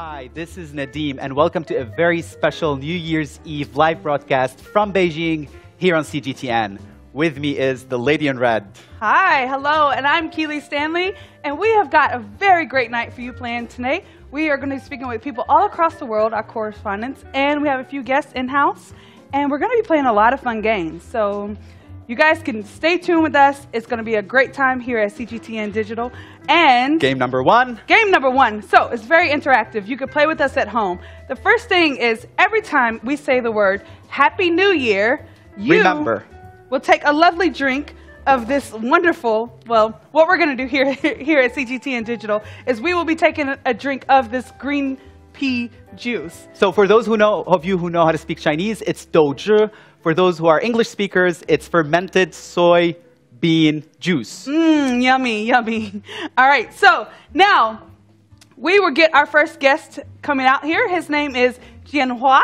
Hi, this is Nadim, and welcome to a very special New Year's Eve live broadcast from Beijing here on CGTN. With me is the lady in red. Hi, hello, and I'm Keely Stanley, and we have got a very great night for you planned tonight. We are going to be speaking with people all across the world, our correspondents, and we have a few guests in-house, and we're going to be playing a lot of fun games. So you guys can stay tuned with us. It's going to be a great time here at CGTN Digital. And Game number one. Game number one. So it's very interactive. You can play with us at home. The first thing is every time we say the word Happy New Year, you will take a lovely drink of this wonderful, well, what we're going to do here at CGTN Digital is we will be taking a drink of this green pea juice. So for those of you who know how to speak Chinese, it's douzhi. For those who are English speakers, it's fermented soy bean juice. Yummy, yummy. All right, so now we will get our first guest coming out here. His name is Jianhua,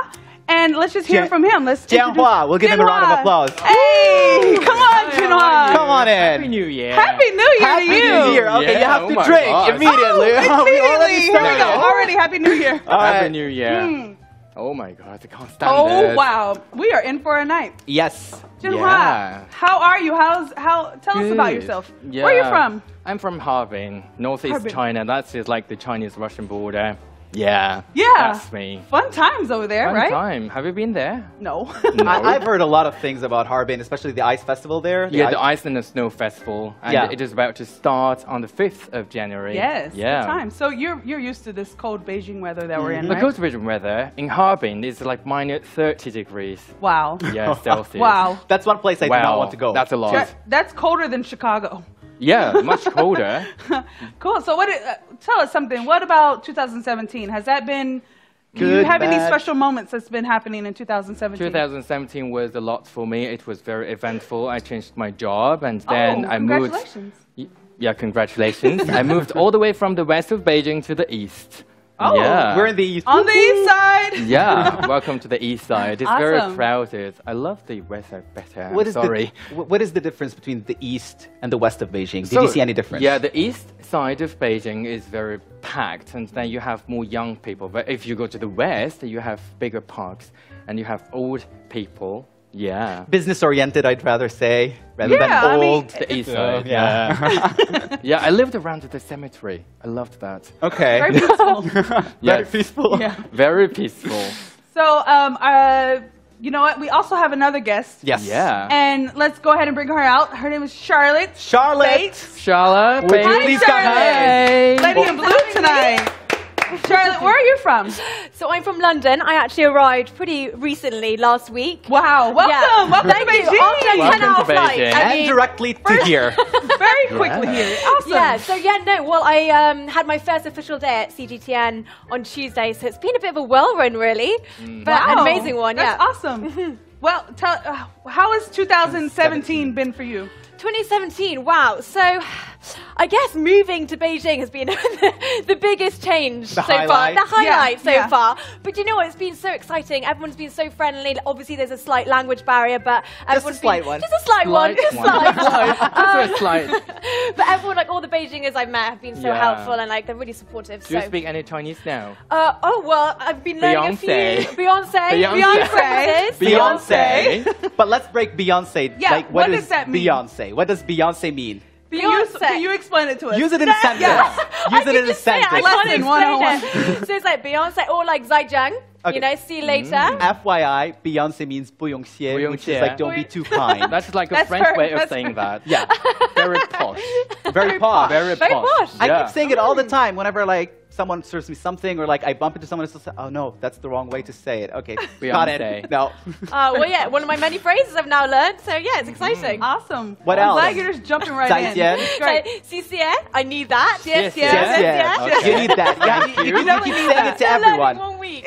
and let's just hear from him. Let's Jianhua, we'll give him a round of applause. Hey, come on, Jianhua. Come on in. Happy New Year. Happy New Year to you. Happy New Year. Okay, Yeah, you have to drink immediately. Immediately. Here we go. Already Happy New Year. Happy New Year. Oh my God, I can't stand this. Oh, wow. We are in for a night. Yes. Jianhua, Yeah. how are you? Tell us about yourself. Yeah. Where are you from? I'm from Harbin, northeast Harbin. China. That's like the Chinese-Russian border. Yeah. Yeah. That's me. Fun times over there, Fun right? time. Have you been there? No. No. I've heard a lot of things about Harbin, especially the ice festival there. Yeah, the Ice and the Snow Festival. And Yeah. it is about to start on the 5th of January. Yes, Yeah. good time. So you're used to this cold Beijing weather that we're in, The right? cold region weather in Harbin is like minus 30 degrees. Wow. Yeah, Celsius. Wow. That's one place I do not want to go. That's a lot. That's colder than Chicago. Yeah, much colder. Cool. So tell us something. What about 2017? Has that been... Do you Good, have any bad? special moments that's been happening in 2017? 2017 was a lot for me. It was very eventful. I changed my job and then I moved. Congratulations. Yeah, congratulations. I moved all the way from the west of Beijing to the east. Oh, yeah. We're in the east. On the east side. Yeah, welcome to the east side. It's very Awesome. crowded. I love the west side better. What is the difference between the east and the west of Beijing? Did you see any difference? Yeah, the east side of Beijing is very packed, and then you have more young people. But if you go to the west, you have bigger parks, and you have old people. Yeah. Business-oriented, I'd rather say, rather Yeah, I than mean, old. The east side. Yeah. Yeah, I lived around the cemetery. I loved that. Okay. Very peaceful. Yes. Very peaceful. Yeah. Very peaceful. So, you know what? We also have another guest. Yes. Yeah. And let's go ahead and bring her out. Her name is Charlotte. Charlotte. Bates. Charlotte, Would you Bates. please come in? Hey. Lady in blue tonight. Charlotte, where are you from? So I'm from London. I actually arrived pretty recently, last week. Wow. Welcome. Yeah. Welcome Thank to you. Beijing. After a Welcome 10-hour to flight. Beijing. I And mean, directly to here. Very quickly here. Awesome. yeah, so yeah, no, well, I had my first official day at CGTN on Tuesday, so it's been a bit of a whirlwind, really, but an amazing one, That's yeah. awesome. Well, how has 2017 been for you? 2017, wow. So I guess moving to Beijing has been the biggest change so far. highlight. The highlight so Yeah. far. But you know what? It's been so exciting. Everyone's been so friendly. Obviously, there's a slight language barrier, but everyone's slight been, one. Just a slight one. Just slight. Just a slight. But everyone, like all the Beijingers I've met, have been so Yeah. helpful and like they're really supportive. Do you so. speak any Chinese now? Oh well, I've been learning a few. Beyonce. Beyonce. But let's break Beyonce. Yeah, Like, what does that mean? Beyonce? What does Beyonce mean? Can you explain it to us? Use it in a sentence. Yes. Use it in a sentence. I can't Lesson explain it. So it's like Beyonce or like Zaijiang. Okay. You know, see you later. FYI, Beyonce means 不用谢, which is like don't be too kind. That's like a That's French way of that's saying that. Yeah. Very posh. Very posh. Very Very posh. posh. I Yeah. keep saying it all the time whenever like someone serves me something or like I bump into someone and say, oh no, that's the wrong way to say it. Okay, got it. Beyonce. No. Well, yeah, one of my many phrases I've now learned. So yeah, it's exciting. Awesome. What I'm else? glad you're just jumping right in. Zaijian. Great. So, CCA, I need that. Yes, yes, yes, yes. Okay. You need that. Yeah, you keep saying it to I learned in everyone. 1 week.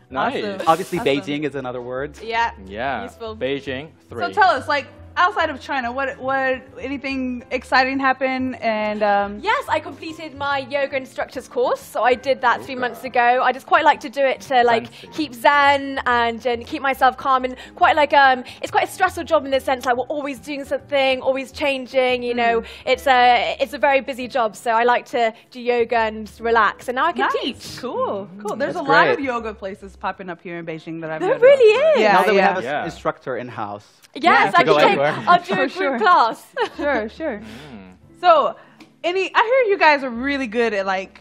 Nice. Awesome. Obviously, Awesome. Beijing is another word. Yeah. Yeah. Useful. Beijing, 3. So tell us, like, outside of China, what anything exciting happened? And yes, I completed my yoga instructor's course. So I did that 3 months ago. I just quite like to do it to like keep zen and keep myself calm, and quite like it's quite a stressful job in the sense like we're always doing something, always changing. You know, it's a very busy job. So I like to do yoga and relax, and now I can teach. Cool. There's That's a lot of great. yoga places popping up here in Beijing that I've There noticed. really is. Yeah, Now that we yeah. have an instructor in house. Yes, to I go can anywhere. I'll do a group sure. class. Sure. So, I hear you guys are really good at like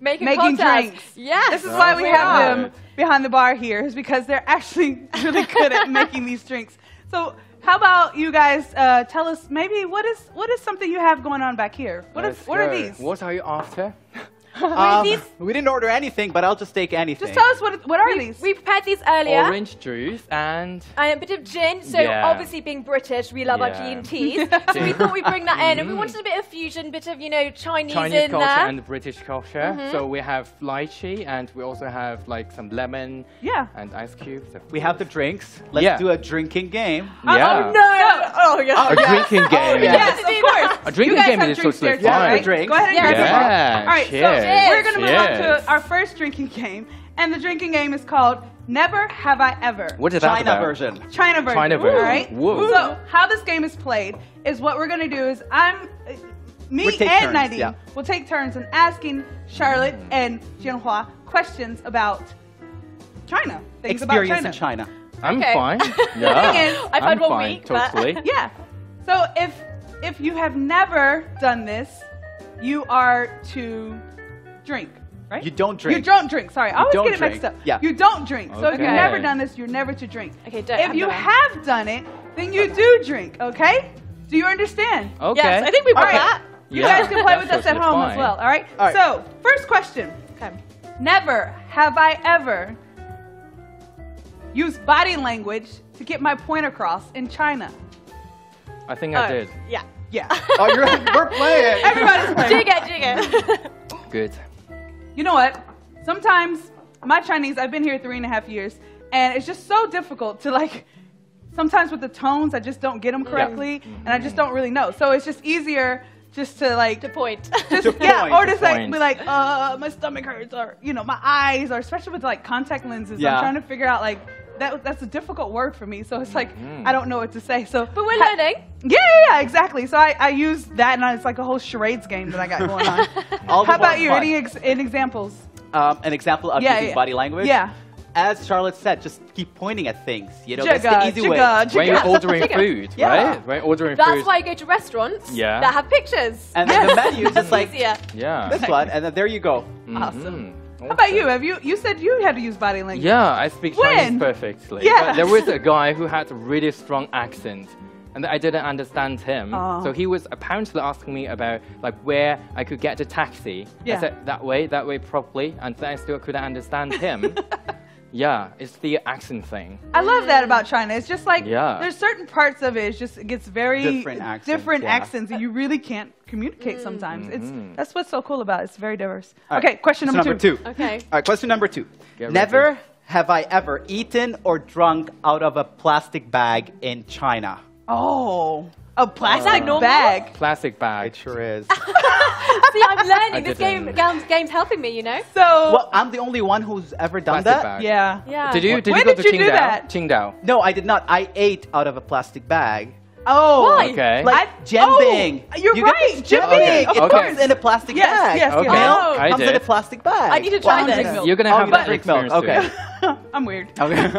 Making making cocktails. drinks. Yes. This is why we have them Good. behind the bar here, is because they're actually really good at making these drinks. So, how about you guys tell us maybe what is something you have going on back here? What are these? What are you after? We didn't order anything, but I'll just take anything. Just tell us what are these? We prepared these earlier. Orange juice and And a bit of gin. So Yeah. obviously being British, we love our Yeah. G&Ts. So we thought we'd bring that in. And we wanted a bit of fusion, bit of, Chinese Chinese in culture there. and British culture. So we have lychee and we also have like some lemon Yeah. and ice cubes. We have the drinks. Let's Yeah. do a drinking game. Yeah. Oh, no. Oh, yeah. A drinking game. Yes, of course. A drinking You guys game have is drinks totally there too, fine. right? Drinks. Go ahead and grab Yeah. some. All right, Cheers. so we're going to move on Cheers. to our first drinking game. And the drinking game is called Never Have I Ever. What is that China about? version. China version. China version. All right. Whoa. So how this game is played is what we're gonna do is me We take and turns, Nadine yeah. will take turns in asking Charlotte and Jianhua questions about China. Things about Experience China. in China. I'm Okay. fine. thing Yeah. is, I've had I'm 1 fine, week, but- totally. Yeah. So if you have never done this, you are to drink. Right? You don't drink. You don't drink. Sorry, I always don't get it mixed up. drink. Yeah. You don't drink. So if you've Okay. never done this, you're never to drink. Okay, don't If have you that. have done it, then you do drink. Okay? Do you understand? Okay. Yes, I think we All got right. that. You Yeah, guys can play with us that's at home as fine. well. All right? All right. So first question: Okay. never have I ever used body language to get my point across in China. I think I did. Yeah. Yeah. Oh, we're playing. Everybody's playing. Dig it. Good. You know what? Sometimes my Chinese, I've been here 3.5 years, and it's just so difficult to like, sometimes with the tones, I just don't get them correctly, and I just don't really know. So it's just easier just to like, The point. just, To yeah, point, or to just like point. be like, my stomach hurts, or my eyes, or especially with like contact lenses. Yeah. I'm trying to figure out like, that's a difficult word for me. So it's like, I don't know what to say. So, But we're learning. Yeah, exactly. So I use that, and it's like a whole charades game that I got going on. All the How about more you? fun. Any examples? An example of using body language? Yeah. As Charlotte said, just keep pointing at things. That's Jigga, the easy way. jigga, When you're jigga. ordering food, Yeah. right? When ordering That's food. why I go to restaurants Yeah. that have pictures. And then the menu is just like Easier. Yeah. this one, and then there you go. Awesome. Mhm. How about you? You said you had to use body language. Yeah, I speak When? Chinese perfectly. Yeah. But there was a guy who had a really strong accent, and I didn't understand him. Oh. So he was apparently asking me about like where I could get a taxi. Yeah. I said that way properly, and then I still couldn't understand him. Yeah, it's the accent thing. I love that about China. It's just like Yeah. there's certain parts of it. It gets very Different accents, yeah. accents, and you really can't communicate sometimes. That's what's so cool about it. It's very diverse. All right, Okay, question number two. Okay. All right, question number 2. Get Never have I ever eaten or drunk out of a plastic bag in China. Oh, a plastic normal? bag. Plastic bag. It sure is. See, I'm learning. I This didn't. game's helping me, you know? So Well, I'm the only one who's ever done Plastic that. bag. yeah. Yeah. Did you When go did to you do Qingdao? that? Qingdao. No, I did not. I ate out of a plastic bag. Oh. Why? Okay. Like jianbing. Oh, you're You get right. this jianbing. Of It Okay. comes in a plastic Yes, bag. yes, Okay. yes. Oh. I Comes in a did. plastic bag. I need to try Well, this. drink milk. You're gonna Oh, have you that drink milk. experience Okay. too. I'm weird. Okay.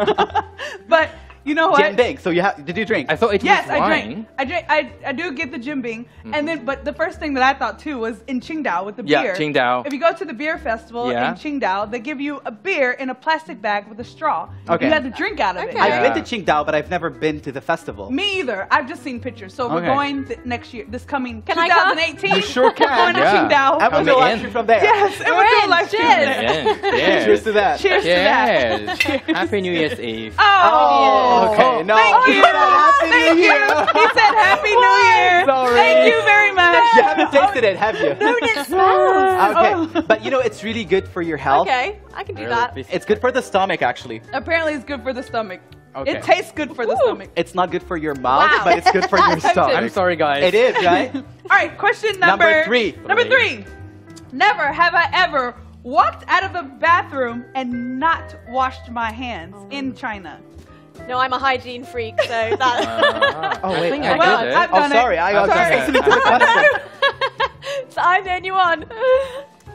But you know what? Jianbing. So did you drink? I thought it Yes, was I wine. drink. I do get the jianbing, and then but the first thing that I thought too was in Qingdao with the Yeah, beer. Qingdao. If you go to the beer festival Yeah. in Qingdao, they give you a beer in a plastic bag with a straw. Okay. You had to drink out of it. Okay. I've Yeah. been to Qingdao, but I've never been to the festival. Me either. I've just seen pictures. So we're Okay. going next year. This coming Can I come? 2018. You sure can. We're going to Yeah. Qingdao. I will Come do a live in. stream from there. Yes, and we're We're doing in. live stream Cheers. there. Yes. Cheers to that. Cheers to that. Yes. Happy New Year's Eve. Oh, okay. No. Thank you. Happy Thank New you. Year. He said Happy New Year. Sorry. Thank you very much. You haven't tasted it, have you? No, it smells. Okay, but it's really good for your health. Okay, I can do Really that. busy. It's good for the stomach, actually. Apparently, it's good for the stomach. Okay. It tastes good for the stomach. It's not good for your mouth, Wow. but it's good for your stomach. I'm sorry, guys. It is, right? All right, question number 3. Number 3. Never have I ever walked out of a bathroom and not washed my hands in China. No, I'm a hygiene freak, so that. Oh, wait. I think I Well, did it. I've done it. sorry. I got Sorry. listening to the question. So I'm the only one.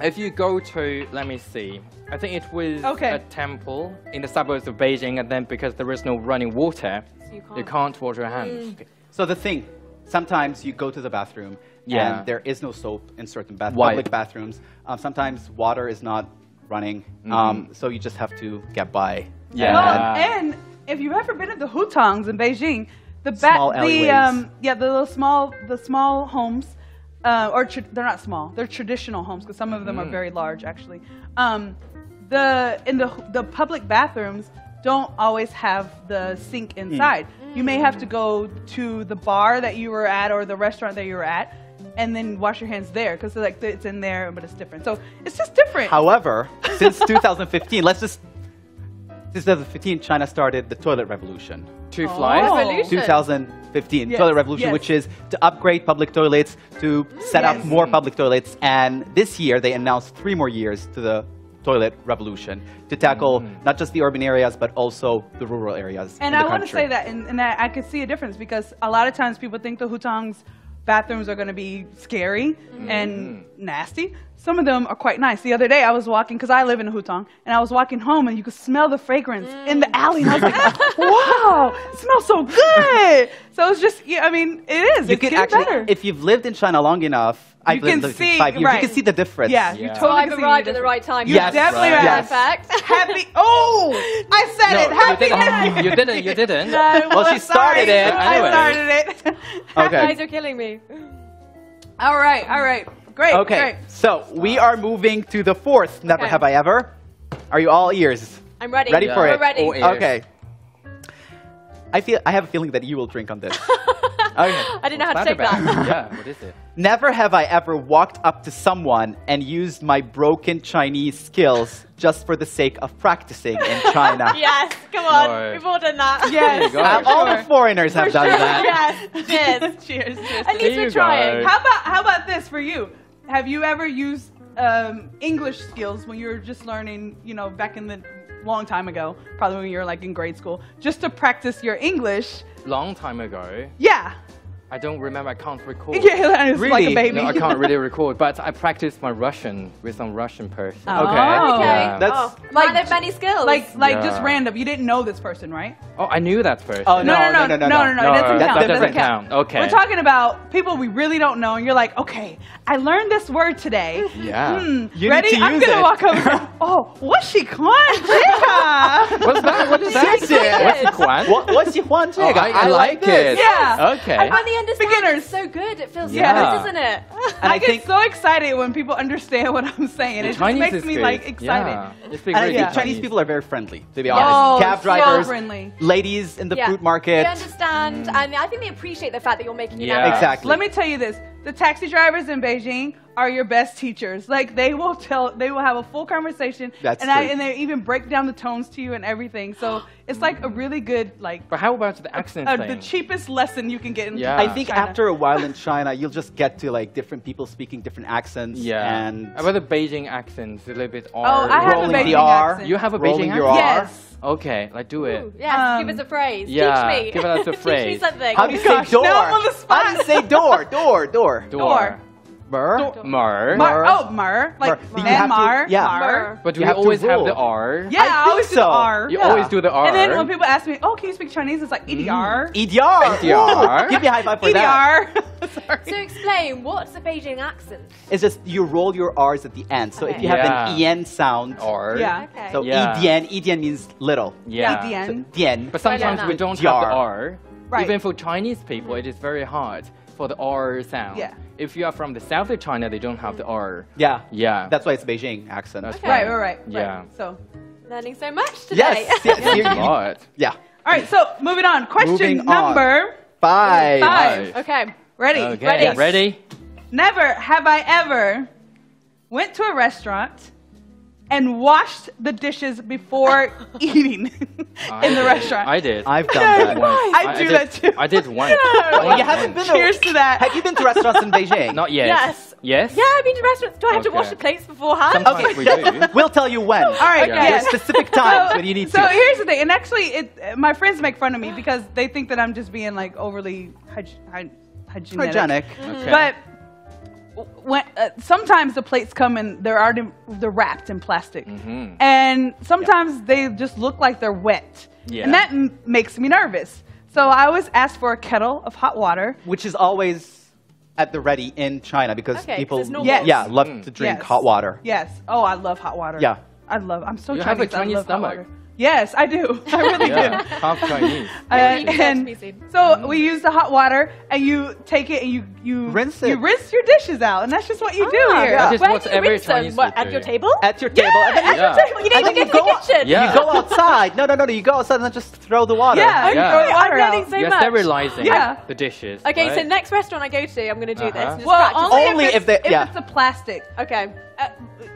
If you go to, let me see, I think it was Okay. a temple in the suburbs of Beijing, and then because there is no running water, So you can't wash your hands. So the thing, sometimes you go to the bathroom Yeah. and there is no soap in certain Why? public bathrooms. Sometimes water is not running, so you just have to get by. Yeah. Well, and if you've ever been to the hutongs in Beijing, Small alleyways. the small homes, they're not small. They're traditional homes because some of them are very large actually. The public bathrooms don't always have the sink inside. You may have to go to the bar that you were at or the restaurant that you were at, and then wash your hands there because like it's in there, but it's different. So it's just different. However, since 2015, since 2015, China started the toilet revolution. Two flies. Oh. Revolution. 2015 Yes, toilet revolution, yes. which is to upgrade public toilets, to set up Yes. more public toilets. And this year, they announced 3 more years to the toilet revolution to tackle not just the urban areas, but also the rural areas And in the I want to country. say that, and that I could see a difference because a lot of times people think the hutongs bathrooms are going to be scary and nasty. Some of them are quite nice. The other day I was walking, because I live in a hutong, and I was walking home and you could smell the fragrance in the alley. And I was like, wow, it smells so good. So it's just, yeah, I mean, it is. You It's can getting actually, better. if you've lived in China long enough, I've can lived see- 5 years, right. you can see the difference. Yeah, you Yeah. So totally I've can see arrived the at the difference. right time. You Yes, definitely right. are. Yes. Perfect. Happy. Oh, I said it. Happy. You didn't. You didn't. Well, she started it. I Anyway. started it. Okay. Guys are killing me. All right. Great. Okay, Great. so we are moving to the 4th. Never Okay. have I ever. Are you all ears? I'm ready. Ready for Yeah. it? We're ready. All ears. Okay. I have a feeling that you will drink on this. Okay. I didn't know how to What's take that. about? Yeah, what is it? Never have I ever walked up to someone and used my broken Chinese skills just for the sake of practicing in China. Yes, come on. No. We've all done that. Yes. There you go. All the foreigners have done that. Yes. Cheers. Cheers. At least There we're you trying. go. How about this for you? Have you ever used English skills when you were just learning, back in the long time ago, probably when you were like in grade school, just to practice your English? Long time ago. Yeah. I don't remember. I can't recall. Yeah, it's like Really? a baby. No, I can't really record, but I practiced my Russian with some Russian person. Oh. Okay. Okay. Yeah. That's- Man of many skills. Like just Yeah. random. You didn't know this person, right? Oh, I knew that person. Oh, No. no. It doesn't No, count. that It doesn't count. Okay. We're talking about people we really don't know, and you're like, okay, I learned this word today. Yeah. You need Ready? to I'm use gonna it. walk over. Oh, what's she calling? What's that? What is that? Yes, yes. What's the quan? 我喜欢这个. I like this. it. Yeah. Okay. And when they understand Beginners. it's so good, it feels Yeah. so good, doesn't it? And I, I get think so excited when people understand what I'm saying. It just Chinese makes is me good. like excited. Yeah. You speak And I really think good Chinese people are very friendly, to be Oh, honest. Cab so drivers, friendly. ladies in the Yeah. fruit market. They understand, and I think they appreciate the fact that you're making an Yeah. effort. Exactly. Let me tell you this: the taxi drivers in Beijing are your best teachers. Like they will have a full conversation, That's and true. and they even break down the tones to you and everything. So it's like a really good But how about the accent the thing? cheapest lesson you can get in. Yeah. I think China. after a while in China, you'll just get to like different people speaking different accents. Yeah. And How about the Beijing accent? A little bit R. Oh, I have a rolling the Beijing R. accent. You have a rolling Beijing your accent? R. Yes. Okay, like do it. Ooh, yes, give us a phrase. yeah, Teach me. give us a Teach me phrase. something. How do you Gosh, say door? now I'm on the spot. How do you say door? Door. Door. Mer? Mer. Mar. Oh, Mar. Like Do you have to- Mar. yeah. Mar. But do You you have to always have rule. the R? Yeah, I I, think always do so. the R. You Yeah. always do the R. And then when people ask me, "Oh, can you speak Chinese?" It's like EDR. EDR. EDR. Ooh, give me a high five for that. EDR. Sorry. So explain, what's a Beijing accent? It's just you roll your R's at the end. So if Okay. you have Yeah. an EN sound, R. Yeah. Okay. so Yeah. EDN means little. Yeah. EDN. So DN. But sometimes Right. we don't DR. have the R. Right. Even for Chinese people, it is very hard for the R sound. Yeah. If you are from the south of China, they don't have the R. Yeah. Yeah. That's why it's Beijing accent. That's Okay. Right. Yeah. So, Learning so much today. Yes. yes you- a you- lot. yeah. all right. So moving on. Question Moving on. number 5. 5. Okay. Ready? Okay. Ready. Ready? Never have I ever went to a restaurant and washed the dishes before eating in the restaurant. I did. I've done that. I do that too. I did once. Well, you haven't been. Cheers to that. Have you been to restaurants in Beijing? Not yet. Yes. Yes? Yeah, I've been to restaurants. Do I have to wash Okay. the plates beforehand? Sometimes we do. We'll tell you when. All right, Yeah. yes. There's specific times when you need So to. here's the thing, and actually, my friends make fun of me because they think that I'm just being like overly hygienic. Okay. But when sometimes the plates come and they're wrapped in plastic, and sometimes they just look like they're wet, Yeah. and that makes me nervous. So I always ask for a kettle of hot water. Which is always at the ready in China because Okay, 'cause people it's normal. Yes. love to drink Yes. hot water. Yes. Oh, I love hot water. Yeah. I'm so You Chinese. have a I Chinese love hot stomach. water. Yes, I do. I really Yeah. do. Half Chinese. you deserve to And be seen. so we use the hot water, and you take it and you Rinse it. You rinse your dishes out, and that's just what you do here. That is Where what do you every rinse them? Chinese What, would at do. your table? At your table. And then at you, your Yeah. table. You don't even then get to the kitchen. Yeah. you go outside. No. You go outside and then just throw the water. Yeah, you Yeah. throw the water I'm learning out. so You're much. sterilizing Yeah. the dishes. Okay, so right? next restaurant I go to, I'm going to do this. Uh-huh. And just Well, practice. only if if they- yeah. it's a plastic. Okay.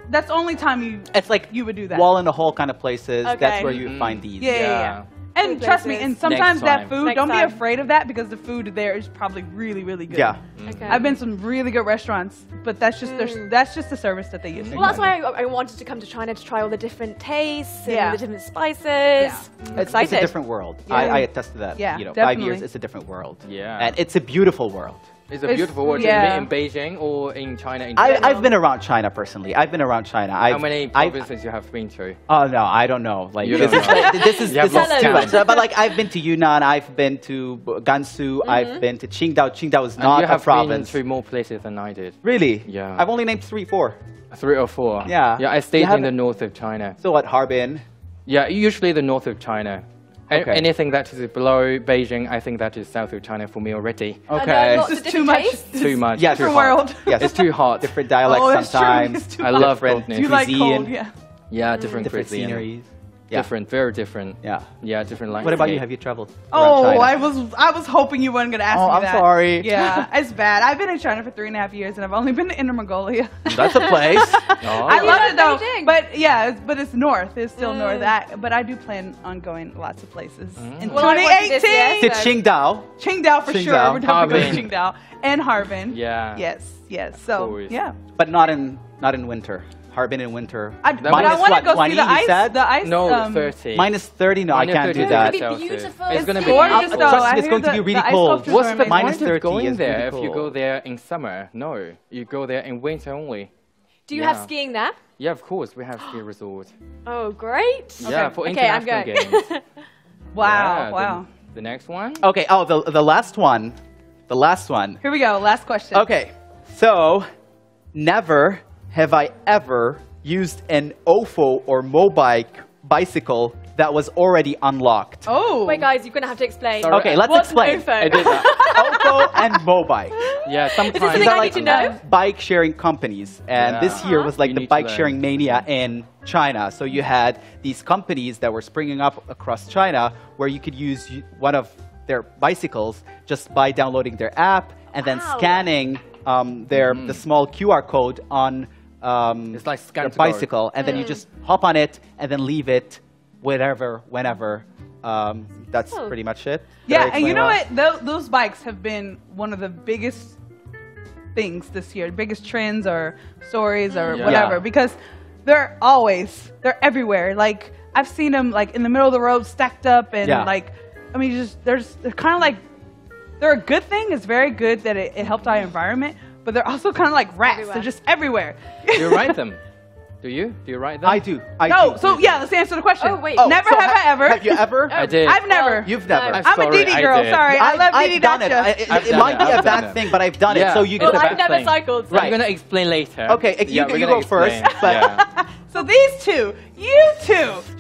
That's the only time It's like you would do that. wall in the hole kind of places. That's Okay. where you find these. Yeah. And Good trust me, places. and sometimes Next that time. food, Next don't be time. afraid of that because the food there is probably really, really good. Yeah. Okay. I've been to some really good restaurants, but that's just that's just the service that they use. Well, that's why I wanted to come to China to try all the different tastes and Yeah. all the different spices. I'm It's excited. a different world. Yeah. I attest to that. Yeah, 5 definitely. years, it's a different world. Yeah. And it's a beautiful world. It's a beautiful world. yeah. In Beijing or in China in general? I've been around China personally. I've been around China. How many provinces you have been to? Oh no, I don't know. Like You this don't is know. this is You have this is lost too count. much. But like I've been to Yunnan, I've been to Gansu, I've been to Qingdao. Qingdao is And not you a have province. been to more places than I did. Really? Yeah. I've only named 3, 4. 3 or 4. Yeah. Yeah, I You stayed in the haven't- north of China. So what? Harbin. Yeah, usually the north of China. Okay. Anything that is below Beijing, I think that is south of China for me already. Okay. lots This of is too different much. tastes? Too much. Yeah, too different hot. world. Yes. It's too hot. Different dialects Oh, it's true. sometimes. It's too I much. love different coldness. You like cuisine. cold, yeah. Yeah, different Different cuisine. sceneries. Yeah. Different, very different. Yeah. Yeah, different language. What about you? Have you traveled? Oh, around China? I was hoping you weren't gonna ask Oh, me I'm that. sorry. Yeah, it's bad. I've been in China for 3.5 years, and I've only been to Inner Mongolia. That's a place. Oh. I love it though, Beijing. but yeah, but it's north. It's still north. But I do plan on going lots of places in Well, I went to this 2018. to year, Qingdao. Qingdao for sure. Qingdao. We're definitely going to Harbin. Qingdao and Harbin. Yeah. Yes. So course. yeah, But not in winter. Harbin in winter. but I Minus want to what, go 20, see the you ice. said? The ice. No, 30. Minus 30? No, I Minus can't 30 do that. It's gonna be Celsius. beautiful. It's going to It's be gorgeous, beautiful. though. Trust me, I it's hear going to be the really ice cold. sculptures What's are the amazing. Minus point 30 of going is there really if you cool. go there in summer? No, you go there in winter only. Do you Yeah. have skiing there? Yeah, of course, we have ski resort. Oh, great. Yeah, for Okay, I'm international going. games. Wow, Yeah, wow. The next one? Okay, oh, the last one. The last one. Here we go. Last question. Okay, so never have I ever used an OFO or Mobike bicycle that was already unlocked. Oh. Wait, guys, you're going to have to explain. Sorry. Okay, let's What's explain. an OFO? I did that. OFO and Mobike. Yeah, sometimes. something These I are need like to know? bike sharing companies, and Yeah. this year was like You the need to bike learn. sharing mania in China. So you had these companies that were springing up across China where you could use one of their bicycles just by downloading their app and then Wow. scanning the small QR code on It's like scan your to go. bicycle, and then you just hop on it and then leave it whenever. That's Oh. pretty much it. Did I Yeah, and explain you know well? what? Those bikes have been one of the biggest things this year, biggest trends or stories or Yeah. whatever, Yeah. because they're everywhere. Like I've seen them like in the middle of the road, stacked up, and Yeah. like, I mean, they're kind of like they're a good thing. It's very good that it helped our environment, but they're also kind of like rats. Everywhere. They're just everywhere. Do you ride them? Do you? Do you ride them? I do. No, so yeah, let's answer the question. Oh, wait. Never so have I ever. Have you ever? I did. I've never. You've never. No. I'm I'm a sorry, Didi I girl. did. Sorry, I love Didi I've done it. Dacha. I've It done might it. be a I've done bad it. thing, but I've done it. Yeah. So you Well, get Well, the I've bad never thing. cycled. So. Right. I'm going to explain later. Okay, you Yeah, we're go gonna first, explain. but- Yeah. So these two, you two,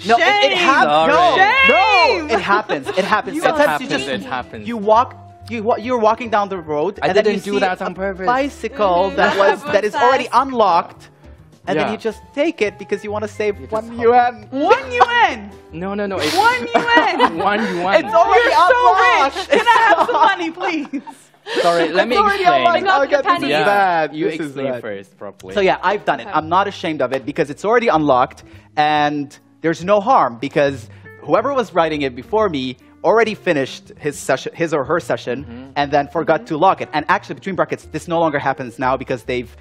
No, shame. it happens. Sorry. Shame. No, it happens. It happens. It Sometimes happens, you just it happens. you're walking down the road I and then you didn't do see that on a purpose. bicycle that That is was already fast. unlocked, and then Yeah. you just take it because you want to save just 1 hop yuan. 1 yuan. No. It's 1 yuan. 1 yuan. It's already You're so unlocked. rich. Can I have some money, please? Sorry, let me already explain. unlocked. Oh, God, this is Yeah, bad. you This is explain bad. first properly. So yeah, I've done it. I'm not ashamed of it because it's already unlocked, and there's no harm because whoever was writing it before me already finished his or her session, and then forgot to lock it. And actually, between brackets, this no longer happens now because they've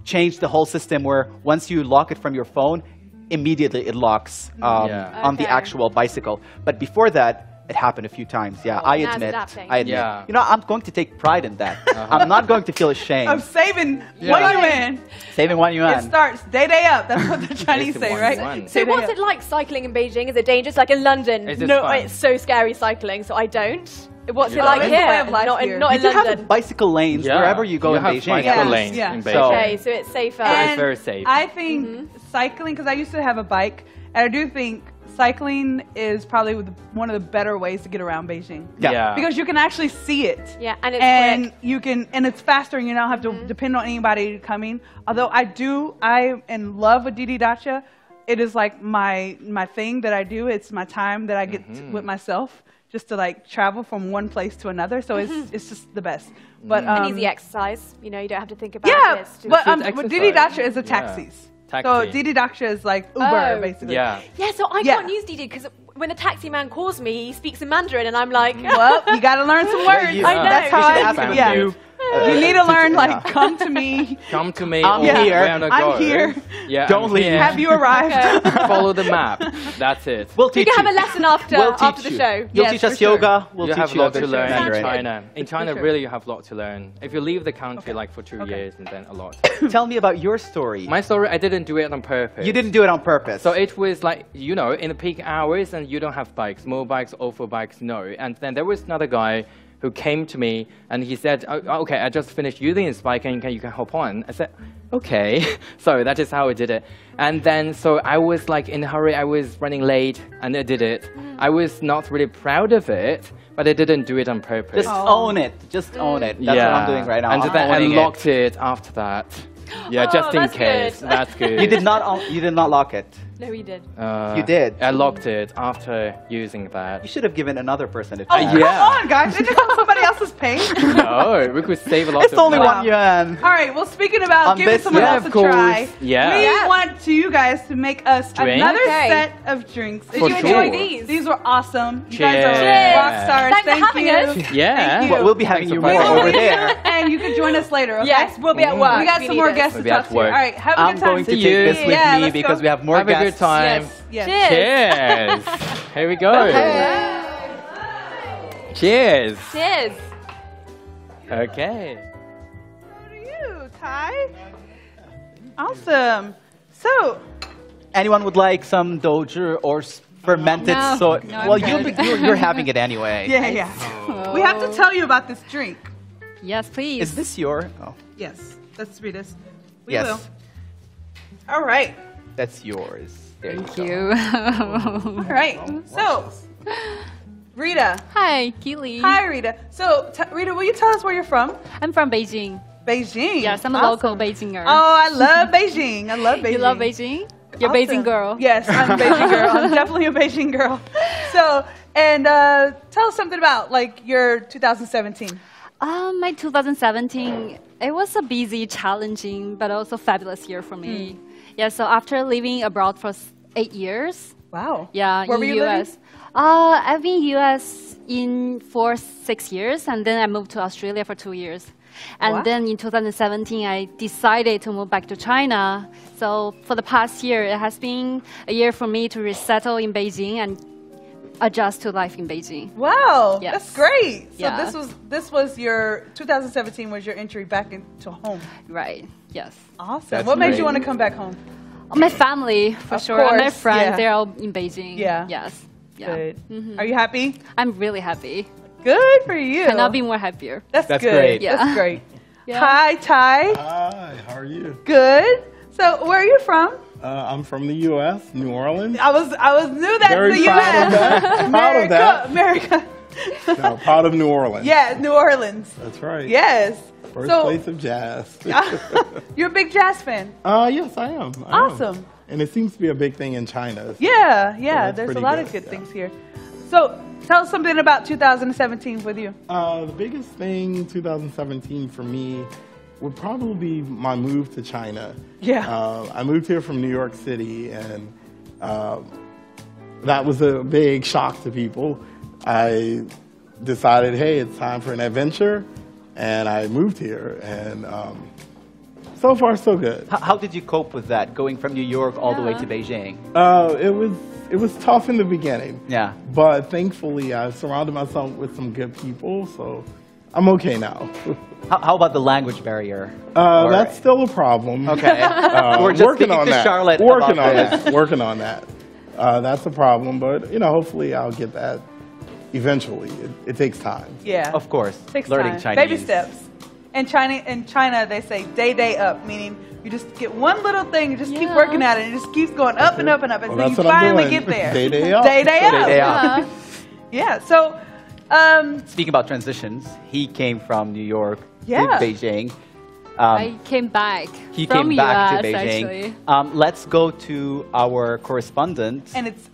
changed the whole system where once you lock it from your phone, immediately it locks on the actual bicycle. But before that, it happened a few times. Yeah, I now it's admit. adapting. I admit. Yeah. You know, I'm going to take pride in that. I'm not going to feel ashamed. I'm saving one yuan. Saving 1 yuan. It starts day up. That's what the Chinese say, right? So what's it like cycling in Beijing? Is it dangerous? Like in London, Is it no, fun? it's so scary cycling, so I don't. What's it Yeah. like It's a here? way of life Not here. in, not You in do have London. bicycle lanes wherever you go you in have Beijing. bicycle Yeah. lanes Yeah. in So- Beijing. Okay, so it's safer. it's And very safe. I think cycling, because I used to have a bike, and I do think cycling is probably one of the better ways to get around Beijing. Yeah. Because you can actually see it. Yeah, and it's and quick. you can, and it's faster, and you don't have to depend on anybody coming. Although I am in love with Didi Dacha. It is like my thing that I do. It's my time that I get with myself, just to like travel from one place to another. So it's just the best. But An easy exercise. You know, you don't have to think about yeah, it. but Didi exercise. Dacha is a Yeah. taxis. Taxi. So Didi Dacha is like Uber, Oh. basically. Yeah. Yeah, so I Yeah. can't use Didi because when the taxi man calls me, he speaks in Mandarin, and I'm like, Well, you got to learn some words. you- I know. That's how You should I ask him yeah. to, You need to learn, yeah. like, come to me. Come to me. I'm or here. where to I'm go. here. Yeah, Don't I'm leave. here. Have you arrived? Follow the map. That's it. We'll we teach can you. have a lesson after We'll after teach the you. show. You'll Yes, teach for us sure. yoga. We'll You teach have you a lot other to learn things. in Mandarin. China. In China, sure. really, you have a lot to learn. If you leave the country like for 2 years, and then a lot. Tell me about your story. My story, I didn't do it on purpose. You didn't do it on purpose. So it was like, you know, in the peak hours, and you don't have bikes, motorbikes, ofo bikes, no. And then there was another guy who came to me, and he said, oh, okay, I just finished using this bike, and you can hop on. I said, okay. So that is how I did it. And then, so I was like in a hurry, I was running late, and I did it. I was not really proud of it, but I didn't do it on purpose. just own it. Just own it. That's what I'm doing right now. And I'm then I owning it. locked it after that. Yeah, Oh, just in that's case. good. That's good. You did not lock it. No, he did. You did. I locked it after using You that. should have given another person a Oh, chance. come Yeah. on, guys. Isn't this somebody else's pain? No, we could save a lot It's of only money. 1 yuan. All right, well, speaking about On giving this, someone yeah, else of a course. try, Yeah. we Yeah. want you guys to make us Drink? another Okay. set of drinks. Did For you sure. enjoy these? These were awesome. You guys Cheers. are rock stars. Thanks for Thank having you. us. Yeah. Thank you. Well, we'll be having you more Thanks for over inviting there. And you can join us later, okay? Yes, we'll be at work. We got if some you more need guests We'll to be talk at to. work. All right, have a I'm good time. going to See take you. this with Yeah, me let's because go. we have more Have a guests. good time. Yes. Cheers. Cheers. Here we go. Cheers. Cheers. Okay. How are you, Ty? Awesome. So, Anyone would like some doju or fermented No. soy? No, I'm Well, good. you're having it anyway. yeah. We have to tell you about this drink. Yes, please. Is this your? Oh, Yes, let's read this. We yes. will. All right. That's yours. There Thank you. Go. you. All right. So, Rita. Hi, Keely. Hi, Rita. So, Rita, will you tell us where you're from? I'm from Beijing. Beijing. Yes, I'm a Awesome. local Beijinger. Oh, I love Beijing. I love Beijing. You love Beijing? You're a Awesome. Beijing girl. Yes, I'm a Beijing girl. I'm definitely a Beijing girl. So, and tell us something about like your 2017. My 2017, it was a busy, challenging, but also fabulous year for me. Yeah, so after living abroad for 8 years, Wow. yeah, Where in were you US. living? I've been in US for 6 years, and then I moved to Australia for 2 years. And Wow. then in 2017, I decided to move back to China. So for the past year, it has been a year for me to resettle in Beijing and adjust to life in Beijing. Wow, Yes. that's great. So Yeah. this was your 2017 was your entry back into home. Right, yes. Awesome. That's What made great. you want to come back home? My family, for Of sure. And my course, friends, yeah. they're all in Beijing. Yeah. Yes. Yeah. Good. Are you happy? I'm really happy. Good for you. Cannot be more happier. That's That's good. great. Yeah. That's great. Yeah. Hi, Ty. Hi, how are you? Good. So, where are you from? I'm from the U.S., New Orleans. I knew that's Very the proud U.S. of that. Proud of that. America. No, proud of New Orleans. Yeah, New Orleans. That's right. Yes. Birthplace of jazz. You're a big jazz fan. Yes, I am. I am. Awesome. And it seems to be a big thing in China. Yeah, that's there's a pretty lot good, of good yeah. things here. So tell us something about 2017 with you. The biggest thing 2017 for me would probably be my move to China. Yeah. I moved here from New York City, and that was a big shock to people. I decided, hey, it's time for an adventure, and I moved here, and so far, so good. How did you cope with that, going from New York all the way to Beijing? It was tough in the beginning. Yeah. But thankfully, I surrounded myself with some good people, so I'm okay now. How about the language barrier? That's still a problem. Okay. We're just working on to that. Charlotte Working about on this. that. Working on that. That's a problem, but hopefully I'll get that eventually. It takes time. Yeah. Of course. Takes Learning time. Chinese. Baby steps. In China, they say day up, meaning you just get one little thing, you just keep working at it, and it just keeps going up and up and up until you finally get there. Day up. Day up. Yeah. So, speaking about transitions, he came from New York to Yeah. Beijing. I came back He from came back US, to Beijing. actually. Let's go to our correspondent. and it's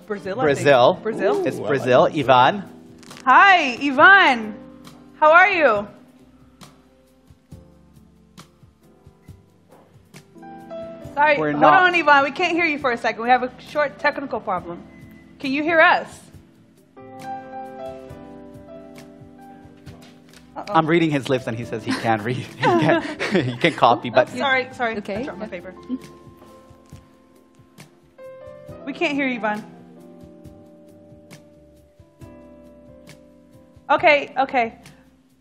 Brazil. I think. Brazil. Brazil. It's Ooh, I Brazil. like Ivan. Hi, Ivan. How are you? Sorry, We're hold not- on, Ivan. We can't hear you for a second. We have a short technical problem. Can you hear us? I'm reading his lips, and he says he can't read. He can copy, but Sorry. Okay. I dropped my paper. We can't hear you, Ivan. Okay.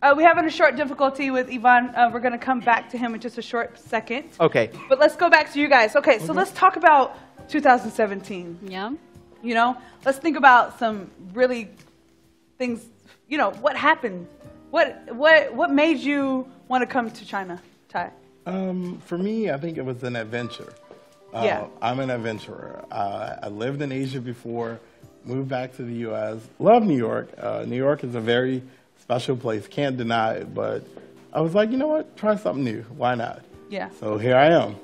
We're having a short difficulty with Ivan. We're going to come back to him in just a short second. okay. But let's go back to you guys. Okay, so let's talk about 2017. Yeah. Let's think about some really things. What happened? What made you want to come to China, Ty? For me, I think it was an adventure. Yeah. I'm an adventurer. I lived in Asia before, moved back to the U.S. Love New York. New York is a very special place. Can't deny it. But I was like, you know what? Try something new. Why not? Yeah. So here I am.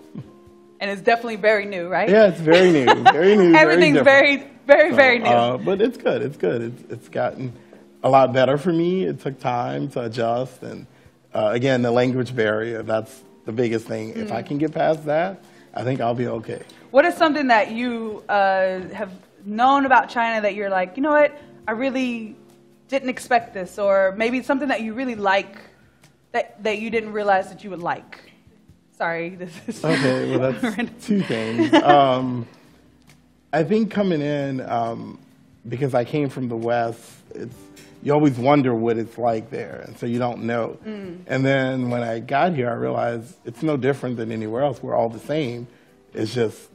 And it's definitely very new, right? Yeah, it's very new. Very new. Everything's very very new. But it's good. It's good. It's gotten a lot better for me. It took time to adjust. And again, the language barrier, that's the biggest thing. If I can get past that, I think I'll be okay. What is something that you have known about China that you're like, you know what? I really didn't expect this, or maybe something that you really like that you didn't realize that you would like. Sorry, this is Okay, well, that's two things. I think coming in, because I came from the West, you always wonder what it's like there, and so you don't know. And then when I got here, I realized it's no different than anywhere else. We're all the same. It's just,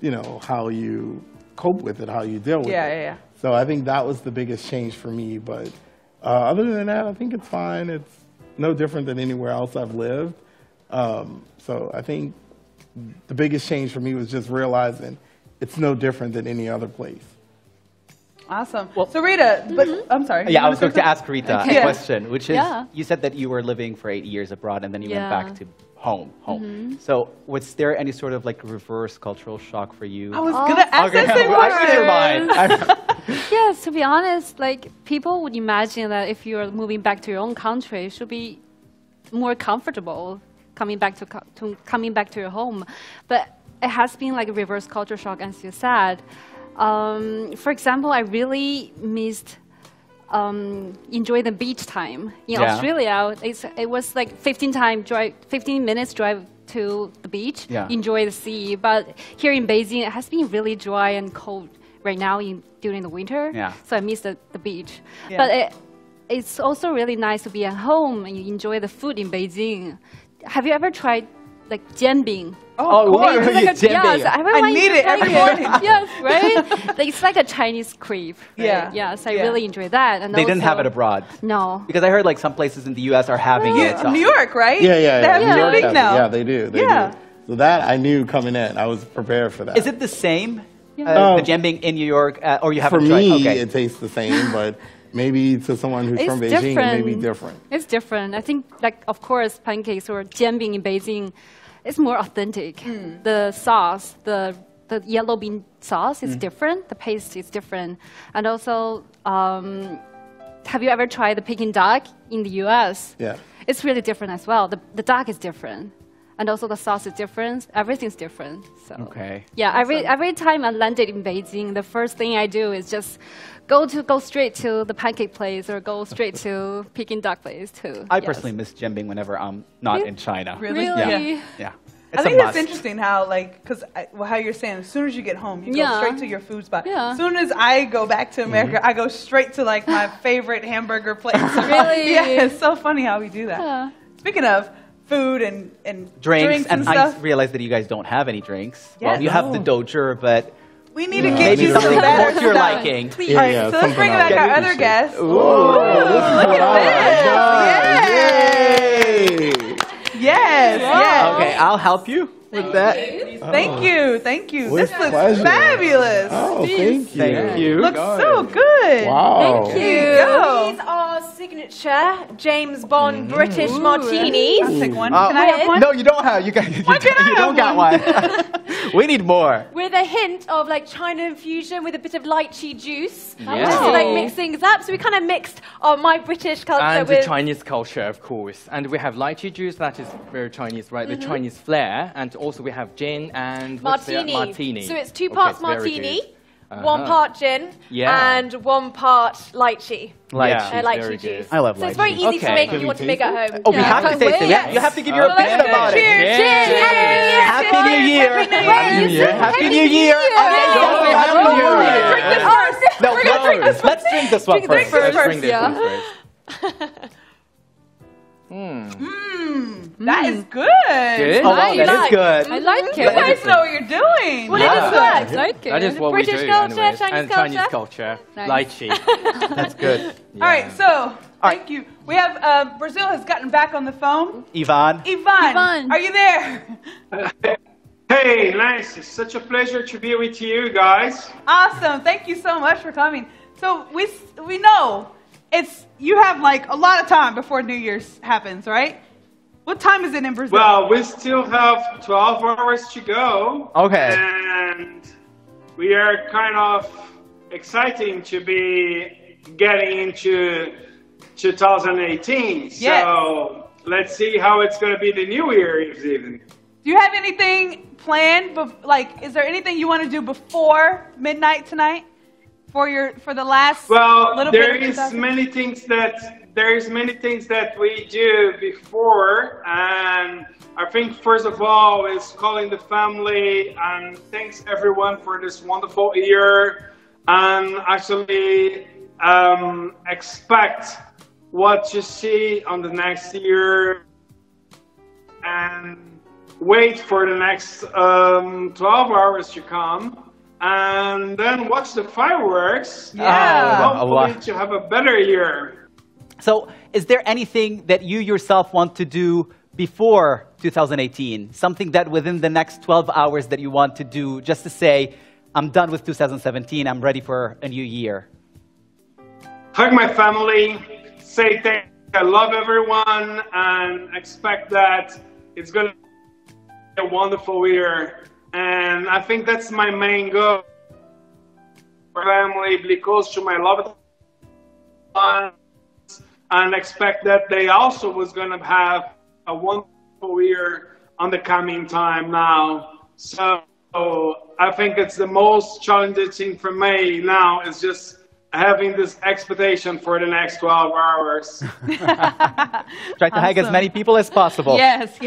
how you cope with it, how you deal with it. Yeah. So I think that was the biggest change for me. But other than that, I think it's fine. It's no different than anywhere else I've lived. So I think the biggest change for me was just realizing it's no different than any other place. Awesome. So Rita, but I'm sorry. Yeah, I was going to ask Rita Okay. a question, which is, Yeah. you said that you were living for 8 years abroad, and then you went Yeah. back to home. So was there any sort of like reverse cultural shock for you? I was gonna ask Okay, that same I read your question. mind. Yes, to be honest, like people would imagine that if you're moving back to your own country, you should be more comfortable coming back to your home. But it has been like a reverse culture shock, as you said. For example, I really missed enjoy the beach time in Australia. It was like 15 minutes drive to the beach. Yeah. Enjoy the sea. But here in Beijing, it has been really dry and cold right now during the winter. Yeah. So I miss the beach. Yeah. But it's also really nice to be at home and you enjoy the food in Beijing. Have you ever tried like jianbing? Oh, It's what? like Jianbing. yes, everyone need used it to like every morning. Yes, right? Like, it's like a Chinese crepe. Right? Yeah. Yes, I Yeah. really enjoy that. And They didn't have also- it abroad. No. Because I heard like some places in the U.S. are having it. So. New York, right? Yeah. They have New New York York has it. now. Yeah, they do. They Yeah. do. So that I knew coming in. I was prepared for that. Is it the same, Yeah. the jianbing in New York, or you For haven't tried? me, Okay. it tastes the same, but maybe to someone who's It's from Beijing, different. it may be different. It's different. I think, like, of course, pancakes or jianbing in Beijing is more authentic. The sauce, the the yellow bean sauce is different. The paste is different. And also, have you ever tried the Peking duck in the US? Yeah. It's really different as well. The duck is different. And also the sauce is different. Everything's different. So Okay. yeah, every time I landed in Beijing, the first thing I do is just go straight to the pancake place or go straight to Peking duck place too. I personally miss jianbing whenever I'm not in China. Really? Really? Yeah. I think it's interesting how, like, because how you're saying, as soon as you get home, you go straight to your food spot. Yeah. As soon as I go back to America, I go straight to, like, my favorite hamburger place. Really? Yeah, it's so funny how we do that. Yeah. Speaking of food and Drinks, and stuff, I realized that you guys don't have any drinks. Yeah. Well, you have the dojer, but we need to get maybe you some something better more to your stuff. liking. All right, so let's bring back our other guest. Ooh, Look at this. Yes. Okay, I'll help you with that. Thank you. With This looks pleasure. fabulous. Oh, thank you. Thank you. Looks so good. Wow. Thank you. Here you go. These are signature James Bond British martinis. I'll take one. Can I have one? No, you don't have. You got. You don't got one. We need more. With a hint of like China infusion with a bit of lychee juice. Yeah. Just to like mix things up. So we kind of mixed my British culture And with the Chinese culture, of course. And we have lychee juice, that is very Chinese, right? The Chinese flair. And also we have gin and what's the- martini. So it's 2 Okay, parts it's very martini, good. 1 part gin, Yeah. and 1 part lychee. Lychee. Yeah, Lychee very juice. good. I love So it's very lychee. easy to Okay. make Can if you we want to make at taste home. Oh, we have to can't taste it. wait. You have to give your Well, let's opinion do about it. it. Cheers. Yeah. Cheers. Happy New Year. Happy New Year. Happy New Year. Okay, Happy New Year. Drink this first. No, We're gonna drink this let's drink this one Drink first. first. Let's bring this Yeah. one first. That is good. Good. Oh, wow, that is good. I like You it. guys know what you're doing. Well, Yeah. it is I good. like it. That is what British we do, culture, anyways. Chinese and Chinese culture. culture. Nice. Lychee. That's good. All right, so thank you. We have Brazil has gotten back on the phone. Ivan. Ivan, are you there? Hey, nice. It's such a pleasure to be with you guys. Awesome. Thank you so much for coming. So we know you have like a lot of time before New Year's happens, right? What time is it in Brazil? Well, we still have 12 hours to go. Okay. And we are kind of exciting to be getting into 2018. Yes. So let's see how it's going to be the New Year's even. Do you have anything planned? Like, is there anything you want to do before midnight tonight for the last Well, little there bit of is 2000? many things that we do before, and I think first of all is calling the family and thanks everyone for this wonderful year, and actually expect what you see on the next year, and wait for the next 12 hours to come, and then watch the fireworks. Yeah. Hopefully to have a better year. So, is there anything that you yourself want to do before 2018? Something that within the next 12 hours that you want to do, just to say, I'm done with 2017, I'm ready for a new year? Hug my family, say thank you, I love everyone, and expect that it's going to be a wonderful year. And I think that's my main goal. Family, be close to my loved ones, and expect that they also was going to have a wonderful year on the coming time now. So I think it's the most challenging thing for me now is just having this expectation for the next 12 hours. Try to hug as many people as possible. Yes.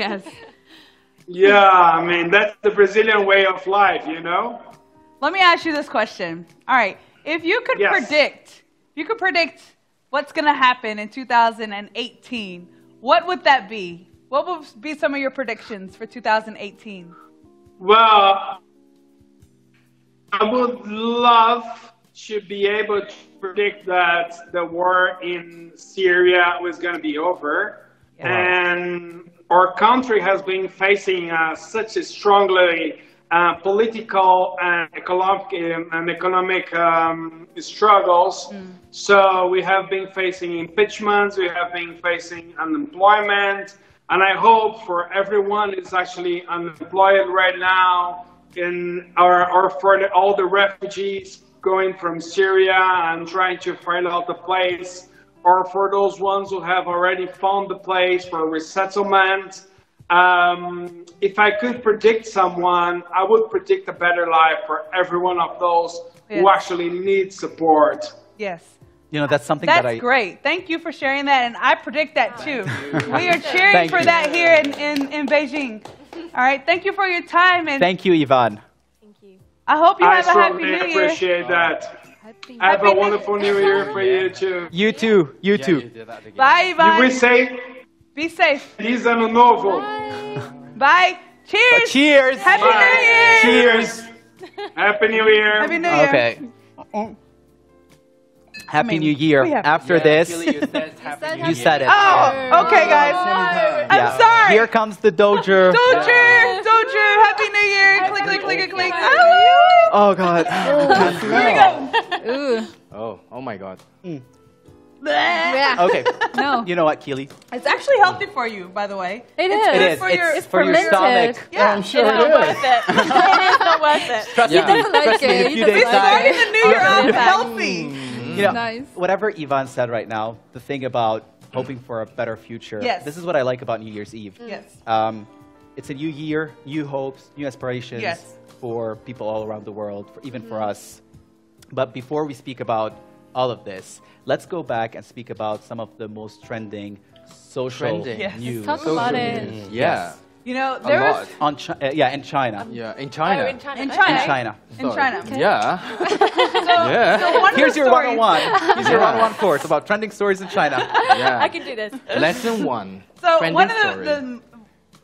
Yeah, I mean, that's the Brazilian way of life, you know? Let me ask you this question. All right, if you could Yes. predict what's going to happen in 2018, what would that be? What would be some of your predictions for 2018? Well, I would love to be able to predict that the war in Syria was going to be over. Wow. And our country has been facing such a strongly political and economic struggles. So we have been facing impeachments, we have been facing unemployment, and I hope for everyone who's actually unemployed right now for all the refugees going from Syria and trying to find out the place, or for those ones who have already found the place for resettlement. If I could predict someone, I would predict a better life for every one of those who actually need support. Yes. You know, that's something That's great. Thank you for sharing that, and I predict that too. We are cheering for that here in Beijing. All right, thank you for your time. And thank you, Yvonne. Thank you. I hope you have a happy New Year. I appreciate that. Have a wonderful New Year for you too. You too. You too. Bye, Yvonne. Be safe. Be safe. Feliz Ano Novo. Bye. Cheers. Cheers. Happy New Year. Cheers. Happy New Year. Happy New Year. Okay. Happy New Year. After this, you said it. Oh, okay, guys. I'm sorry. Here comes the Doja. Doja. Happy New Year. Click, click, click, click. Oh, God. Here we go. Ooh. Oh my God. Yeah. Okay. No. You know what, Keely? It's actually healthy for you, by the way. It is. It is. It's It's for your fermented. stomach. Yeah. I'm sure It's not it worth is. it. It is not worth it. Trust Yeah. me. Like Trust me, in a it. few It's days' Starting time. the new year off healthy. You know, Nice. whatever Yvonne said right now, the thing about hoping for a better future, Yes. this is what I like about New Year's Eve. Yes. It's a new year, new hopes, new aspirations Yes. for people all around the world, even for us. But before we speak about all of this, let's go back and speak about some of the most trending social Yes. news. Talk about it. Yeah. You know, A there lot. was On in China. Yeah. In China. Oh, in China. in okay. China. In China. In China. Yeah. Yeah. So one Here's of the your stories, 101. Here's your 101 course about trending stories in China. Yeah. I can do this. Lesson 1. So Trending one of story. the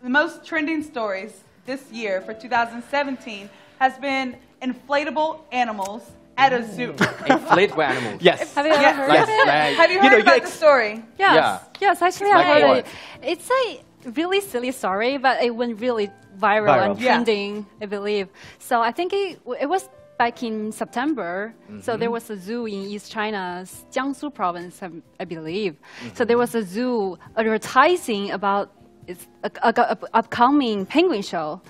most trending stories this year for 2017 has been inflatable animals at a zoo. Inflatable animals. Yes. Have you ever Yes. heard Like, of it? like, Have you You know, heard you about the story? Yes. Yeah. Yes, actually Like I heard what? it. It's a really silly story, but it went really viral and Yeah. trending, I believe. So I think it was back in September. So there was a zoo in East China's Jiangsu province, I believe. So there was a zoo advertising about its upcoming penguin show.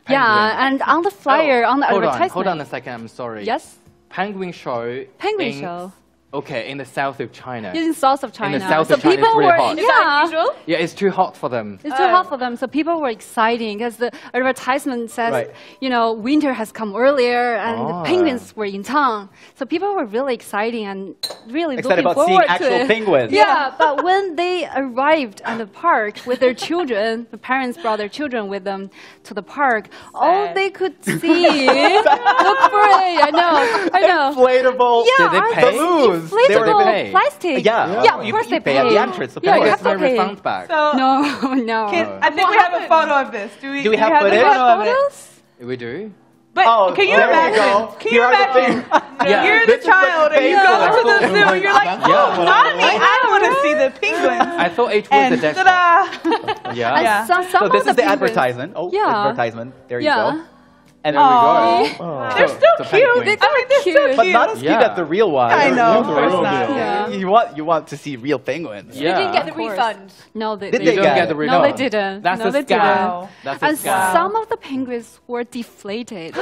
Yeah, and on the flyer, on the advertisement. Hold on a second. I'm sorry. Yes? Penguin show. Penguin in- show. Okay, in the south of China. In the south of China. In the south so of China, people it's really were, hot. Is that yeah. unusual? Yeah, it's too hot for them. It's too hot for them, so people were exciting because the advertisement says, Right. you know, winter has come earlier and the Ah. penguins were in town. So people were really exciting and really Excited looking about seeing forward actual to it. penguins. Yeah, but when they arrived at the park with their children, the parents brought their children with them to the park. All they could see, look for it. I know. Inflatable Yeah, Did they aren't pay? those balloons. They were inflatable pay. plastic. Yeah. Yeah, of You- course you they pay at the pay. entrance, of Yeah, you course. have Get my to pay. refund back. So, No. I think we have a photo of this. Do we have a footage? photo of it? Photos? We do? But Oh, can you there you imagine? go. Can Here you are the imagine? Yeah. You're This the is what child the and you penguins go are to the for. zoo and you're like, Yeah. Mommy, I want to see the penguins. I thought it was And the desktop. ta-da! Yeah. Yeah. Some So of this is the penguins- advertisement. Oh, Yeah. advertisement. There you Yeah. go. And There we Aw. go. They're still the cute. penguins. I mean, they're still Cute. cute. But not as cute Yeah. as the real one. I know, of Those are course real not. deal. Yeah. You want to see real penguins. Yeah. You didn't get the Of course. refund. No, they Did You they don't get get the it? refund. No, they didn't. That's No, a they scam. didn't. That's a And scam. some of the penguins were deflated.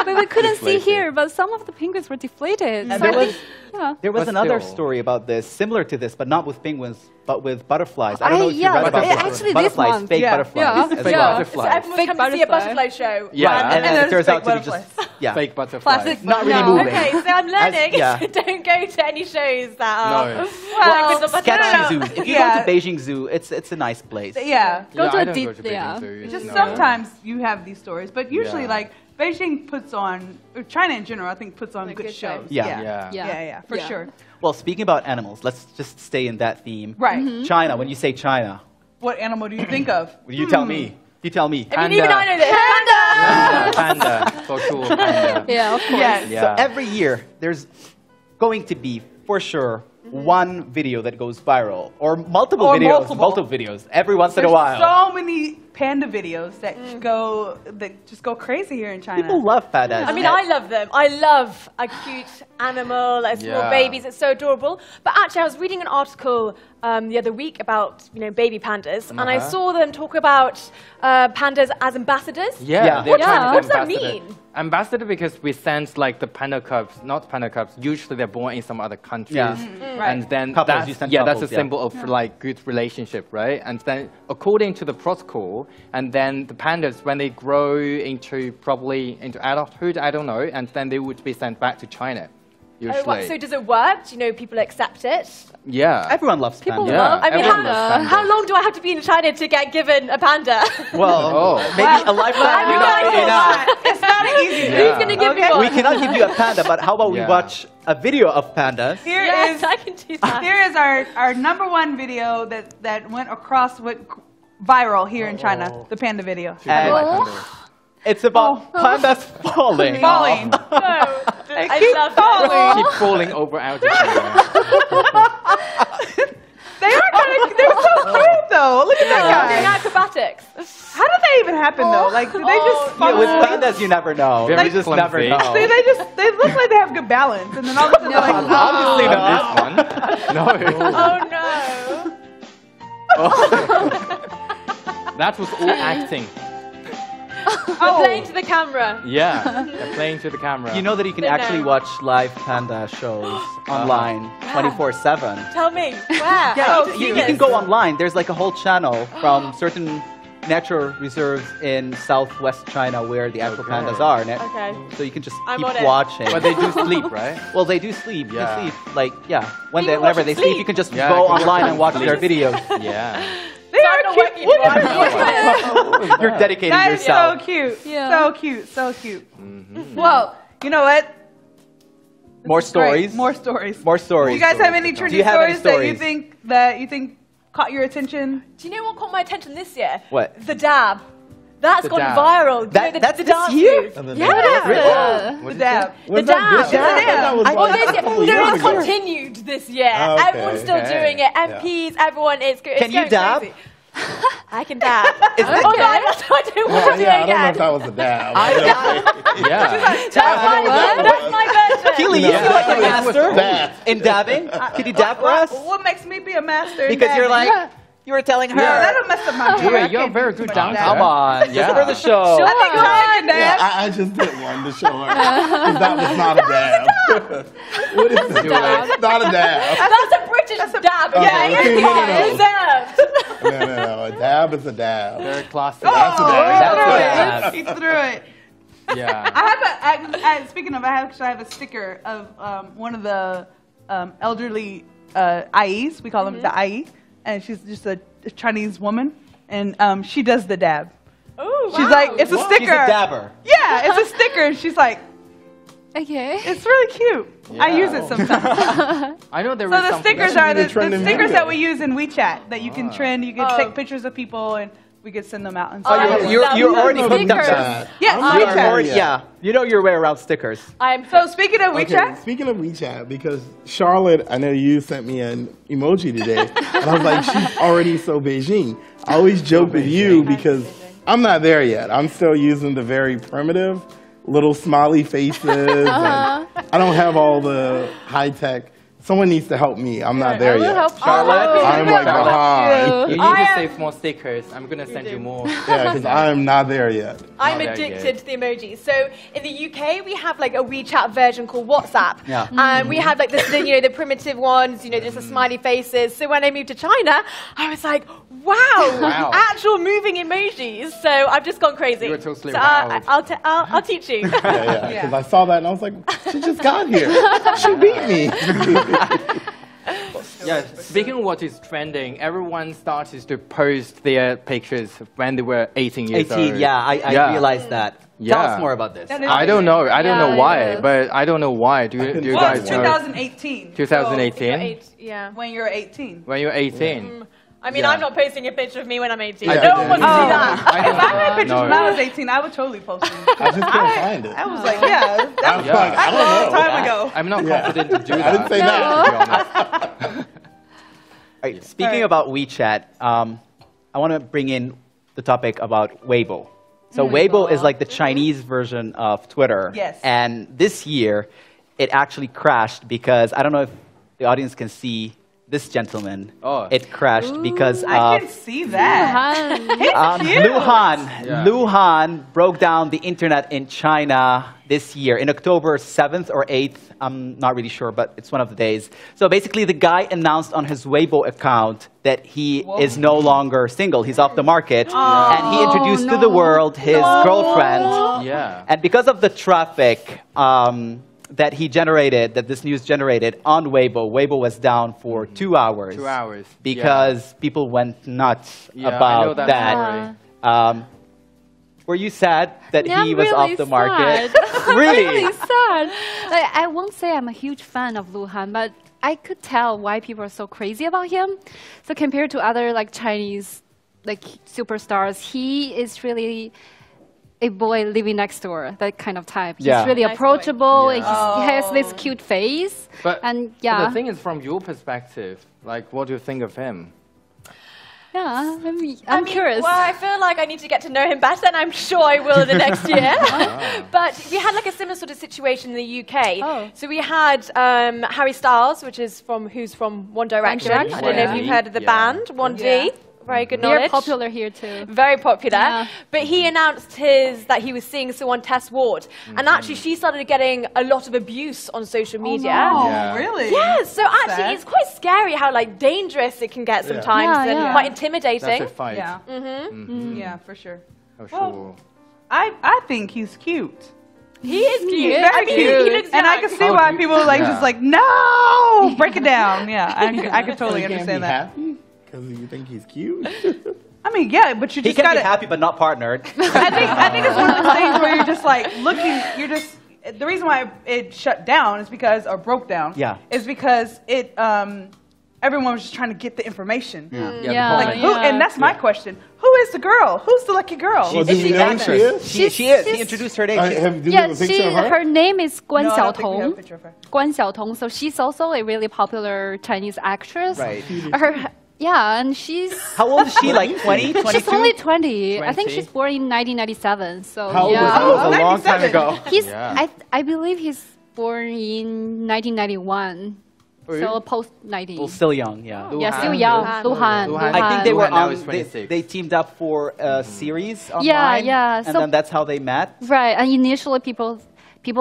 But we couldn't see Deflated. here, but some of the penguins were deflated. And So I there was- think, yeah. There was But another still. story about this, similar to this, but not with penguins, but with butterflies. I don't know if you yeah, read about it- this. actually this Butterflies, month. fake Yeah. butterflies. Yeah. as Fake well. butterfly. So everyone's Fake coming to see a butterfly. butterfly show. Yeah. Right, and then there's it turns fake out to be just butterflies. Fake butterfly. Plastic not really No. moving. Okay, so I'm learning. yeah. Don't go to any shows that are. No. Well, with the Sketchy butterfly. zoos. If you Yeah. go to Beijing Zoo, it's a nice place. Yeah. Go Yeah, to I a don't deep, go to Beijing yeah. Zoo. Just No. sometimes you have these stories, but usually, Yeah. like, Beijing puts on, or China in general, I think puts on Like good good shows. shows. Yeah. Yeah. Yeah, for Yeah. sure. Well, speaking about animals, let's just stay in that theme. Right. China, when you say China, What animal do you think of? you tell me. You tell me. I mean, even I know this. Panda. For sure, panda. Yeah, of course. Yes. Yeah. So every year, there's going to be, for sure, one video that goes viral, or multiple Or videos, multiple. videos, every once in There's a while. so many panda videos that just go crazy here in China. People love pandas. I mean, I love them. I love a cute animal, like small Yeah. babies. It's so adorable. But actually, I was reading an article the other week about baby pandas, and I saw them talk about pandas as ambassadors. Yeah. What does that mean? Ambassador because we send like the panda cubs, not panda cubs. Usually they're born in some other countries, and then that's a symbol of like good relationship, right? And then according to the protocol, and then the pandas when they grow into probably into adulthood, I don't know, and then they would be sent back to China. Usually. So does it work? Do people accept it? Yeah. Everyone loves pandas. I mean, how long do I have to be in China to get given a panda? Well, maybe a lifetime will not be enough. It's not easy. Who's going to give me one? We cannot give you a panda, but how about we watch a video of pandas? I can do that. Here is our #1 video that went viral here in China, the panda video. It's about pandas falling. Falling. I love it. Keep falling over altitude. They're so cute though. Look at that guy. Doing acrobatics. How did that even happen though? Like, did they just fall? With pandas, you never know. Very You just clumsy. never know. See, they look like they have good balance, and then all of a sudden they're like, Obviously not. This one. No. Oh no. That was all acting. Playing to the camera. Yeah, they're playing to the camera. You know that you can actually watch live panda shows online 24/7. Tell me, where? Yeah, you can go online. There's like a whole channel from certain natural reserves in southwest China where the actual pandas are. Okay. So you can just I'm keep on it. watching. But they do sleep, right? Well, they do sleep. You can sleep. Like, Even whenever they watching sleep, you can just Yeah, go you can online watch and watch them their sleep. videos. Yeah. they are cute. Look at that. You're dedicating That is yourself. so cute. Yeah. So cute. So cute. Well, you know what? More stories. Great. More stories. More stories. Do you guys have any Do trendy you have any stories that you think caught your attention? Do you know what caught my attention this year? What? The dab. That's The gone dab. viral. That's the this dance year? move. The What dab. The dab. No, It's continued this year. Oh, okay. Everyone's still doing it. MPs, everyone. It's good. Can you dab? Crazy. I can dab. Is that Although I don't want to do I don't know again. if that was a dab. Yeah. That's my version. Keely, you feel like a master Dab. in dabbing? Can you dab for us? What makes me be a master? in Because you're dabbing? like, you were telling her. That'll mess up my You're hair. a very good dancer. Come on, Yeah. just for the show. I think I can dab. I just did one to show her. 'Cause that was not a dab. What is it? It's not a dab. That's a British dab. Yeah, Okay? no. Reserved. No. A dab is a dab. Very classic. That's a dab. He threw it. Yeah. I have speaking of, I have a sticker of one of the elderly IEs. We call them the IE, and she's just a Chinese woman, and she does the dab. Ooh, She's like, it's a sticker. She's a dabber. Yeah, it's a sticker. And she's like, Okay. it's really cute. I use it sometimes. I know there So is the something. stickers That are should be the the trending stickers video. that we use in WeChat that you can trend. You can take pictures of people, and we could send them out. And Oh, stuff. you're already I don't hooked know up. that. Yes, I'm You're not WeChat. already, there yet. you know your way around stickers. So speaking of Okay, WeChat, speaking of WeChat, because Charlotte, I know you sent me an emoji today, and I was like, she's already so Beijing. I always joke with you because I'm not there yet. I'm still using the very primitive little smiley faces. And I don't have all the high tech. Someone needs to help me. I'm not there yet. Charlotte, I'm like behind. You need to save more stickers. I'm gonna send you more. Yeah, because I'm not there yet. I'm Oh, there you addicted to the emojis. So in the UK, we have like a WeChat version called WhatsApp. Yeah. And we have like the primitive ones, just the smiley faces. So when I moved to China, I was like, wow. Actual moving emojis. So I've just gone crazy. You were totally so wild. I'll teach you. Yeah. Because I saw that and I was like, she just got here. She beat me. Yeah, speaking of what is trending, everyone started to post their pictures when they were 18 years 18, old. yeah, I realized that. Tell Yeah. us more about this. I don't know. I don't know why, but I don't know why. Do you well, guys it's know? 2018. 2018? Yeah. When you're 18. When you're 18? I mean, Yeah. I'm not posting a picture of me when I'm 18. I No did. one wants to see that. If I had pictures No. when I was 18, I would totally post them. I just couldn't find it. I was like, yeah, that was I was like, I a long don't know. time ago. I'm not confident to do that. I didn't say that. To be honest. All right, speaking about WeChat, I want to bring in the topic about Weibull. So Weibull is like the Chinese version of Twitter. Yes. And this year, it actually crashed because, I don't know if the audience can see this gentleman. Oh. It crashed because I can see that. Luhan broke down the internet in China this year, in October 7th or 8th. I'm not really sure, but it's one of the days. So basically, the guy announced on his Weibull account that he is no longer single. He's off the market. And he introduced to the world his girlfriend. Yeah. And because of the traffic that he generated, that this news generated on Weibull was down for 2 hours. 2 hours. Because people went nuts Yeah, about I know that story. Were you sad that Yeah, he was I'm really off the market? sad. Really? Really sad. Like, I won't say I'm a huge fan of Luhan, but I could tell why people are so crazy about him. So compared to other like Chinese like superstars, he is really a boy living next door, that kind of type. Yeah. He's really Nice approachable. boy. And he has this cute face. But yeah, the thing is, from your perspective, like, what do you think of him? yeah. I I'm mean, curious. Well, I feel like I need to get to know him better, and I'm sure I will in the next year. But we had like a similar sort of situation in the UK. Oh. So we had Harry Styles, who's from One Direction. Direction. I don't know if you've heard of the band, 1D. Yeah. Very good They're knowledge. popular here too. Very popular. Yeah. But he announced that he was seeing someone, Tess Ward. And actually, she started getting a lot of abuse on social media. Oh, Yeah. really? Yeah, so actually, sad. it's quite scary how like dangerous it can get sometimes Yeah, and yeah. quite intimidating. That's a fight. Yeah. Yeah, for sure. Oh, Well, sure. I think he's cute. He is cute. Very I mean, cute. he looks And I young. can see why people are like Yeah. just like, no, break it down. Yeah, I could totally You can't understand be that. happy because you think he's cute. I mean, yeah, but you He just can gotta. be happy but not partnered. I think it's one of those things where you're just like looking. You're just the reason why it shut down is because or broke down. Yeah. Is because it everyone was just trying to get the information. Yeah, Like who? yeah. And that's my question. Who is the girl? Who's the lucky girl? Well, do you know who she is? She is. He introduced her name. Do you Yeah, have a picture of her? her name is Guan No, I don't think we have a Xiaotong. picture of her. Guan Xiaotong. So she's also a really popular Chinese actress. Right. And she's How old is she? Like 20, 22? she's only 20. I think 20? she's born in 1997. So How old yeah. was he? That was a long time 97. ago. He's Yeah. I believe he's born in 1991. So post 90. Well, still young, yeah. Yeah, still Luhan. young. Luhan. Luhan. I think they were Luhan now on. is 26. They teamed up for a series online. yeah. And So- then that's how they met. Right, and initially people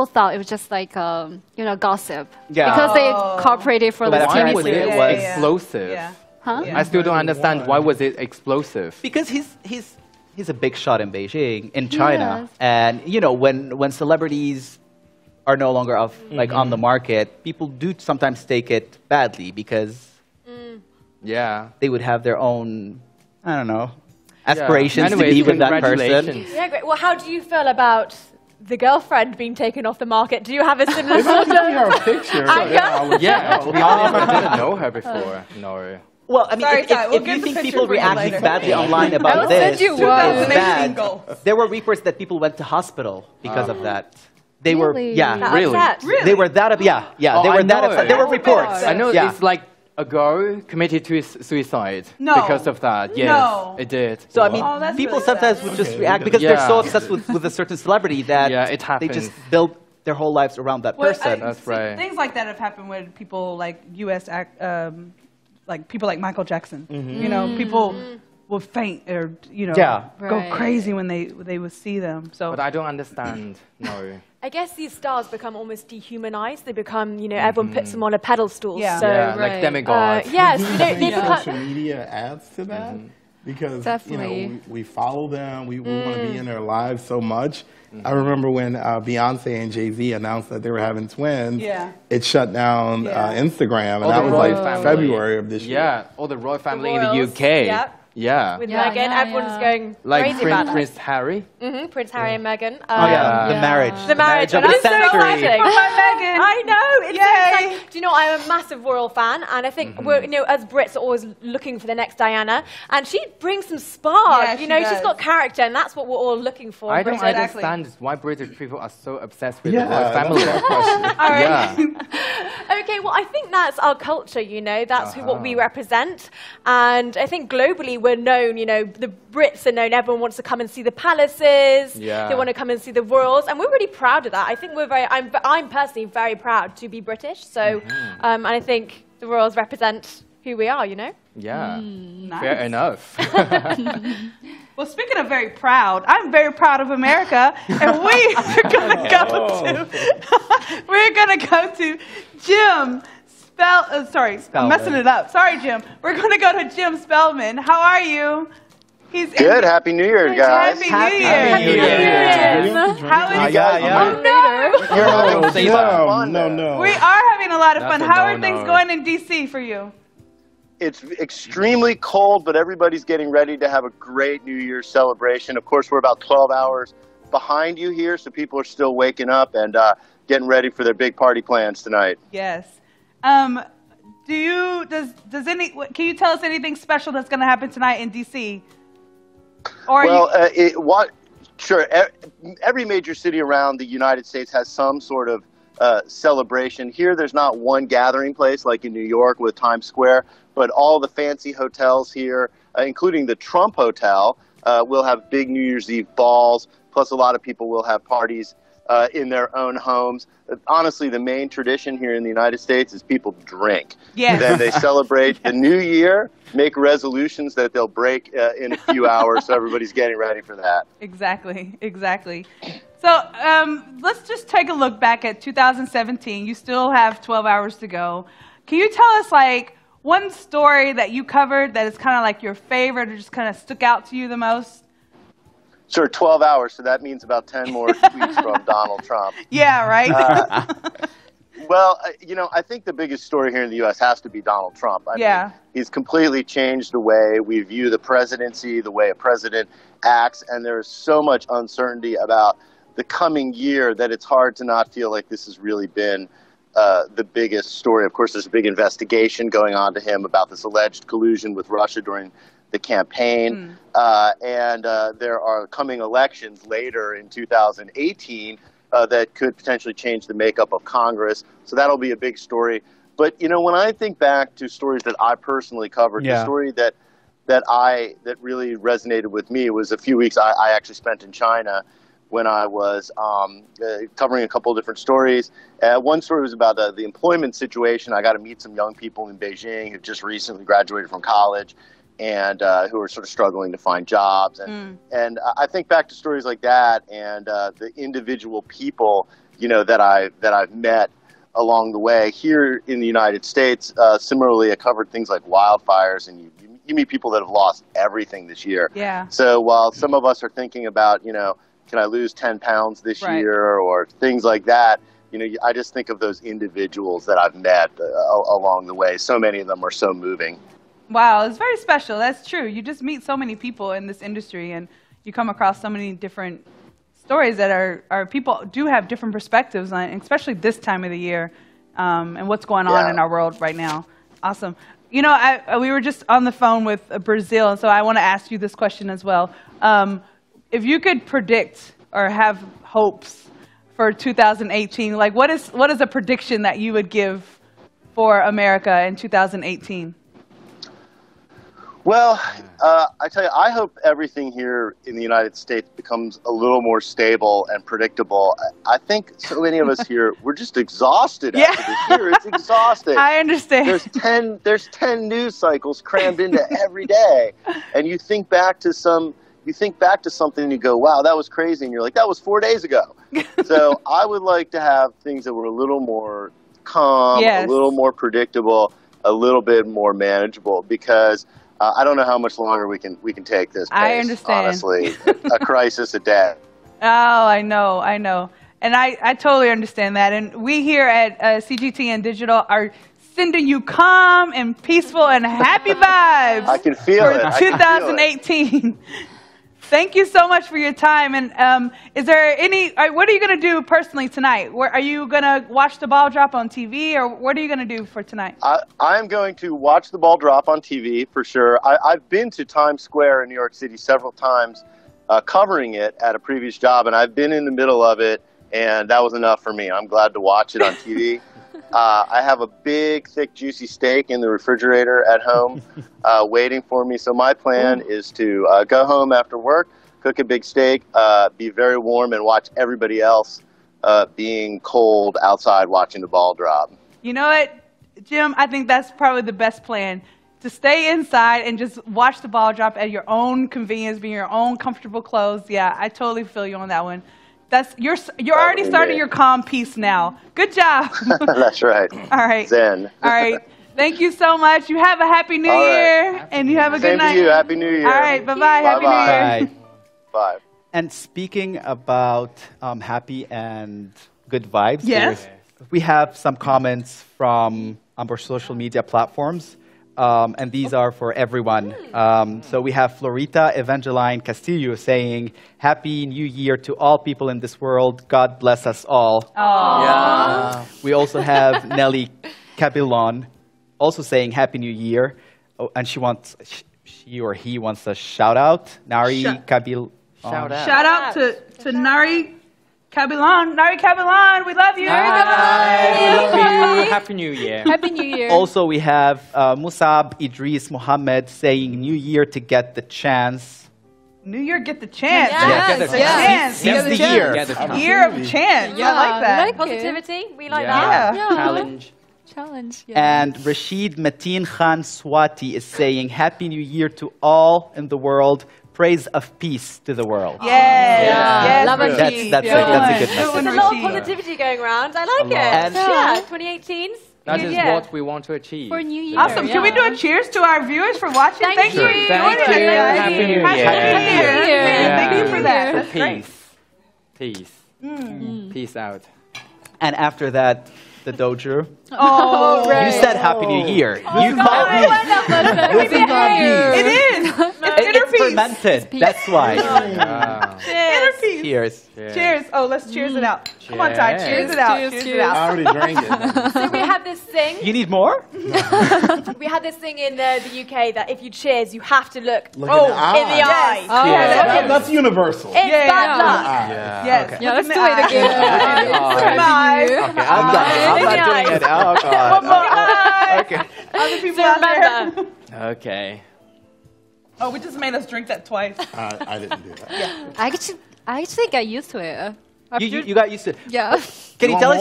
thought it was just like gossip. Yeah. Because they cooperated for But the after TV I was see it it series. was- explosive? Yeah. Huh? Yeah. I still don't understand why was it explosive. Because he's a big shot in Beijing, in China. Yes. And, when celebrities are no longer on the market, people do sometimes take it badly because Yeah. they would have their own, I don't know, aspirations to Anyways, be with that person. congratulations. Yeah, great. Well, how do you feel about the girlfriend being taken off the market? Do you have a similar If you sort give me of... her picture, I I would Yeah, know. to be honest, I didn't know her before. No. Well, I mean, Sorry, if we'll you get the think picture people for you reacting later. badly online about I'll this, send you is one. 2018 bad, goals. there were reports that people went to hospital because of that. They were, Really? yeah, Really? Upset. they were that, yeah, Oh, they I were that know. upset. There were Oh, reports. God. I know Yeah. it's like a girl committed suicide No. because of that. Yes, No. it did. So I mean, Oh, that's people really sometimes sad. would just Okay, react because- because they're so Yeah. obsessed with a certain celebrity that Yeah, it they just happens. build their whole lives around that person. That's right. Things like that have happened with people like like people like Michael Jackson. You know, people will faint or Yeah. go Right. crazy when they would see them. So But I don't understand. No. I guess these stars become almost dehumanized. They become, everyone puts them on a pedestal. Yeah. So, Yeah, like Right. demigods. yes, Do you they think become... social media adds to that? Because Definitely. we follow them, we want to be in their lives so much. I remember when Beyonce and Jay-Z announced that they were having twins. Yeah. It shut down Yeah. Instagram, and All that the was royal like family. February of this year. Yeah, all the royal family in the royals, UK. yep. Yeah. With Yeah, Meghan, yeah, everyone's yeah. going Like crazy about that. Prince Harry. Prince Harry and Meghan. Oh yeah, the Yeah. marriage. The marriage, of and the I'm so century. excited. Meghan. I know. It's so Yay. exciting. Do you know, I'm a massive royal fan, and I think we're, as Brits, are always looking for the next Diana, and she brings some spark. Yeah, she's she does. got character, and that's what we're all looking for. I in don't Britain. Exactly. understand why British people are so obsessed with Yeah, the royal that's family. my question. All right. Yeah. Okay, well, I think that's our culture, that's what we represent. And I think globally we're known, the Brits are known, everyone wants to come and see the palaces, Yeah. they want to come and see the royals, and we're really proud of that. I think I'm personally very proud to be British, so, and I think the royals represent who we are, you know? Yeah, Nice. fair enough. Well, speaking of very proud, I'm very proud of America, and we are gonna go to Jim I'm messing it up. Sorry, Jim. We're gonna go to Jim Spellman. How are you? He's good. Happy New Year, guys. Happy New Year. Happy New Year. How is you guys? No. We are having a lot of fun. How are things going in DC for you? It's extremely cold, but everybody's getting ready to have a great New Year's celebration. Of course, we're about 12 hours behind you here, so people are still waking up and getting ready for their big party plans tonight. Yes. Can you tell us anything special that's going to happen tonight in DC? Sure. Every major city around the United States has some sort of celebration. Here, there's not one gathering place like in New York with Times Square, but all the fancy hotels here, including the Trump Hotel, will have big New Year's Eve balls. Plus, a lot of people will have parties in their own homes. Honestly, the main tradition here in the United States is people drink. Yes. Then they celebrate the new year, make resolutions that they'll break in a few hours, so everybody's getting ready for that. Exactly. So let's just take a look back at 2017. You still have 12 hours to go. Can you tell us, like, one story that you covered that is kind of like your favorite or just kind of stuck out to you the most? Sure, 12 hours, so that means about 10 more tweets from Donald Trump. Yeah, right? Well, I think the biggest story here in the U.S. has to be Donald Trump. I mean, he's completely changed the way we view the presidency, the way a president acts, and there's so much uncertainty about the coming year that it's hard to not feel like this has really been the biggest story. Of course, there's a big investigation going on to him about this alleged collusion with Russia during the campaign, and there are coming elections later in 2018 that could potentially change the makeup of Congress. So that'll be a big story. But when I think back to stories that I personally covered, the story that really resonated with me was a few weeks I actually spent in China when I was covering a couple of different stories. One story was about the employment situation. I got to meet some young people in Beijing who just recently graduated from college and who are sort of struggling to find jobs. And I think back to stories like that and the individual people, that I've met along the way. Here in the United States, similarly, I covered things like wildfires, and you meet people that have lost everything this year. Yeah. So while some of us are thinking about, can I lose 10 pounds this year or things like that, I just think of those individuals that I've met along the way. So many of them are so moving. Wow, it's very special. That's true. You just meet so many people in this industry, and you come across so many different stories that are people do have different perspectives on, especially this time of the year, and what's going on in our world right now. Awesome. We were just on the phone with Brazil, and so I want to ask you this question as well. If you could predict or have hopes for 2018, like what is a prediction that you would give for America in 2018? Well, I tell you, I hope everything here in the United States becomes a little more stable and predictable. I think so many of us here, we're just exhausted after this year. It's exhausting. I understand. There's 10 news cycles crammed into every day, and you think back to something and you go, wow, that was crazy, and you're like, that was 4 days ago. So I would like to have things that were a little more calm, a little more predictable, a little bit more manageable, because I don't know how much longer we can take this pace. I understand. Honestly, a crisis a day. Oh, I know. And I totally understand that. And we here at CGTN Digital are sending you calm and peaceful and happy vibes. I can feel it. For 2018. Thank you so much for your time. And is there what are you going to do personally tonight? Are you going to watch the ball drop on TV, or what are you going to do for tonight? I'm going to watch the ball drop on TV for sure. I've been to Times Square in New York City several times covering it at a previous job, and I've been in the middle of it, and that was enough for me. I'm glad to watch it on TV. I have a big, thick, juicy steak in the refrigerator at home waiting for me. So my plan is to go home after work, cook a big steak, be very warm, and watch everybody else being cold outside watching the ball drop. You know what? Jim, I think that's probably the best plan. To stay inside and just watch the ball drop at your own convenience, be in your own comfortable clothes. Yeah, I totally feel you on that one. You're already starting your calm piece now. Good job. That's right. All right. Zen. All right. Thank you so much. You have a happy New Year, and you have a good night. Same to you. Happy New Year. All right. Bye-bye. Happy New Year. Bye. And speaking about happy and good vibes, yes, we have some comments from our social media platforms. And these are for everyone. So we have Florita Evangeline Castillo saying, Happy New Year to all people in this world. God bless us all. Yeah. We also have Nelly Cabilon also saying Happy New Year. Oh, and she or he wants a shout out. Nari Cabilon. Shout out to Nari Cabilon. Nari Cabilon, we love you. Hi. We love you. Happy New Year. Happy New Year. Also, we have Musab Idris Mohammed saying New Year to get the chance. New Year, get the chance. Get the chance. Seize the year. Year of chance. Yeah, I like that. like Positivity, we like that. that. Challenge. Challenge. Yeah. And Rashid Mateen Khan Swati is saying Happy New Year to all in the world. Praise of peace to the world. Yes. Love and peace. That's a good message. There's a lot of positivity going around. I like it. And yeah, 2018. That is what we want to achieve. For New Year. Awesome. Can we do a cheers to our viewers for watching? Thank you. Thank you. Happy New Year. Thank you for that. That's great. Peace. Peace out. And after that, the dojo. Oh, right. You said Happy New Year. You called me. It is. It's fermented. That's why. Cheers. Cheers. Oh, let's cheers it out. Come on, Ty. Cheers it out. Cheers it out. I already drank it. So we have this thing. You need more? We have this thing in the UK that if you cheers, you have to look in the eye. in the eye. That's universal. It's bad luck. Yes. Okay. Yeah, let's do it again. Okay, I'm done. I'm not doing it. Oh, God. One more. Okay. Other people So out there. remember. Okay. Oh, we just made us drink that twice. I didn't do that. I actually got used to it. You got used to it. Yeah. Can you tell us?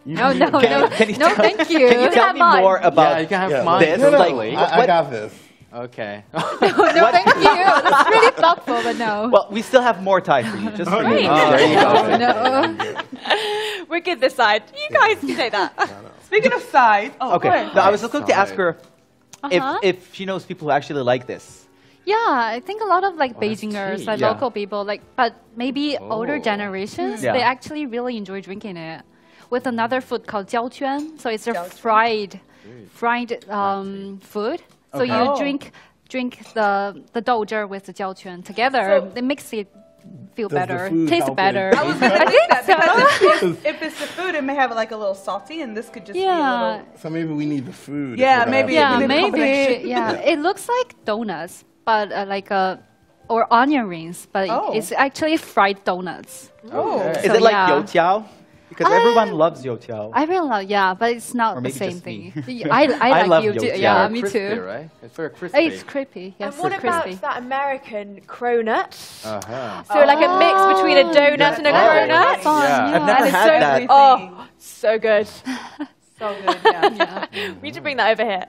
No, Can you no, thank you. Can you tell me more about you can have mine. this? No, Like, I got this. Okay. No, thank you. That's really thoughtful, but no. Well, we still have more time for you. Just for you. Great. There you go. No. We're good this side. You guys can take that. Speaking of size. Oh, Okay. go ahead. No, I was looking to ask her Uh-huh. if she knows people who actually like this. Yeah, I think a lot of Beijingers, tea. local people, but maybe older generations, Yeah. they actually really enjoy drinking it with another food called jiaoquan. So it's a fried food. So you drink the doja with the jiaoquan together. They makes it feel better, taste better. I was going to think that because if it's the food, it may have like a little salty, and this could just be a little. So maybe we need the food. Yeah, maybe. Yeah, we need a maybe. combination. Yeah, it looks like donuts, but or onion rings, but it's actually fried donuts. Oh. Is So, it like yeah. youtiao? Because everyone loves youtiao. I really love, but it's not Or the maybe same just thing. me. I love like you too. youtiao. Yeah, Very me crispy, too. right? It's very crispy. It's crispy. Yes, And what it's about crispy. that American cronut? Uh-huh. So like a mix between a donut and a cronut. Fun, Yeah. I've never And it's had so that. Oh, so good. So good, yeah. We need to bring that over here.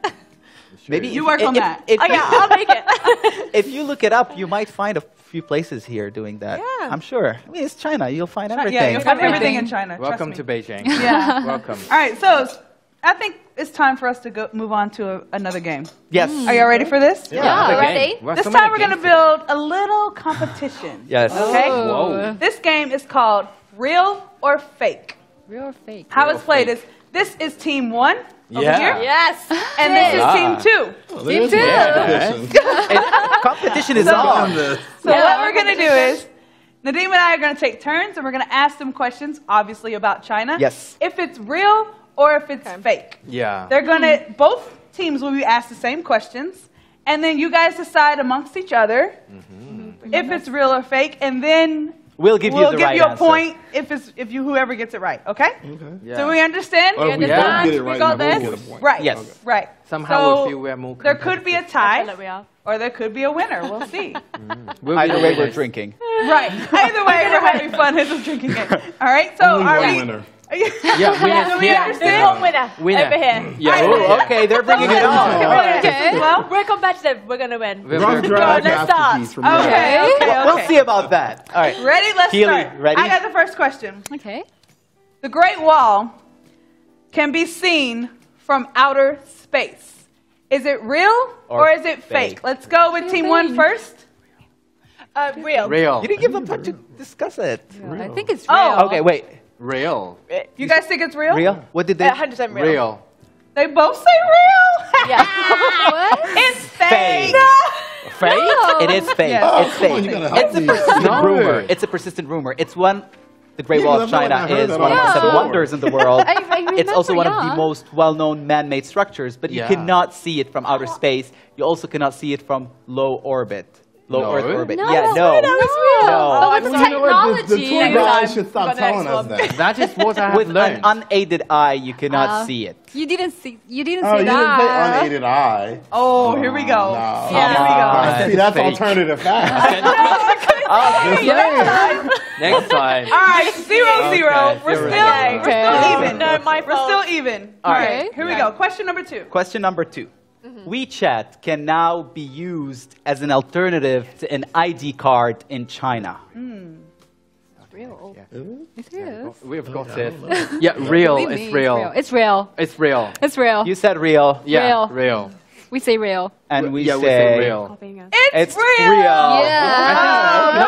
Maybe You work on that. If, Oh yeah, I'll make it. if you look it up, you might find a few places here doing that. Yeah. I'm sure. I mean, it's China. You'll find everything. Yeah, you'll find everything in China. Welcome trust to me. Beijing. Yeah. Welcome. All right, so I think it's time for us to move on to another game. Yes. Are y'all ready for this? Yeah, Another ready? game. Well, This so time many we're going to games build a little competition. Yes. Okay? Whoa. This game is called Real or Fake. Real or fake? How it's played is this is team 1 over Yeah. here, Yes. and this is team 2. Team Competition is So- on. So what we're going to do is Nadeem and I are going to take turns, and we're going to ask them questions, obviously about China. Yes. If it's real or if it's fake. Yeah. They're going to, both teams will be asked the same questions, and then you guys decide amongst each other if it's real or fake, and then We'll give you we'll the give right you a answer. point if whoever gets it right, okay? Yeah. So we understand? Or if we understand? both get it We right, got then we'll this? get a point. Right, Yes. right. Somehow So we feel we're more there could be a I feel tie, like we are. or there could be a winner. We'll see. Either way, we're drinking. Right. Either way, we're having fun. It's a drinking game. All right. So Only are one we? winner. Yeah, winners here. There's one winner over here. Yeah. Oh, okay, they're bringing it on. Okay. Well, we're competitive. We're going to win. Let's start. Okay. We'll see about that. All right. Ready? Let's Keely, start. ready? I got the first question. Okay. The Great Wall can be seen from outer space. Is it real or is it fake? Let's go with Team 1 first. Real. Real. You didn't give them time to discuss it. I think it's real. Oh. Okay, wait. Real. You guys think it's real? Real? What did they? 100% real. Real. They both say real. Yeah. What? It's fake. Fake? It is fake. Yeah. It's fake. You're gonna help It's a me. persistent rumor. It's a persistent rumor. It's one. The Great Wall of China is one of the 7 wonders in the world. It's also one of the most well-known man-made structures, but you cannot see it from outer space. You also cannot see it from low orbit. Low Earth orbit. No, Yeah, that's no. real. No. But with the technology. The two guys should stop telling us that. That is what I have With learned. an unaided eye, you cannot see it. You didn't see. You didn't Oh, see you didn't say that. unaided eye. Oh, here we go. No. Yeah, here we go. See, that's fake. alternative facts. Next time. All right, 0-0. We're zero, still, zero. we're still even. No, my We're fault. still even. All All right. right, here we go. Question number 2. Question number 2. WeChat can now be used as an alternative to an ID card in China. Real. It is. We've got it. Yeah, real. Believe me, It's real. It's real. It's real. It's real. You said real, Yeah, Real. real. We say real. and we yeah, say we say real. It's real. Yeah.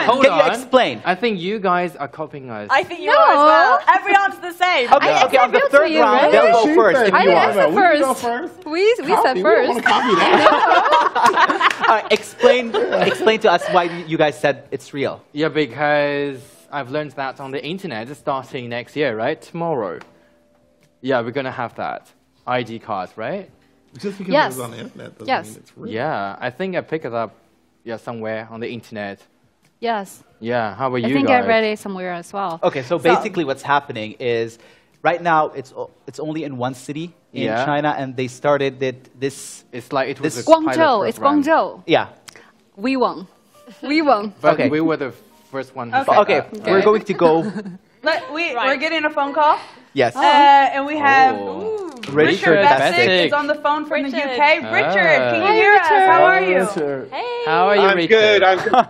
Hold Can on. you explain? I think you guys are copying us. I think you are as well. Every answer's the same. Okay, I okay, on the said real to third you, round, right? they'll go She first said if I you asked want. them We can go first. first. We said We don't want first. to copy that. All right, explain to us why you guys said it's real. Yeah, because I've learned that on the internet starting next year, right? Tomorrow. Yeah, we're gonna have that. ID card, right? Just because Yes. it was on the internet doesn't Yes. mean it's real. Yeah, I think I picked it up somewhere on the internet. Yes. Yeah, how about I you think guys? I read it somewhere as well. Okay, so basically what's happening is right now it's only in one city in Yeah. China, and they started it this. It's like it was This- a pilot Guangzhou. It's program. Guangzhou. Yeah. We won. We won. But Okay. we were the first one who said Okay, that. we're going to go. We're getting a phone call. Yes. And we have Richard Richard Bessick. Bessick is on the phone from the Richard. UK. Richard, can you Hi, hear us? Richard. How are you? Hey. How are you, I'm Richard? good. I'm good.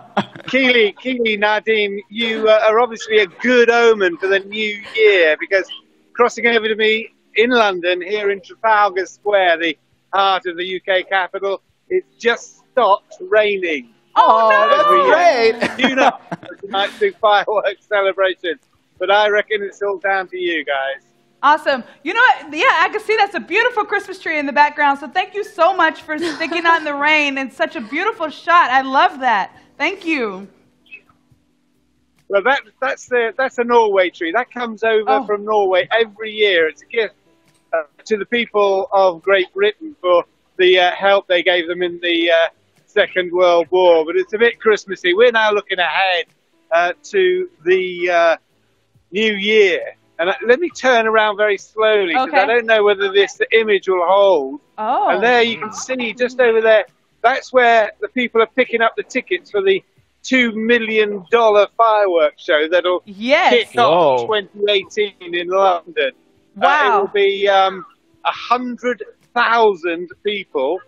Keely, Nadine, you are obviously a good omen for the new year because crossing over to me in London, here in Trafalgar Square, the heart of the UK capital, it's just stopped raining. Oh, no. Great. You know, tonight's big fireworks celebration, but I reckon it's all down to you guys. Awesome. You know what? Yeah, I can see that's a beautiful Christmas tree in the background. So thank you so much for sticking out in the rain and such a beautiful shot. I love that. Thank you. Well, that's a Norway tree. That comes over from Norway every year. It's a gift to the people of Great Britain for the help they gave them in the Second World War. But it's a bit Christmassy. We're now looking ahead to the new year. And let me turn around very slowly because I don't know whether this image will hold. Oh. And there you can see just over there, that's where the people are picking up the tickets for the $2 million fireworks show that'll kick off 2018 in London. Wow. It will be 100,000 people,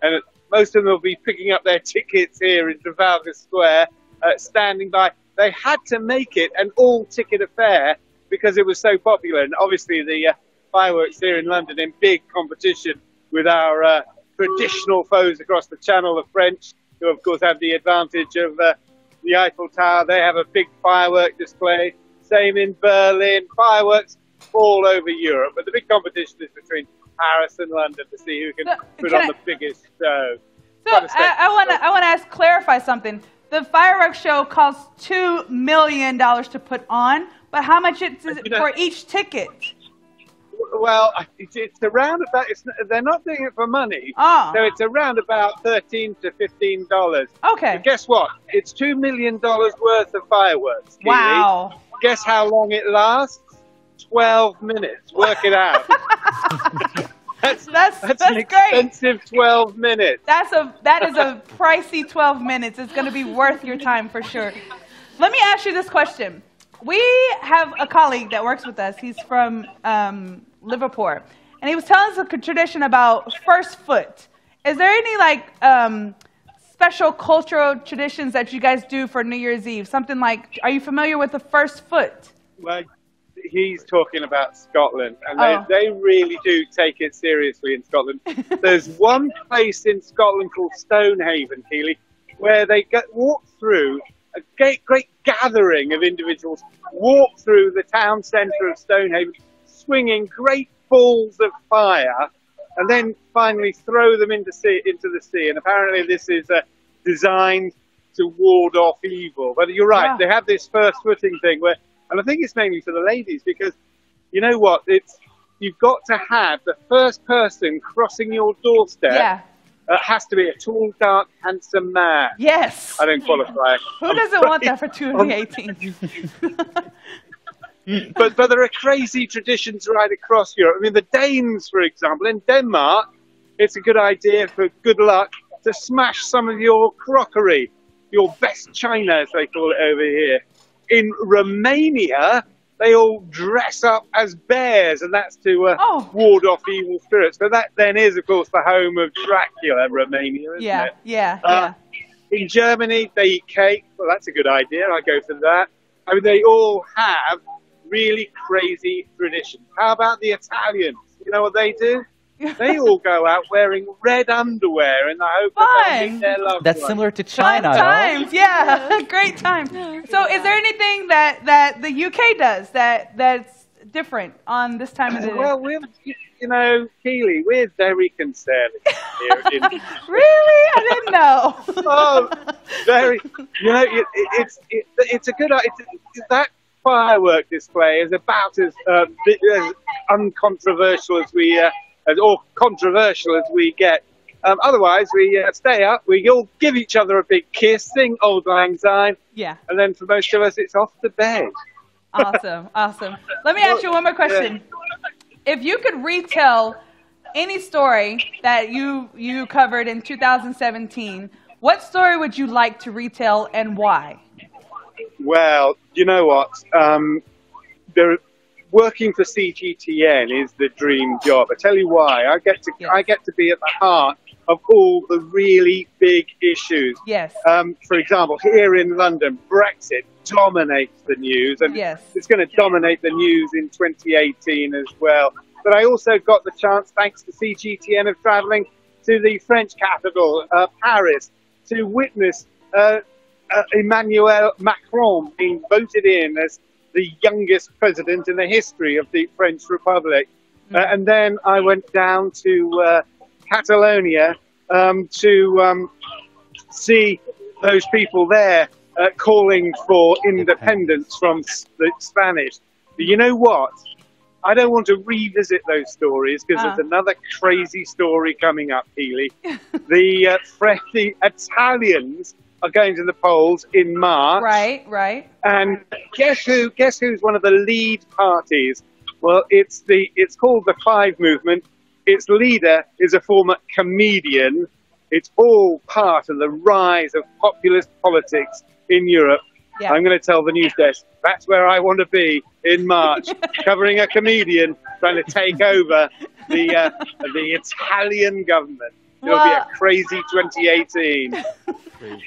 and most of them will be picking up their tickets here in Trafalgar Square, standing by. They had to make it an all-ticket affair because it was so popular, and obviously the fireworks here in London in big competition with our traditional foes across the channel, the French, who of course have the advantage of the Eiffel Tower. They have a big firework display. Same in Berlin, fireworks all over Europe. But the big competition is between Paris and London to see who can put on the biggest show. So I want to clarify something. The fireworks show costs $2 million to put on, but how much is it for each ticket? Well, it's around about. They're not doing it for money, so it's around about $13 to $15. Okay. But guess what? It's $2 million worth of fireworks. Keely. Wow. Guess how long it lasts? 12 minutes. Work it out. That's an expensive 12 minutes. That is a pricey 12 minutes. It's going to be worth your time for sure. Let me ask you this question. we have a colleague that works with us. He's from Liverpool, and he was telling us a tradition about first foot. Is there any special cultural traditions that you guys do for New Year's Eve? Something like, are you familiar with the first foot? Well, he's talking about Scotland, and they really do take it seriously in Scotland. There's one place in Scotland called Stonehaven, Keely, where they walk through a great gathering of individuals, walk through the town centre of Stonehaven, swinging great balls of fire, and then finally throw them into the sea. And apparently this is designed to ward off evil. But you're right, they have this first footing thing where, and I think it's mainly for the ladies, because you know what, you've got to have the first person crossing your doorstep has to be a tall, dark, handsome man. Yes. I don't qualify. Who doesn't want that for 2018? But there are crazy traditions right across Europe. I mean, the Danes, for example, in Denmark, it's a good idea for good luck to smash some of your crockery, your best china, as they call it over here. In Romania, they all dress up as bears, and that's to ward off evil spirits. So that then is, of course, the home of Dracula, Romania, isn't it? Yeah. In Germany, they eat cake. Well, that's a good idea. I go for that. I mean, they all have really crazy traditions. How about the Italians? You know what they do? They all go out wearing red underwear in the hope that they'll meet their loved That's ones. similar to China. Fun times, yeah. Great time. So is there anything that the UK does that's different on this time of the day? Well, Keely, we're very conservative here. Really? I didn't know. Oh, very. It's a good idea. That firework display is about as uncontroversial as or controversial as we get. Otherwise, we stay up, we all give each other a big kiss, sing Auld Lang Syne, and then for most of us, it's off to bed. Awesome. Let me ask you one more question. If you could retell any story that you covered in 2017, what story would you like to retell and why? Well, you know what? Working for CGTN is the dream job. I tell you why. I get to be at the heart of all the really big issues. Yes. For example, here in London, Brexit dominates the news, and it's going to dominate the news in 2018 as well. But I also got the chance, thanks to CGTN, of travelling to the French capital, Paris, to witness Emmanuel Macron being voted in as the youngest president in the history of the French Republic. And then I went down to Catalonia to see those people there calling for independence from the Spanish. But you know what? I don't want to revisit those stories because there's another crazy story coming up, Healy. The Italians are going to the polls in March. Right. And guess who's one of the lead parties? Well, it's called the Five Movement. Its leader is a former comedian. It's all part of the rise of populist politics in Europe. Yeah. I'm going to tell the news desk, that's where I want to be in March, covering a comedian trying to take over the Italian government. It'll be a crazy 2018.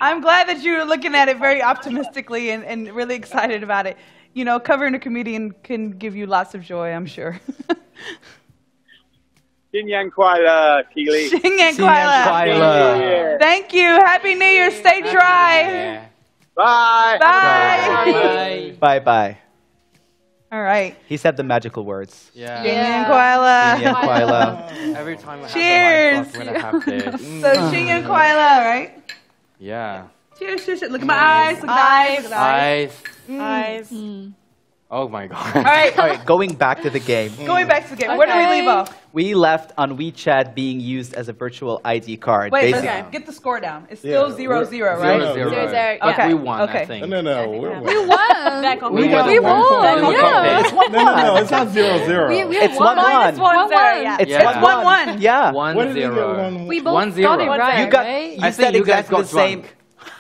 I'm glad that you're looking at it very optimistically and really excited about it. You know, covering a comedian can give you lots of joy, I'm sure. Xinyan Kuala, Keely. Xinyan Kuala. Thank you. Happy New Year. Stay dry. Yeah. Bye. Bye. Bye. All right. He said the magical words. Yeah. Xinyan Kuala. Xinyan Kuala. Every time I Cheers. have a have this. So Xinyan Kuala, right? Yeah. Cheers. Look at my eyes. Look at the eyes. Eyes. Oh my God. All right. Going back to the game. Going back to the game. Where did we leave off? We left on WeChat being used as a virtual ID card. Wait, let's get the score down. It's still 0-0, right? 0-0. Okay. But we won, I think. No, we're We won. We won. Yeah. It's 1-1. No, it's not 0-0. It's 1-1. It's 1-0. It's 1-1. Yeah. 1-0. We both got it right. You said exactly the same.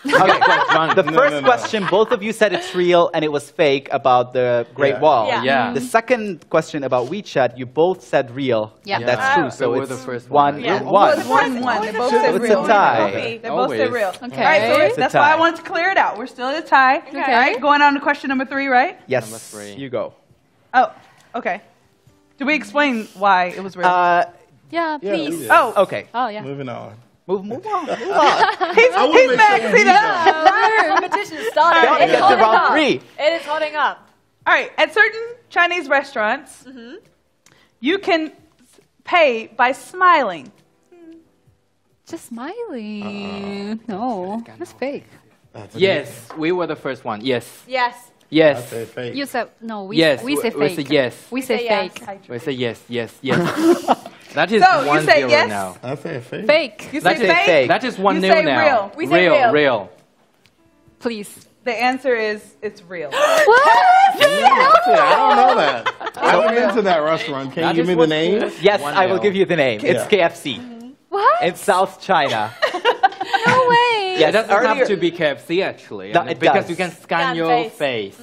Okay, the first question, both of you said it's real and it was fake about the Great Wall. Yeah. The second question about WeChat, you both said real. Yeah. That's true. So we're it's the first one. Yeah. One. They both said It's real. a tie. They both said real. Okay. All right, so that's a why I tie. wanted to clear it out. We're still at a tie. Okay. All right, going on to question number 3, right? Yes. Number 3. You go. Oh, okay. Do we explain why it was real? Yeah, Yeah, we please. did. Oh, Okay. Oh, yeah. Moving on. Move on. Move on. he's mad. See that? Competition started. Don't It's get to hotting round up. 3. It is hotting up. All right, at certain Chinese restaurants, you can pay by smiling. Just smiling. No, that's fake. Yes, we were the first one. Yes. Yes. I Yes. say fake. You said no. We Yes. we say fake. We say yes. We say say yes. fake. We say yes, yes, yes. That is So, you 1-0 say yes? now. I say fake. Fake. You That say is fake? That is 1-0 You say now. real. We say real. Please. The answer is it's real. I don't know that. I haven't been to that restaurant. Can you give me the name? Yes, I will give you the name. It's KFC. What? In South China. No way. Yeah, it doesn't earlier- have to be KFC actually. No, and it because does. you can scan Scan your face. face.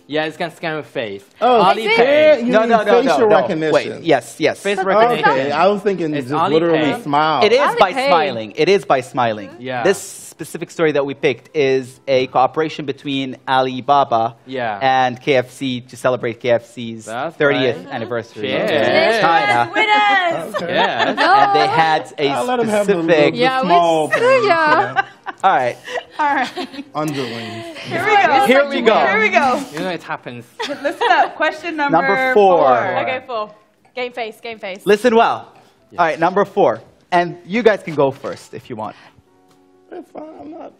Yeah, it can scan your face. Oh, Alipay. You No, mean no, no, no, facial no. recognition. Wait, yes. Face Okay, recognition. I was thinking It's just literally Alipay. smile. It is by Alipay. smiling. It is by smiling. Yeah. This specific story that we picked is a cooperation between Alibaba Yeah. and KFC to celebrate KFC's That's 30th right. anniversary Yeah. in China. Winners! Okay. Yes. And they had a I'll let them have the specific. Yeah, small things, yeah. All right. All right. underlings. Here we go. Here we go. Here we go. You know it happens. Listen up. Question number Number 4. Okay, 4. Game face, game face. Listen well. All right, number 4. And you guys can go first if you want. It's fine. I'm not.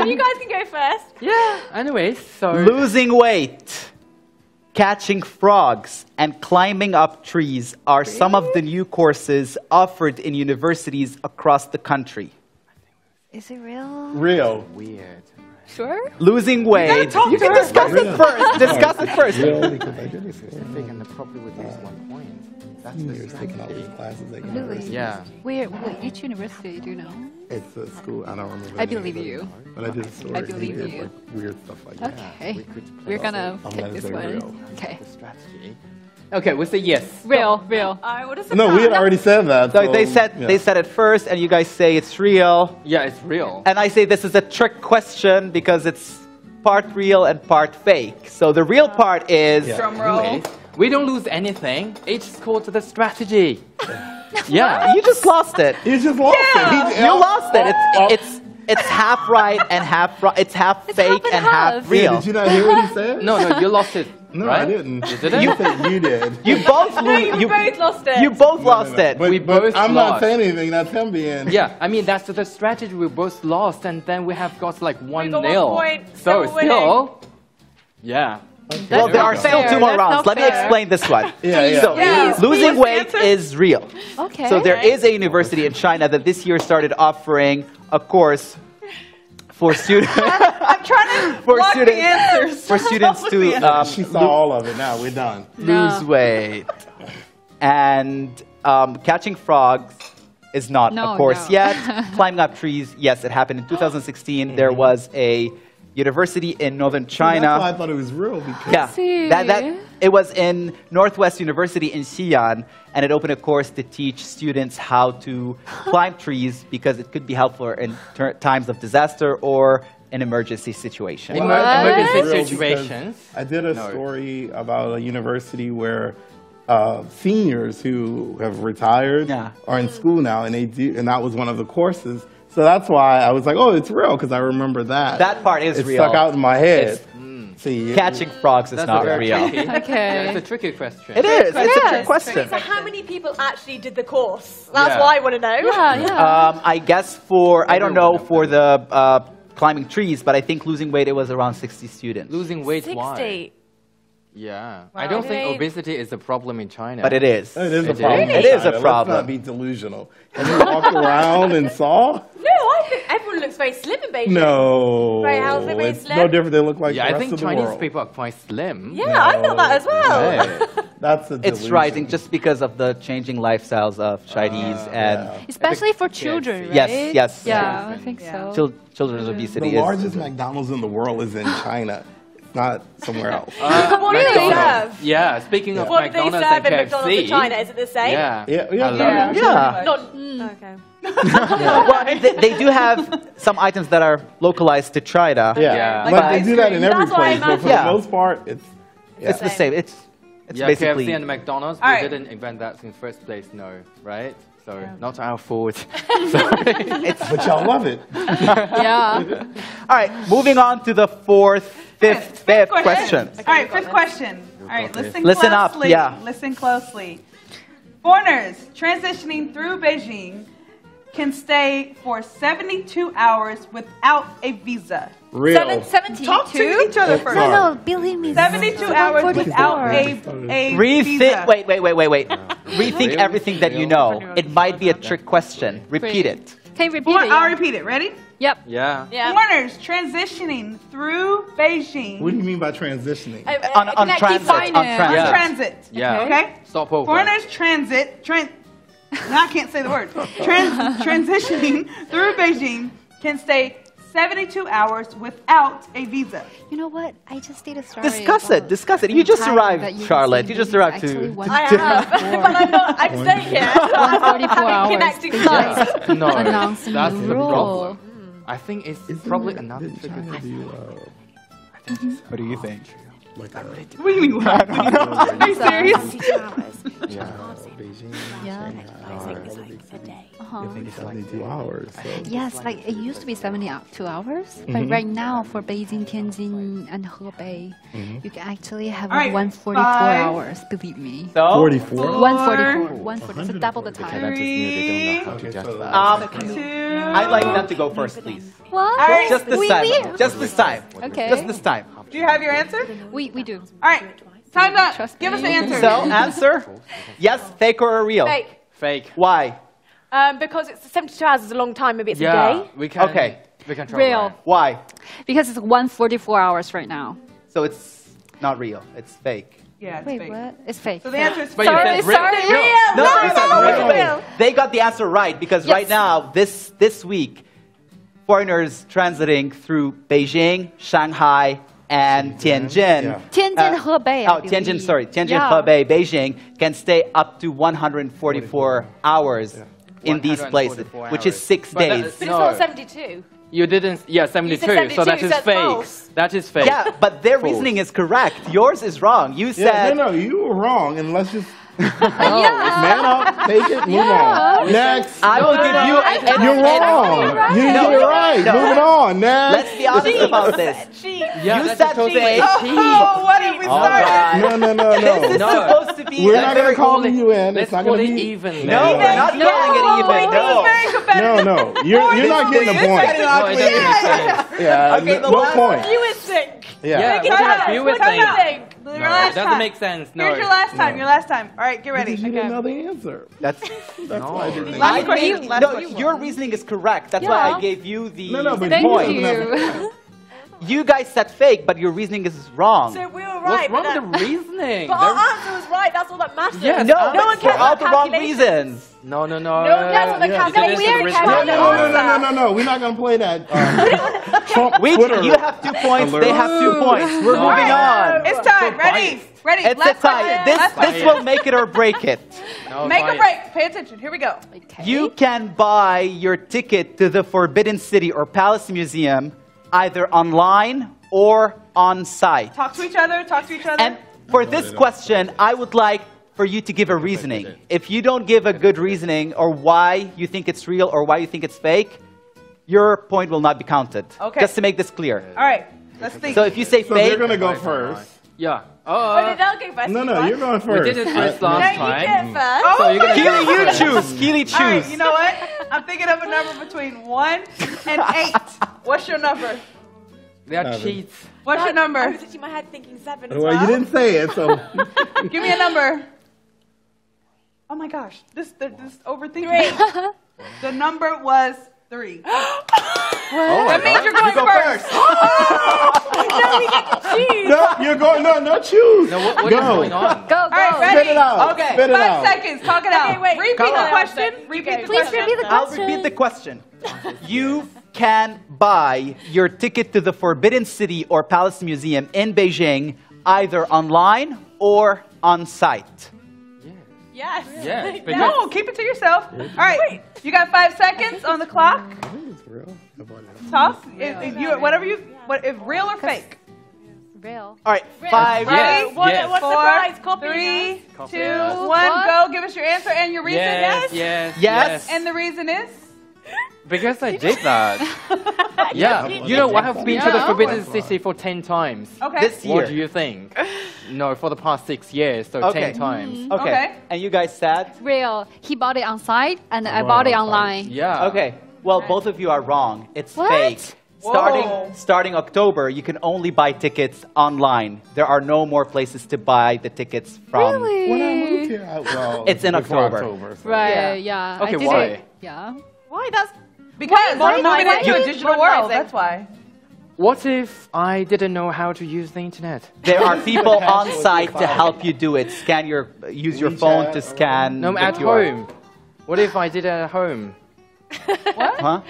You guys can go first. Yeah. Anyways, so Losing weight, catching frogs, and climbing up trees are some of the new courses offered in universities across the country. Is it real? Real. weird. Sure. Losing weight. talk You to can her. discuss it first. Discuss it first. Real because I did it for Big and probably would lose 1 point. That's years taking all these classes at Really? university. Yeah. Where? Which university do you know? It's a school. I don't remember. I the name, believe but- you. But I did a story. I believe They did, you. like, weird stuff like that. Okay. We're gonna I'm take gonna this say one. real. Okay. The strategy. Okay, we say yes. Real. Real. What is No, we had already said that. So they said it first, and you guys say it's real. Yeah, it's real. And I say this is a trick question because it's part real and part fake. So the real part is Drum roll. Anyways, we don't lose anything. It's called the strategy. Yeah. you just lost it. You just lost it. You lost it. It's half right and half wrong. It's half It's fake half and and half half. real. Did you not hear what he said? No, you lost it. No, right? I didn't. You didn't? You said you did. You both No, you both lost it. You both lost it. But, We but both I'm not lost. saying anything. That's him being. Yeah, I mean that's the strategy. We both lost, and then we have got like 1-0. got 1 point, So still winning. yeah. Well, there are not still fair. 2 more That's rounds. not Let me fair. explain this one. Yeah. So, Yeah. losing Please weight answer. is real. Okay. So there is a university in China that this year started offering a course for students I'm trying to For block students- the answers. for students to She saw all of it. Now we're done. lose weight. And catching frogs is not No, a course no. yet. Climbing up trees, yes, it happened in 2016. There was a university in northern That's why I China. thought it was real. Because Yeah, See? that it was in Northwest University in Xi'an, and it opened a course to teach students how to climb trees because it could be helpful in times of disaster or an emergency situation. Well, I think it's Emergency real situations. because I did a story about a university where seniors who have retired Yeah. are in school now, and and that was one of the courses. So that's why I was like, oh, it's real, because I remember that. That part is it real. stuck out in my head. It's- See, Catching frogs is That's not very real. tricky. Okay. It's a tricky question. It is. It's a Yes. trick question. So how many people actually did the course? That's Yeah. what I want to know. Yeah. Yeah. I guess I don't know for the climbing trees, but I think losing weight, it was around 60 students. Losing weight, why? 60. Yeah. I don't think obesity is a problem in China. But it is. It is a problem. It is a problem. Let's not be delusional. Have you walked around and saw? No, I think everyone looks very slim in Beijing. No. Very healthy, very it's slim. no different. They look like the I rest think of the Chinese world. people are quite slim. Yeah, I thought that as well. Hey, that's a It's delusion. rising just because of the changing lifestyles of Chinese and Especially for children, right? Yes, yes. Yeah, I think so. Children's obesity The is largest McDonald's in the world is in China. It's not somewhere else. What do they serve? Yeah, speaking of What do they McDonald's serve and in KFC. McDonald's in China? Is it the same? Yeah. Yeah. Not, okay. Well, I mean, they do have some items that are localized to China. Yeah. But they do that in every That's what I place. But for imagine. the most part, it's It's the same. It's Yeah, basically. KFC and McDonald's, All we right. didn't invent that in the first place, no, right? So, not our fault. Sorry. but y'all love it. Yeah. All right, moving on to the fifth question. All right, fifth question. All right, Listen up, closely. yeah. Listen closely. Foreigners transitioning through Beijing can stay for 72 hours without a visa. Real. 72? Talk to each other first. No, believe me. 72 hours without a visa. Wait. Rethink everything that you know. It might be a trick question. Repeat it. Can you repeat it? I'll repeat it. Ready? Yep. Yeah. Foreigners transitioning through Beijing. What do you mean by transitioning? On transit. On Yeah. transit. Transit. Yeah. Okay? Stopover. Foreigners now I can't say the word. Transitioning through Beijing can stay 72 hours without a visa. You know what? I just did a story. Discuss it. about Discuss it. the You just time arrived, that you Charlotte. were You just saying arrived actually to. one- I have, but I'm not. I'm staying here. 144 hours. Connecting They flights. just No, announced a that's new the rule. problem. I think it's probably another Did trick. China do, What do you think? like a, What do you mean? What? Are you serious? Beijing? Yeah. I think it's 72 hours. So. Yes, like it used to be 72 hours, but right now for Beijing, Tianjin, and Hebei, you can actually have All right, 144 5. hours. Believe me. So, 44? 144. 140. It's double the Okay, time. that's just new. They don't know how to Okay, judge so- that. 2. I'd like them to go first, please. What? right, Just this we, time. Just this time. Okay. Just this time. Do you have your answer? We do. All right. Time up. Trust Give us me. the answer. So, answer? Yes, fake or real? Fake. Fake. Why? Because it's 72 hours is a long time. Maybe it's a Yeah, day. we can. Okay. We can try. Real. that. Why? Because it's 144 hours right now. So it's not real. It's fake. Yeah, it's Wait, fake. what? It's fake. So the answer is But you sorry. said real. Sorry. No, No, you said no, real. no. They got the answer right because right now, this week, foreigners transiting through Beijing, Shanghai, and Tianjin. Yeah. Tianjin, Hebei. I Tianjin, believe. sorry. Tianjin, Yeah. Hebei, Beijing can stay up to 144 hours in these places, 144 which is hours. 6 But that- days. But No. it's not 72. You didn't. Yeah, 72. 72, so that is so it's fake. false. That is fake. Yeah, but their False. reasoning is correct. Yours is wrong. You Yeah, said no, you were wrong, and let's just man up, take it, move on. Next. I will give you. You're wrong. You did it right. No. Moving on. Next. Let's be honest about this. Yeah, You that's said totally fake. Oh, what have we started? No. This is No. supposed to be. We're a not very- going to call you in. Let's It's not call going it to be even. No, man. we're not calling it even. This is No. very competitive. No. You're not getting a point. No, it doesn't make sense. Yeah. Okay, the no last- point. You would think. Yeah. Yeah, Make we it can up. agree with What do you things. think? Your No, last it doesn't time. make sense. No. Here's your last time. Your last time. All right, get ready. You didn't know the answer. That's. That's why I didn't. Last I question. made, Last no, question. your reasoning is correct. That's why Yeah. I gave you the No, but Thank point. you. You guys said fake, but your reasoning is wrong. So we were What's right. wrong but with the reasoning? But our answer was right. That's all that matters. Yes, No, no one for cares all about the wrong calculations. reasons. No. No one cares about the Yeah. calculations. No, We we care are about the answer. No. We're not going to play that Trump Twitter. You have 2 points. alert. They have 2 points. We're No. moving on. It's time. Ready? Ready. It's a Last tie. question. Last This question. will make it or break it. No, Make or bias. break. Pay attention. Here we go. You can buy your ticket to the Forbidden City or Palace Museum either online or on site. Talk to each other. Talk to each other. And for this question, I would like for you to give a reasoning. If you don't give a good reasoning or why you think it's real or why you think it's fake, your point will not be counted. Okay. Just to make this clear. All right. Let's think. So if you say So they're fake, going to go first. Yeah. Oh, did I go first? No, you're going We first. did it first No, last you time. did first. Oh, So you're gonna Keely, you choose. choose. Keely, choose. All right. You know what? I'm thinking of a number between 1 and 8. What's your number? They are cheats. What's your number? I was itching my head thinking 7 as Well, you didn't say it, so. Give me a number. Oh my gosh, this overthinking. 3. The number was 3. That means you're going first. No, we get to choose. No, you're going. No, choose. No, what is going on? Go. All right, ready? Spit it out. Okay, Spit it 5 out. seconds. Talk it out. Okay, wait. Repeat the question. Repeat the Please question. repeat the I'll question. repeat the question. You can buy your ticket to the Forbidden City or Palace Museum in Beijing either online or on site. Yes. Yes. No, keep it to yourself. All right, you got 5 seconds on the clock. I think it's real. Toss. If real or fake. Real. All right, 5. Ready? Yes. What's the 4, prize? Copy 3, 2, 1, What? go. Give us your answer and your reason. Yes. And the reason is? Because I did that. Yeah. You know, I have been to the Forbidden City for 10 times. Okay. This year. What do you think? No, for the past 6 years, so Okay. 10 times. Okay. And you guys said? Real. He bought it on site, and I bought it online. Yeah. Okay. Well, both of you are wrong. It's What? fake. Whoa. Starting October, you can only buy tickets online. There are no more places to buy the tickets from. Really? When I moved here, well, It's in before October. so. Right. Yeah. Okay, I did why? It. Yeah. Why? That's Because Why- we're why- moving why- into a why- digital world. Rising. That's why. What if I didn't know how to use the internet? There are people on site to help you do it. Use your phone to scan. No, I'm the at QR. home. What if I did it at home? Huh?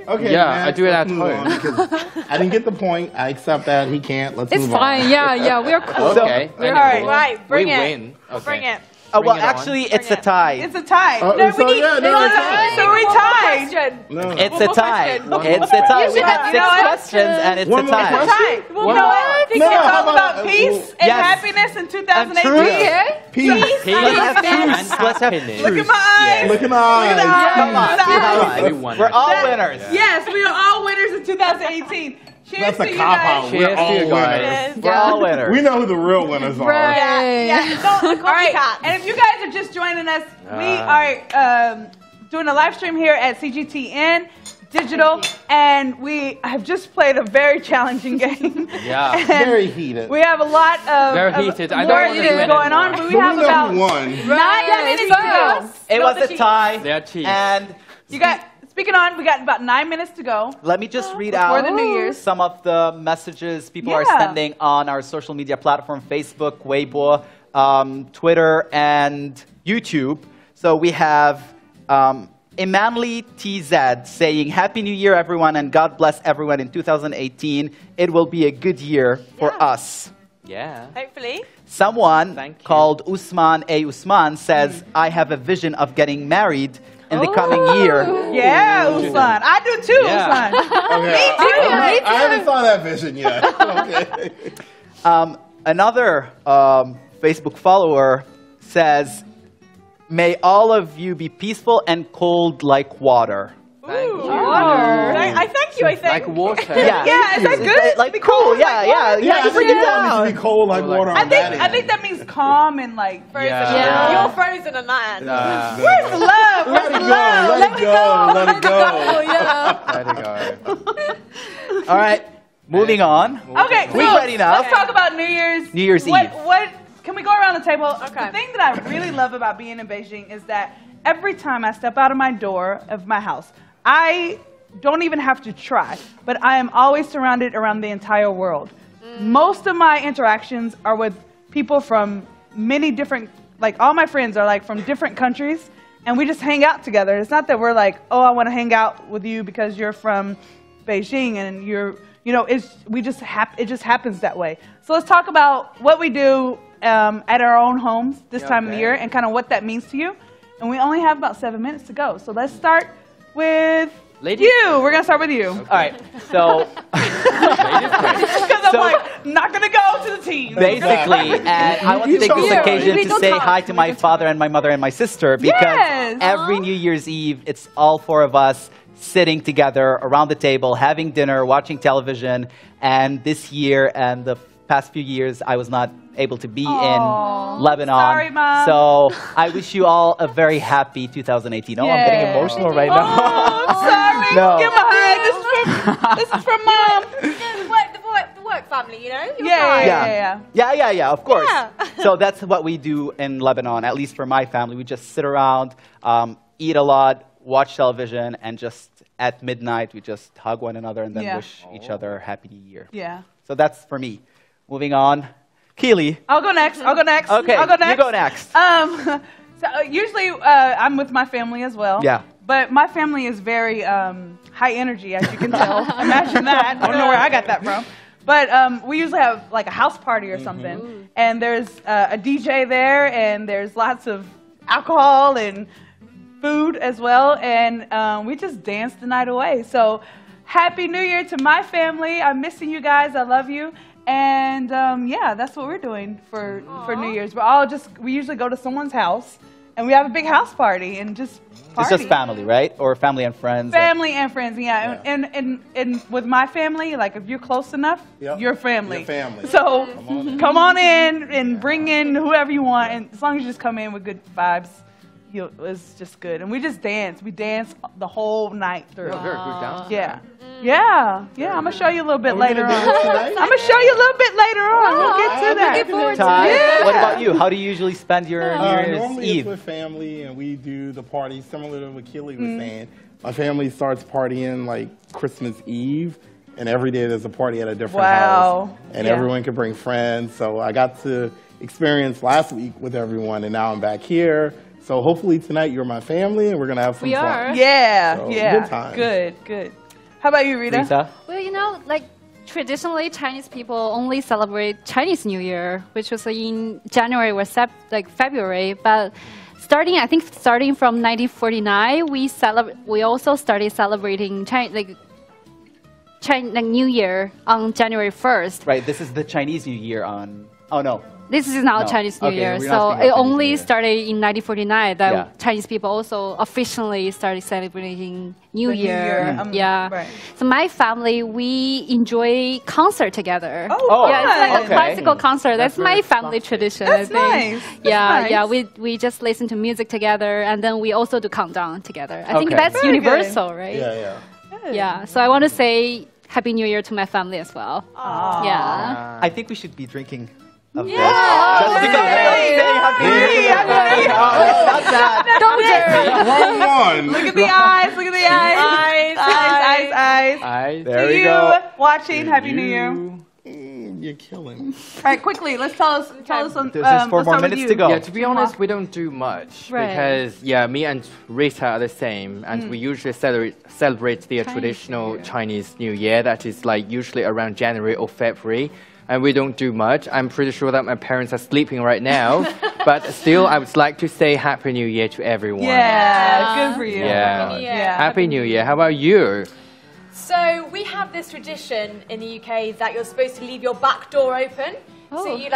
Okay, Yeah, Max, I do it let's at move home. on, because I didn't get the point. I accept that. He can't. Let's It's move fine. on. Yeah. We're cool. Okay. All right. right. Bring we it. win. Okay. Bring it. Well, Bring it on. actually, it's a tie. It's a tie. So yeah, no, it's fine. So we tied. Question. No. It's a tie. One It's more a tie. We question. had You know 6 what? questions, and it's a One more tie. question? Tied. Well, You know what? no, We no, can how talk about- about peace and Yes. happiness in 2018. truth. Okay. Peace. Let's have happiness. Look at my eyes. Look in the eyes. Come on. Come on. We won. We're all That- winners. Yes, we are all winners in 2018. Cheers That's to a you cop guys. out. Cheers We're to all you guys. winners. We're all winners. We know who the real winners are. Right. Not the All right, copycat. and if you guys are just joining us, we are doing a live stream here at CGTN Digital, and we have just played a very challenging game. Yeah. And Very heated. we have a lot of Very heated. I don't more want to issues do it going on, anymore. but we But have we know about who won. 9 minutes to go. It was a tie. They are cheats. And You got, speaking on, we got about 9 minutes to go. let me just read Before out the New Year's. some of the messages people are Yeah. sending on our social media platform, Facebook, Weibull, Twitter, and YouTube. So we have Emanly TZ saying, Happy New Year, everyone, and God bless everyone in 2018. It will be a good year for us. Yeah. Hopefully. Someone Thank you. called Usman A. Usman says, I have a vision of getting married in the coming year. Yeah, Usman. I do too, Yeah. Usman. Okay, I haven't saw that vision yet. Okay. Another Facebook follower says, may all of you be peaceful and cold like water. Thank you. I thank you, I think. Like water. Yeah, is that good? Like cool, yeah. Yeah, I bring think it it needs down. to be cold like water on I that think that means calm and like frozen. Yeah. You're frozen on that end. Where's the love? Where's Let it the go, love? let it go, let it go. There you go. All right, moving on. Okay, We've so ready now. let's talk about New Year's. New Year's what, Eve. What? Can we go around the table? Okay. The thing that I really love about being in Beijing is that every time I step out of my door of my house, I don't even have to try, but I am always surrounded around the entire world. Most of my interactions are with people from many different, like all my friends are like from different countries, and we just hang out together. It's not that we're like, oh, I want to hang out with you because you're from Beijing and you're, you know, it just happens that way. So let's talk about what we do at our own homes this time of the year and kind of what that means to you. And we only have about 7 minutes to go. So let's start with you. We're going to start with you. All right, so Because I'm like, not going to go to the team. basically, and I want to take this occasion to say hi to my father and my mother and my sister because every New Year's Eve, it's all 4 of us sitting together around the table, having dinner, watching television. And this year and the past few years, I was not able to be in Lebanon. Sorry, Mom. So I wish you all a very happy 2018. Oh, I'm getting emotional right now. Oh, I'm sorry. No. Give him a hug. This is from Mom. What, the family, you know? Yeah, of course. Yeah. So that's what we do in Lebanon, at least for my family. We just sit around, eat a lot, watch television, and just at midnight, we just hug one another and then wish each other Happy New Year. Yeah. So that's for me. Moving on. Keely. I'll go next. Okay, I'll go next. you go next. So usually I'm with my family as well. Yeah. But my family is very high energy, as you can tell. Imagine that. I don't know where I got that from. But we usually have like a house party or something. And there's a DJ there, and there's lots of alcohol and food as well. And we just dance the night away. So Happy New Year to my family. I'm missing you guys. I love you. And yeah, that's what we're doing for New Year's. We usually go to someone's house, and we have a big house party and just party. It's just family, right? Or family and friends? Family and friends, yeah. And with my family, like if you're close enough, you're family. Your family. So come on in and bring in whoever you want, and as long as you just come in with good vibes, it's just good. And we just dance. We dance the whole night through. Very good dance. Yeah. Yeah. I'm going to show you a little bit later on. I'm going to show you a little bit later on. We'll get to that. Looking forward to Ty, it. what about you? How do you usually spend your New Year's normally Eve? it's with family, and we do the party similar to what Keely was saying. My family starts partying like Christmas Eve, and every day there's a party at a different house. And everyone can bring friends. So I got to experience last week with everyone, and now I'm back here. So hopefully tonight you're my family, and we're going to have some fun. We are. Yeah, So, yeah. good times. Good. How about you, Rita? Lisa? Well, like traditionally Chinese people only celebrate Chinese New Year, which was in January or February. But starting from 1949, we also started celebrating New Year on January 1st. Right, this is the Chinese New Year on... Oh, no. This is not Chinese New Year, so it only started in 1949 that Chinese people also officially started celebrating New Year. Right. So my family, we enjoy concert together. Oh, yeah, it's like a classical concert. That's my family tradition. That's I think. nice. Yeah. We just listen to music together, and then we also do countdown together. I think that's Very universal, good. right? Yeah. Yeah. So I want to say Happy New Year to my family as well. Aww. Yeah. I think we should be drinking of this. Yeah. Just because everyone's saying Happy New Year. Not that. Wrong one. Look at the eyes. Look at the eyes. Eyes. To There we you go. watching, Happy New Year. You're killing me. All right, quickly, let's tell us. There's 4 more minutes to go. Yeah, to be honest, we don't do much because me and Rita are the same, and we usually celebrate the traditional Chinese New Year. That is like usually around January or February. And we don't do much. I'm pretty sure that my parents are sleeping right now. But still, I would like to say Happy New Year to everyone. Yeah, good for you. Yeah. Happy New Year. How about you? So we have this tradition in the UK that you're supposed to leave your back door open. So you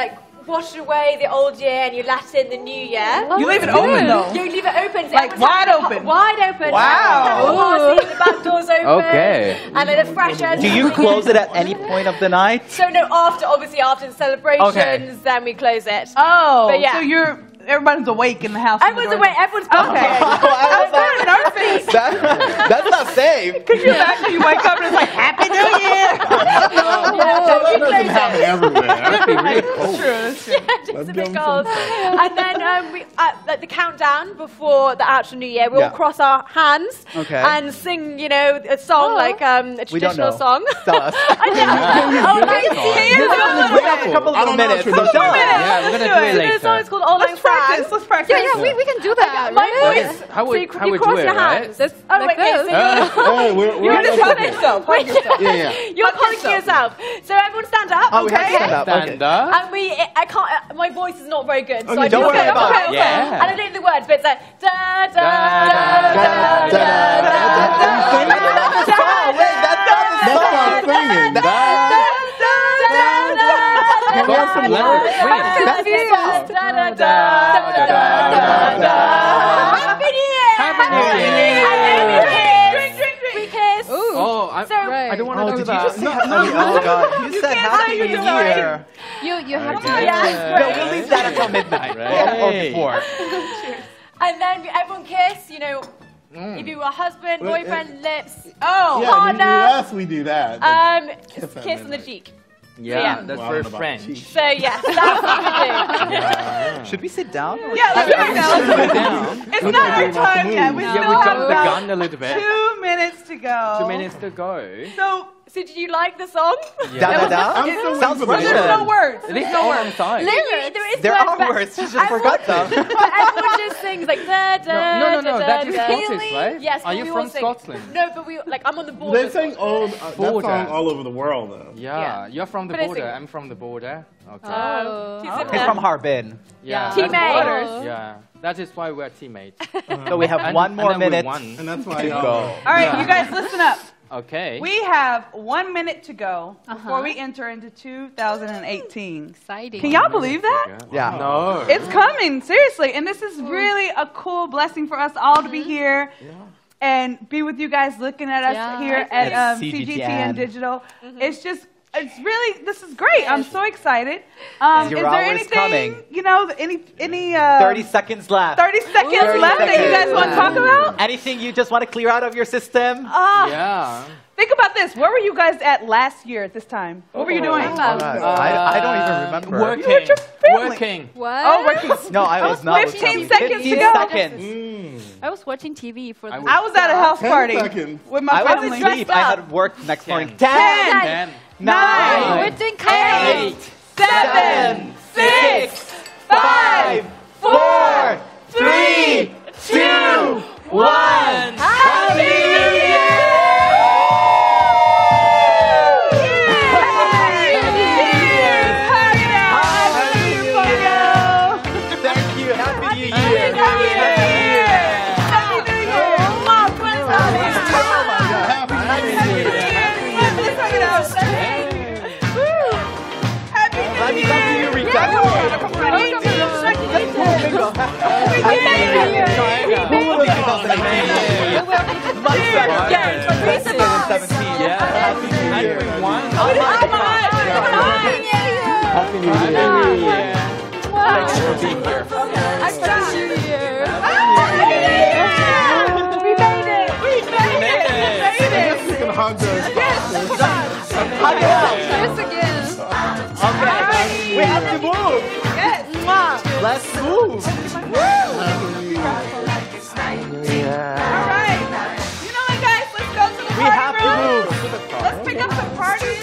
wash away the old year and you let in the new year. You leave it open though. You leave it open. So like wide open. Wide open. Wow. The back door's open. Okay. And then a fresh air. Do you close it at any point of the night? So no, obviously after the celebrations, then we close it. Oh, but yeah. So everyone's awake in the house. Everyone's awake. Everyone's okay. That's not safe. Could you imagine you wake up and it's like Happy New Year? That doesn't happen everywhere. That'd be really cold. That's true. Yeah, just a bit cold. And then we at the countdown before the actual New Year, we all cross our hands and sing, a song like a traditional song. Tell us. I know. We have a couple of minutes. So tell us. Yeah, we're gonna do it later. The song is called All Let's practice. Let's practice. Yeah, we can do that. My voice. How would you do cross it, your right? hands. We're just hug yourself. Hug yourself. Yeah. You're hugging yourself. So everyone stand up. Oh, we have to stand up. Stand up. And I can't. My voice is not very good. So I don't worry about it. Yeah. And I don't know the words, but it's like da da da da da da da. That's not singing. Can we have some lyrics? Happy New Year! Happy New Year! We kiss. Oh, I don't want to do Did that. you just say oh, God. You said Happy New Year. You have to. No, we'll leave that until midnight. Or before. And then everyone kiss, if you were husband, boyfriend, lips. Oh, Yeah, in the US we do that. Kiss on the cheek. Yeah, that's very French. So yes, that's what we do. Yeah. Should we sit down? Yeah, let's sit down. It's not our time yet. We still have jumped the about gun a little bit. 2 minutes to go. 2 minutes to go. So did you like the song? Da da da. Sounds there's good. no words. There's no words. There are words. You just forgot them. But everyone just sings like da da. No. da, That is da. Scottish, right? Yes. Are you we from all sing. Scotland? No, but I'm on the border. They sing that song all over the world, though. Yeah, you're from the But I border. sing- I'm from the border. Okay. He's from Harbin. Yeah. Teammates. Yeah. That is why we're teammates. So we have And- one more and then we minute won. And that's why to y'all go. all right, you guys listen up. Okay. We have 1 minute to go before we enter into 2018. Exciting. Can y'all believe that? Yeah. No. It's coming, seriously. And this is really a cool blessing for us all to be here and be with you guys looking at us here at CGTN Digital. It's just, it's really, this is great. I'm so excited. Is there anything, coming. you know, any 30 seconds left. 30 seconds left that you guys want to talk about? Anything you just want to clear out of your system? Yeah. Think about this. Where were you guys at last year at this time? What were you doing? I don't even remember. Working. You with your family. Working. What? Oh, working. No, I was not. 15 seconds to 15 go. seconds. I was watching TV for the. I was at a house 10 party seconds. with my I was family. asleep. I had work next morning. 10, 10. 9, We're doing countdown. 8, 7, 6, 5, 4, 3, 2, 1. Happy New Year! Thank you. Happy New Year. Let me come to you, Rita. Happy New Year. Thanks for being here. We made it. You can hug those. Hug it out. Cheers again. Okay. We have to move. Yes. Let's move. All right. You know what, guys? Let's go to the We party have to room. move. Let's pick up some parties.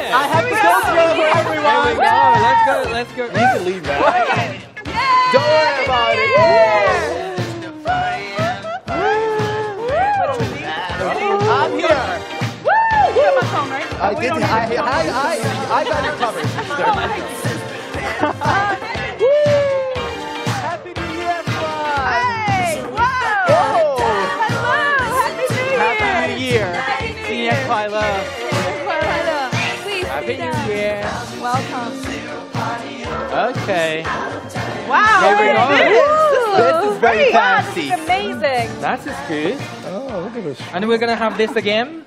I have to go through everyone. Let's go. You can leave that. Don't worry about it. I'm here. You have my phone, right? I did. I got it covered. Happy New Year, everyone. Hey, wow. Oh. Hello. Happy New Year. Happy New Year. Happy New Year. Welcome. Okay. Wow. Here we go. This is very Wow, this fancy. is amazing. That is good. Oh, look at this. And we're gonna have this again.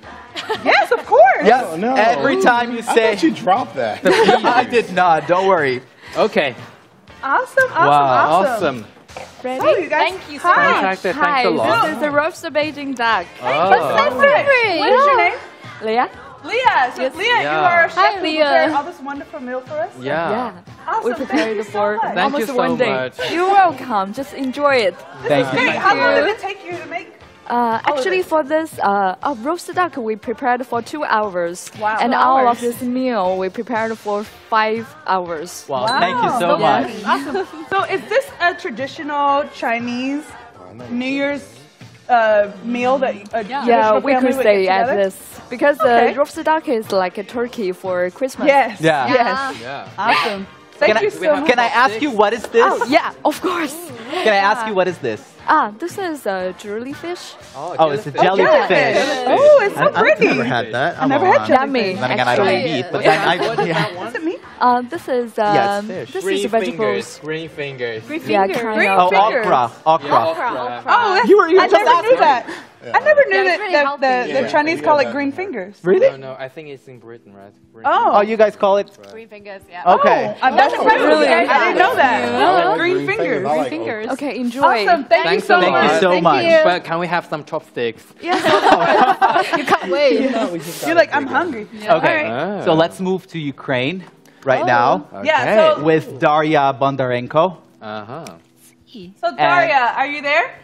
Yes, of course. Yes. Oh, no. Every time you I say. thought you dropped that. I did not. Don't worry. Okay. Awesome. Wow. Awesome. So, you guys, Thank you so hi. much. Thanks a lot. This is the roasted Beijing duck. Oh. What is your name? Leah? Leah. So, Leah, you are a chef Hi, who Leah. prepared all this wonderful meal for us. Yeah. Awesome. We prepared Thank you for so much. Thank you almost so one day. much. You're welcome. Just enjoy it. Thank Great. you. How long did it take you to make? Actually, for this roasted duck, we prepared for 2 hours. Wow. And 2 all of hours. this meal, we prepared for 5 hours. Wow. Thank you so much. Awesome. So, is this a traditional Chinese New Year's meal that Yeah, we could say at this. this. Because Okay. roasted duck is like a turkey for Christmas. Yes. Yeah. Yes. Yeah. Awesome. Thank you so much. Can I ask you what is this? Oh, yeah, of course. Can I ask you what is this? This is a jellyfish. Oh, it's a jellyfish. Oh, it's so pretty. I've never had that. I never had Yummy, Then again, I don't eat meat, but then I. What is Yeah. that one? Is it meat? This is yes, fish. this Green is vegetables. Green fingers. Green Yeah, fingers. kind Green of. fingers. Okra. Oh, that's, You were I just never knew that. I never knew Yeah, it's really that healthy. the Chinese call it green fingers. Really? No, I think it's in Britain, right? Oh. You guys call it? Green fingers, yeah. Okay. That's impressive. really? I didn't know that. Green fingers. I like Fingers. Okay, enjoy. Awesome. Thank you Thanks so a lot. much. Thank you so much. But can we have some chopsticks? Yes, you can't wait. You're like, I'm hungry. Okay. All right. So let's move to Ukraine right now Yeah, so, with Daria Bondarenko. so Daria, are you there?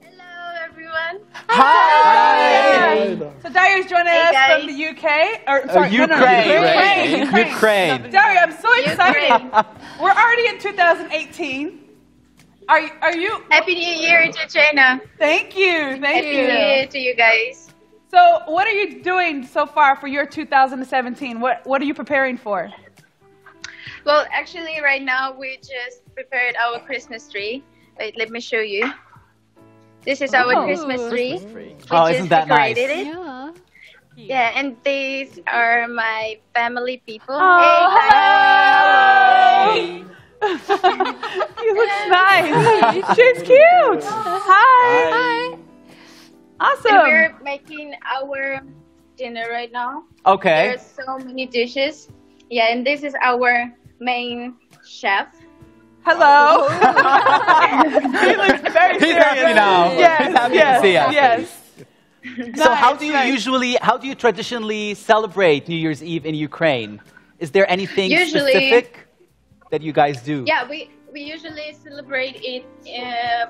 Hello, everyone. Hi. So Daria's joining us guys. from the UK. Or, sorry, Ukraine. Ukraine. Ukraine. Daria, I'm so excited. We're already in 2018. Are you? Happy New Year to China. Thank you. Thank Happy New Year to you guys. So what are you doing so far for your 2017? What are you preparing for? Well, actually, right now we just prepared our Christmas tree. Wait, let me show you. This is our Christmas tree. We Oh, just isn't that nice? decorated it. Yeah. Yeah, and these are my family people. Oh, Hey, hello. You look nice. She's cute. Hi. Awesome. And we're making our dinner right now. Okay. There's so many dishes. Yeah, and this is our main chef. Hello. He looks very He's serious. happy now. Yes, He's happy yes, to see us. yes. So how do you traditionally celebrate New Year's Eve in Ukraine? Is there anything Usually- specific that you guys do? Yeah, we usually celebrate it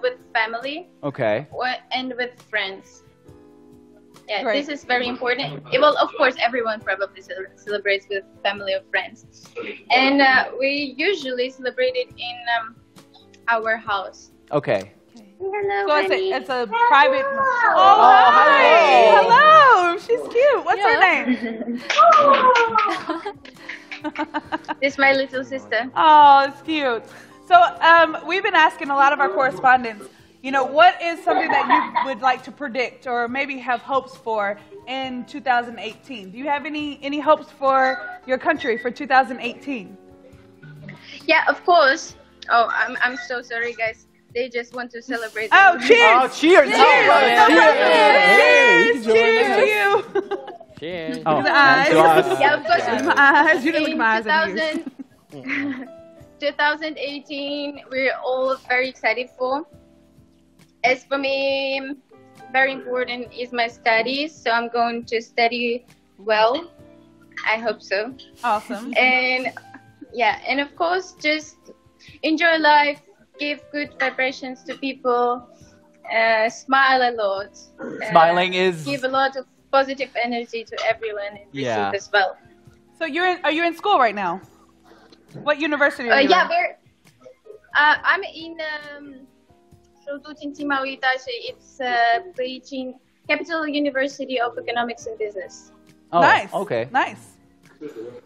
with family Okay. and with friends. Yeah, Great. this is very important. Well, of course, everyone probably celebrates with family or friends. And we usually celebrate it in our house. Okay. Hello, So honey. it's a private. Oh, hi. hi. Hello. She's cute. What's her name? This is my little sister. Oh, it's cute. So we've been asking a lot of our correspondents, you know, what is something that you would like to predict or maybe have hopes for in 2018? Do you have any hopes for your country for 2018? Yeah, of course. Oh, I'm so sorry, guys. They just want to celebrate. Oh, cheers! Oh, cheers! Cheers! Cheers to you! Cheers. Oh, Look at the eyes. to us. Yeah, of course. Look at my eyes. You didn't look In at my eyes. In years. 2018, we're all very excited for. As for me, very important is my studies, so I'm going to study well. I hope so. Awesome. And yeah, and of course, just enjoy life, give good vibrations to people, smile a lot. Smiling is... Give a lot of positive energy to everyone and receive as well. So are you in school right now? What university are you Yeah, in? I'm in it's Beijing Capital University of Economics and Business. Oh, nice. Okay. Nice.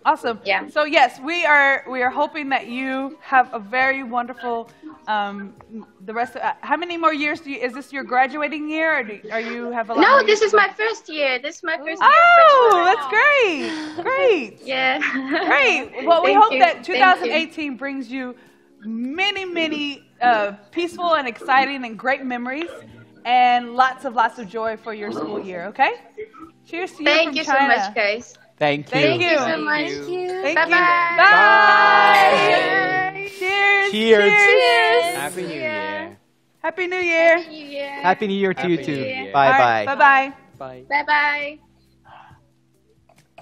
Awesome. Yeah. So yes, we are hoping that you have a very wonderful the rest of how many more years is this your graduating year or are you have a lot No, more this years is my first year. This is my first year. Oh, that's great. Great. Yeah. Great. Well, we Thank hope you. that Thank you. 2018 brings you many peaceful and exciting and great memories and lots of joy for your school year, okay? Cheers to you Thank from you China. so much, guys. Thank you. Thank you. so much. Thank Bye-bye. you. Bye. Cheers. Cheers. Cheers. Happy New Year. Happy New Year. Happy New Year. Happy New Year to you Happy too. New Year. Bye All right, bye. Bye-bye. Bye. Bye-bye.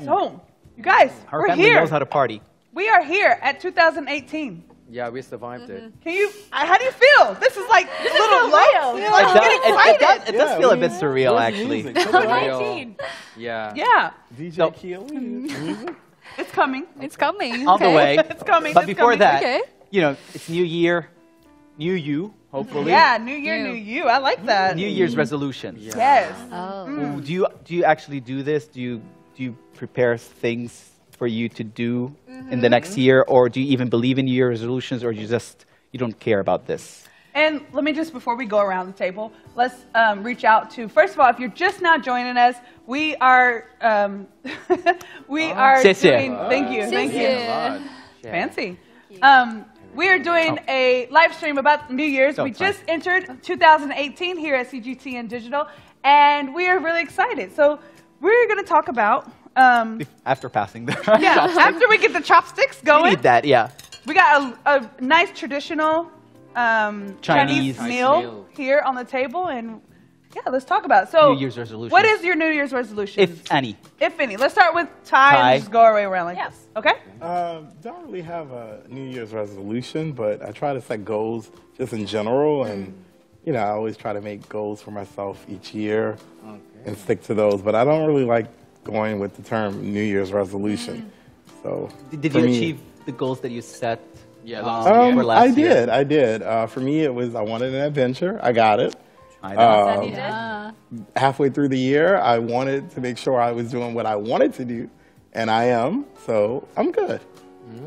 So, you guys, Our we're family here. knows how to party. We are here at 2018. Yeah, we survived it. Can you? How do you feel? This is like a little low. It does, it does feel a bit surreal, Where's actually. music? Come on. Real. Yeah. Yeah, DJ Keely. it's coming. It's coming. On the way. It's coming. But it's before coming. that, Okay. you know, it's New Year, New You, hopefully. Yeah, New Year, New. New You. I like that. New Year's resolutions. Yes. Oh. Ooh, do you actually do this? Do you prepare things for you to do in the next year, or do you even believe in New Year resolutions, or you don't care about this? And let me just, before we go around the table, let's reach out to, first of all, if you're just now joining us, we are, doing, thank you. Fancy. We are doing a live stream about New Year's. We just entered 2018 here at CGTN Digital, and we are really excited. So we're going to talk about... after passing the after we get the chopsticks going. We need that, yeah. We got a nice traditional Chinese meal here on the table, and yeah, let's talk about it. So, New Year's resolution. What is your New Year's resolution? If any. If any. Let's start with Ty and just go our way around like this. Okay? Don't really have a New Year's resolution, but I try to set goals just in general, and you know, I always try to make goals for myself each year and stick to those. But I don't really like going with the term New Year's resolution. So, did you achieve the goals that you set? Yeah, last year? I did. For me, it was I wanted an adventure. I got it. Halfway through the year, I wanted to make sure I was doing what I wanted to do, and I am. So I'm good.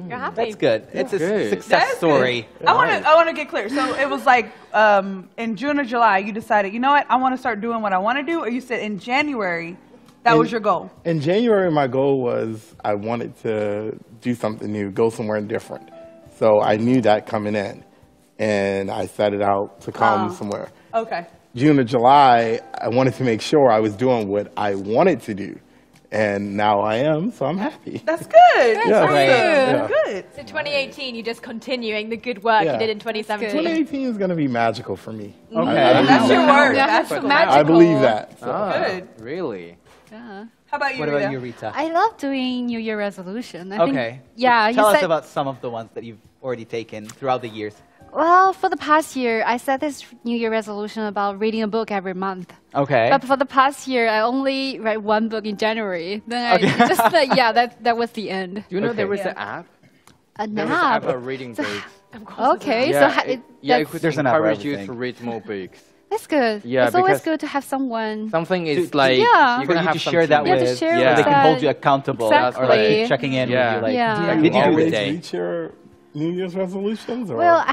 You're happy. That's good. It's a success story. I want to get clear. So it was like in June or July, you decided, you know what, I want to start doing what I want to do, or you said in January that was your goal? In January, my goal was I wanted to do something new, go somewhere different. So I knew that coming in, and I set it out to come somewhere. Okay. June or July, I wanted to make sure I was doing what I wanted to do, and now I am, so I'm happy. That's good. Yeah, That's good. So 2018, you're just continuing the good work you did in 2017. 2018 is going to be magical for me. Okay. That's your word. That's magical. I believe that. So. Good. Really? Yeah. How about you, What about you, Rita? I love doing New Year resolution. I think, Tell us about some of the ones that you've already taken throughout the years. Well, for the past year, I set this New Year resolution about reading a book every month. Okay. But for the past year, I only read one book in January. Then I just, that was the end. Do you know there was an app? There was an app of reading books. Okay, it could there's encourage you to read more books. That's good. Yeah, it's always good to have someone. Something is like you're gonna have to share that with. They can hold you accountable or like keep checking in with you. Like, did you always reach your New Year's resolutions? Or? Well,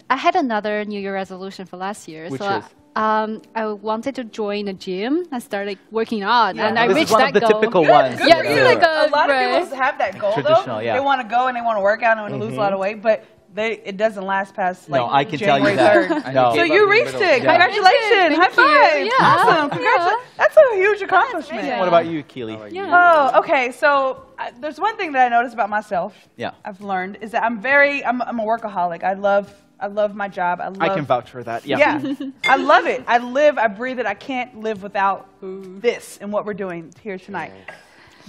I had another New Year resolution for last year. Which so is? I wanted to join a gym. I started working out, and I this reached is one that of the goal. typical ones. Yeah, it's like a lot of people have that goal though. Yeah. They want to go and they want to work out and lose a lot of weight, but it doesn't last past like I can January tell you that. 3rd. No. So you reached it. Congratulations. High five. Yeah. Awesome. Congratulations. That's a huge accomplishment. What about you, Keely? Oh, okay. So there's one thing that I noticed about myself. Yeah. I've learned is that I'm a workaholic. I love my job. I can vouch for that. Yeah. Yeah. I love it. I breathe it. I can't live without this and what we're doing here tonight.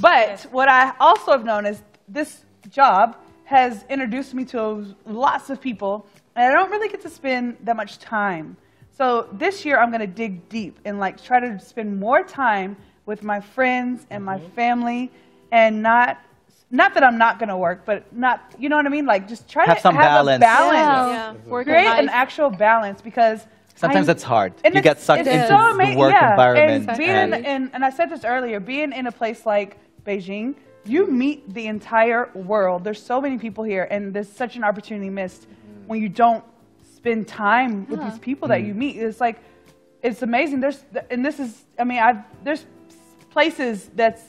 But what I also have known is this job has introduced me to lots of people, and I don't really get to spend that much time. So this year I'm going to dig deep and like try to spend more time with my friends and my family, and not that I'm not going to work, but you know what I mean? Like just try have to some have balance. a balance. Yeah. Create an actual balance, because sometimes it's hard. And you get sucked into so the work environment. And being and I said this earlier, being in a place like Beijing, you meet the entire world. There's so many people here, and there's such an opportunity missed when you don't spend time with these people that you meet. It's like, it's amazing. There's places that's,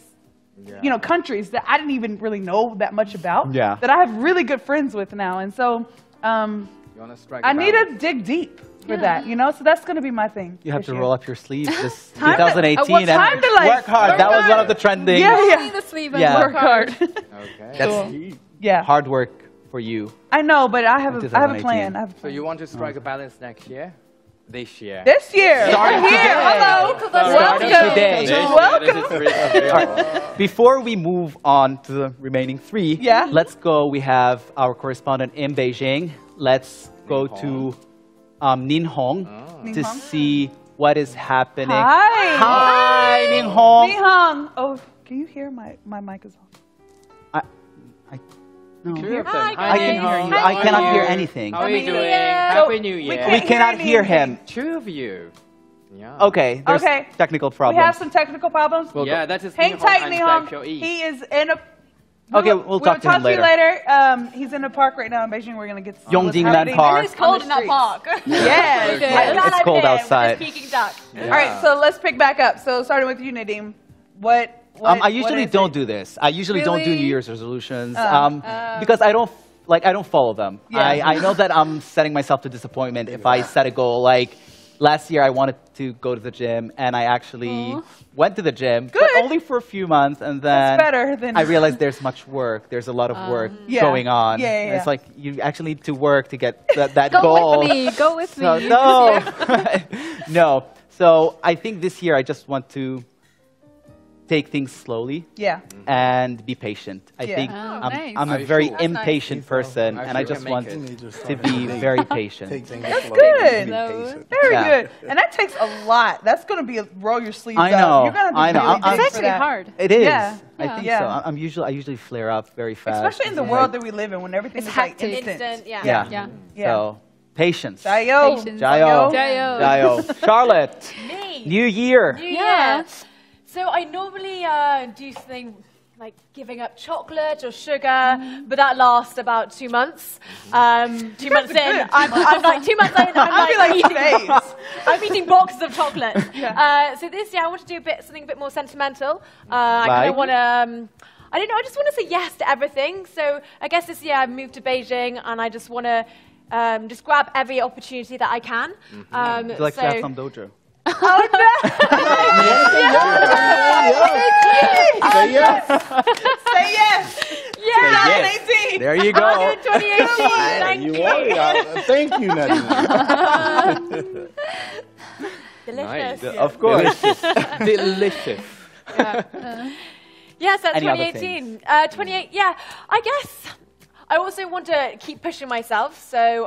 countries that I didn't even really know that much about, that I have really good friends with now. And so I need to dig deep for that, so that's going to be my thing. You have to roll up your sleeves this 2018 and work hard. That was one of the trending. Work hard. Okay. That's hard work for you. I know, but I have a plan. So you want to strike a balance next year? This year. This year. Starting here. Today. Hello. Welcome. Today. Welcome. Before we move on to the remaining three, let's go. We have our correspondent in Beijing. Let's go to Nin Hong to see what is happening. Hi, Nin Hong. Nin Hong. Oh, can you hear my mic is on? No. I can hear you. I cannot hear anything. How are you doing? Happy New Year. We cannot hear him. Two of you. Yeah. Okay. There's technical problems. We have some technical problems. Yeah, that is hang tight, Nin Hong. He is in a. Okay, we'll talk to him later. We'll talk to you later. He's in the park right now in Beijing. We're going to get Yongdingmen Park. It's cold in that park. Yes. It's cold outside. Peking duck. All right, so let's pick back up. So starting with you, Nadim. I usually don't do this. I usually don't do New Year's resolutions because I don't follow them. Yeah. I know that I'm setting myself to disappointment if I set a goal. Like last year, I wanted to go to the gym, and I actually went to the gym, but only for a few months, and then I realized there's much work. There's a lot of work going on. Yeah. It's like you actually need to work to get that goal. Go with me. No. No. So I think this year I just want to take things slowly and be patient. I think I'm a very impatient person, and I just want to be very patient. That's good. Very good. And that takes a lot. That's going to be roll your sleeves up. You're going to It's actually hard. It is. I think so. I usually flare up very fast. Especially in the world that we live in, when everything is like instant. Yeah. So patience. Jayo. Charlotte. New Year. Yeah. So I normally do something like giving up chocolate or sugar, but that lasts about 2 months. 2 months in, I'm like 2 months in, I'm eating boxes of chocolate. So this year I want to do something a bit more sentimental. I kind of want to, I don't know, I just want to say yes to everything. So I guess this year I moved to Beijing, and I just want to just grab every opportunity that I can. Would you like to have some dojo? Oh no! Say yes. Say yes. Yeah. 2018. There you go. 2018. You won it. Thank you, Nadine. Delicious. Nice. Of course. Delicious. Yes, that's 2018. 28. Yeah, I guess. I also want to keep pushing myself. So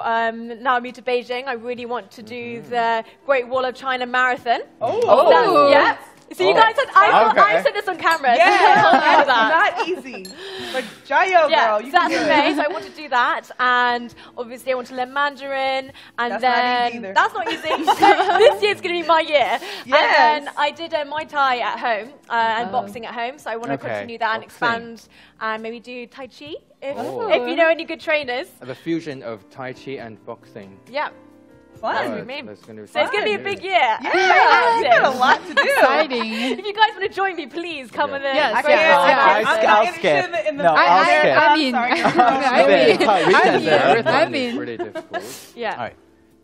now I moved to Beijing. I really want to do the Great Wall of China Marathon. Yeah. So you guys said, I said this on camera. Yeah, that's not easy. But Jayo, girl, you that's can do amazing. it. So I want to do that, and obviously I want to learn Mandarin, and That's then not easy either. that's not easy. This year's going to be my year. Yes. And then I did Muay Thai at home and boxing at home, so I want to continue that and expand and maybe do Tai Chi if you know any good trainers. The fusion of Tai Chi and boxing. Yeah. Fun. So it's going to be a big year. Yeah, you got a lot to do. Exciting. If you guys want to join me, please come with it. Yes. I'll skip. No, I'll skip. I mean. Really difficult. Yeah. All right.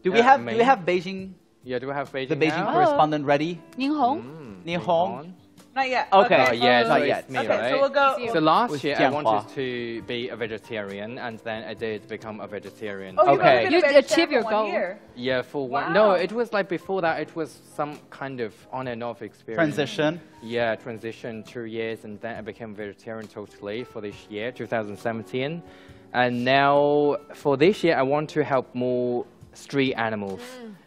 Do we have Beijing? Yeah, do we have Beijing The Beijing now? correspondent ready? Ning Hong. Ning Hong. Not yet. Okay. Yeah, not yet. Me, Okay, right? so we'll go. So last year I Jianhua. wanted to be a vegetarian, and then I did become a vegetarian. Oh, Okay. you achieved your goal. Yeah, for one. Wow. No, it was like before that. It was some kind of on and off experience. Transition. Yeah, transition 2 years, and then I became vegetarian totally for this year, 2017. And now for this year, I want to help more street animals.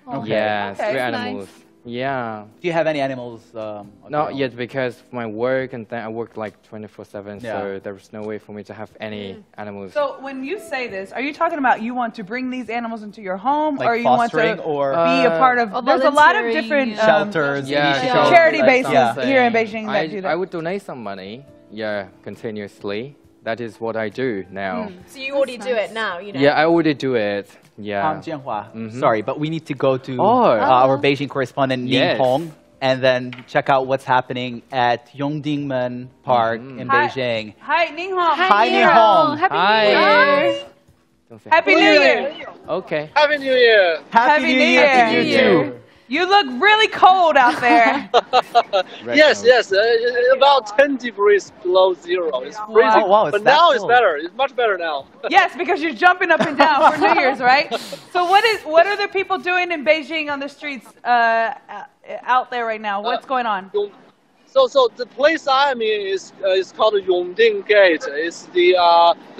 Okay. Yeah, Okay. street That's animals. Yeah. Do you have any animals? Not yet, because of my work, and then I work like 24/7, Yeah. so there's no way for me to have any animals. So when you say this, are you talking about you want to bring these animals into your home, Like or you want to fostering or be a part of? There's a lot of different shelters, yeah, charity bases something. here in Beijing that do that. I would donate some money, continuously. That is what I do now. So you already do it now, you know? Yeah, I already do it. Yeah. Jianhua, sorry, but we need to go to our Beijing correspondent, Ning Hong, and then check out what's happening at Yongdingmen Park in Beijing. Hi, Ning Hong. Hi, Ning Hong. Happy Hi. New Year. Happy New Year. Okay. Happy New Year. Happy New Year to you too. You look really cold out there. Yes, about 10 degrees below zero. It's freezing. Oh, wow, it's but that now it's cold. better. It's much better now. Yes, because you're jumping up and down for New Year's, right? So what are the people doing in Beijing on the streets out there right now? What's going on? So the place I'm in is called the Yongding Gate. It's the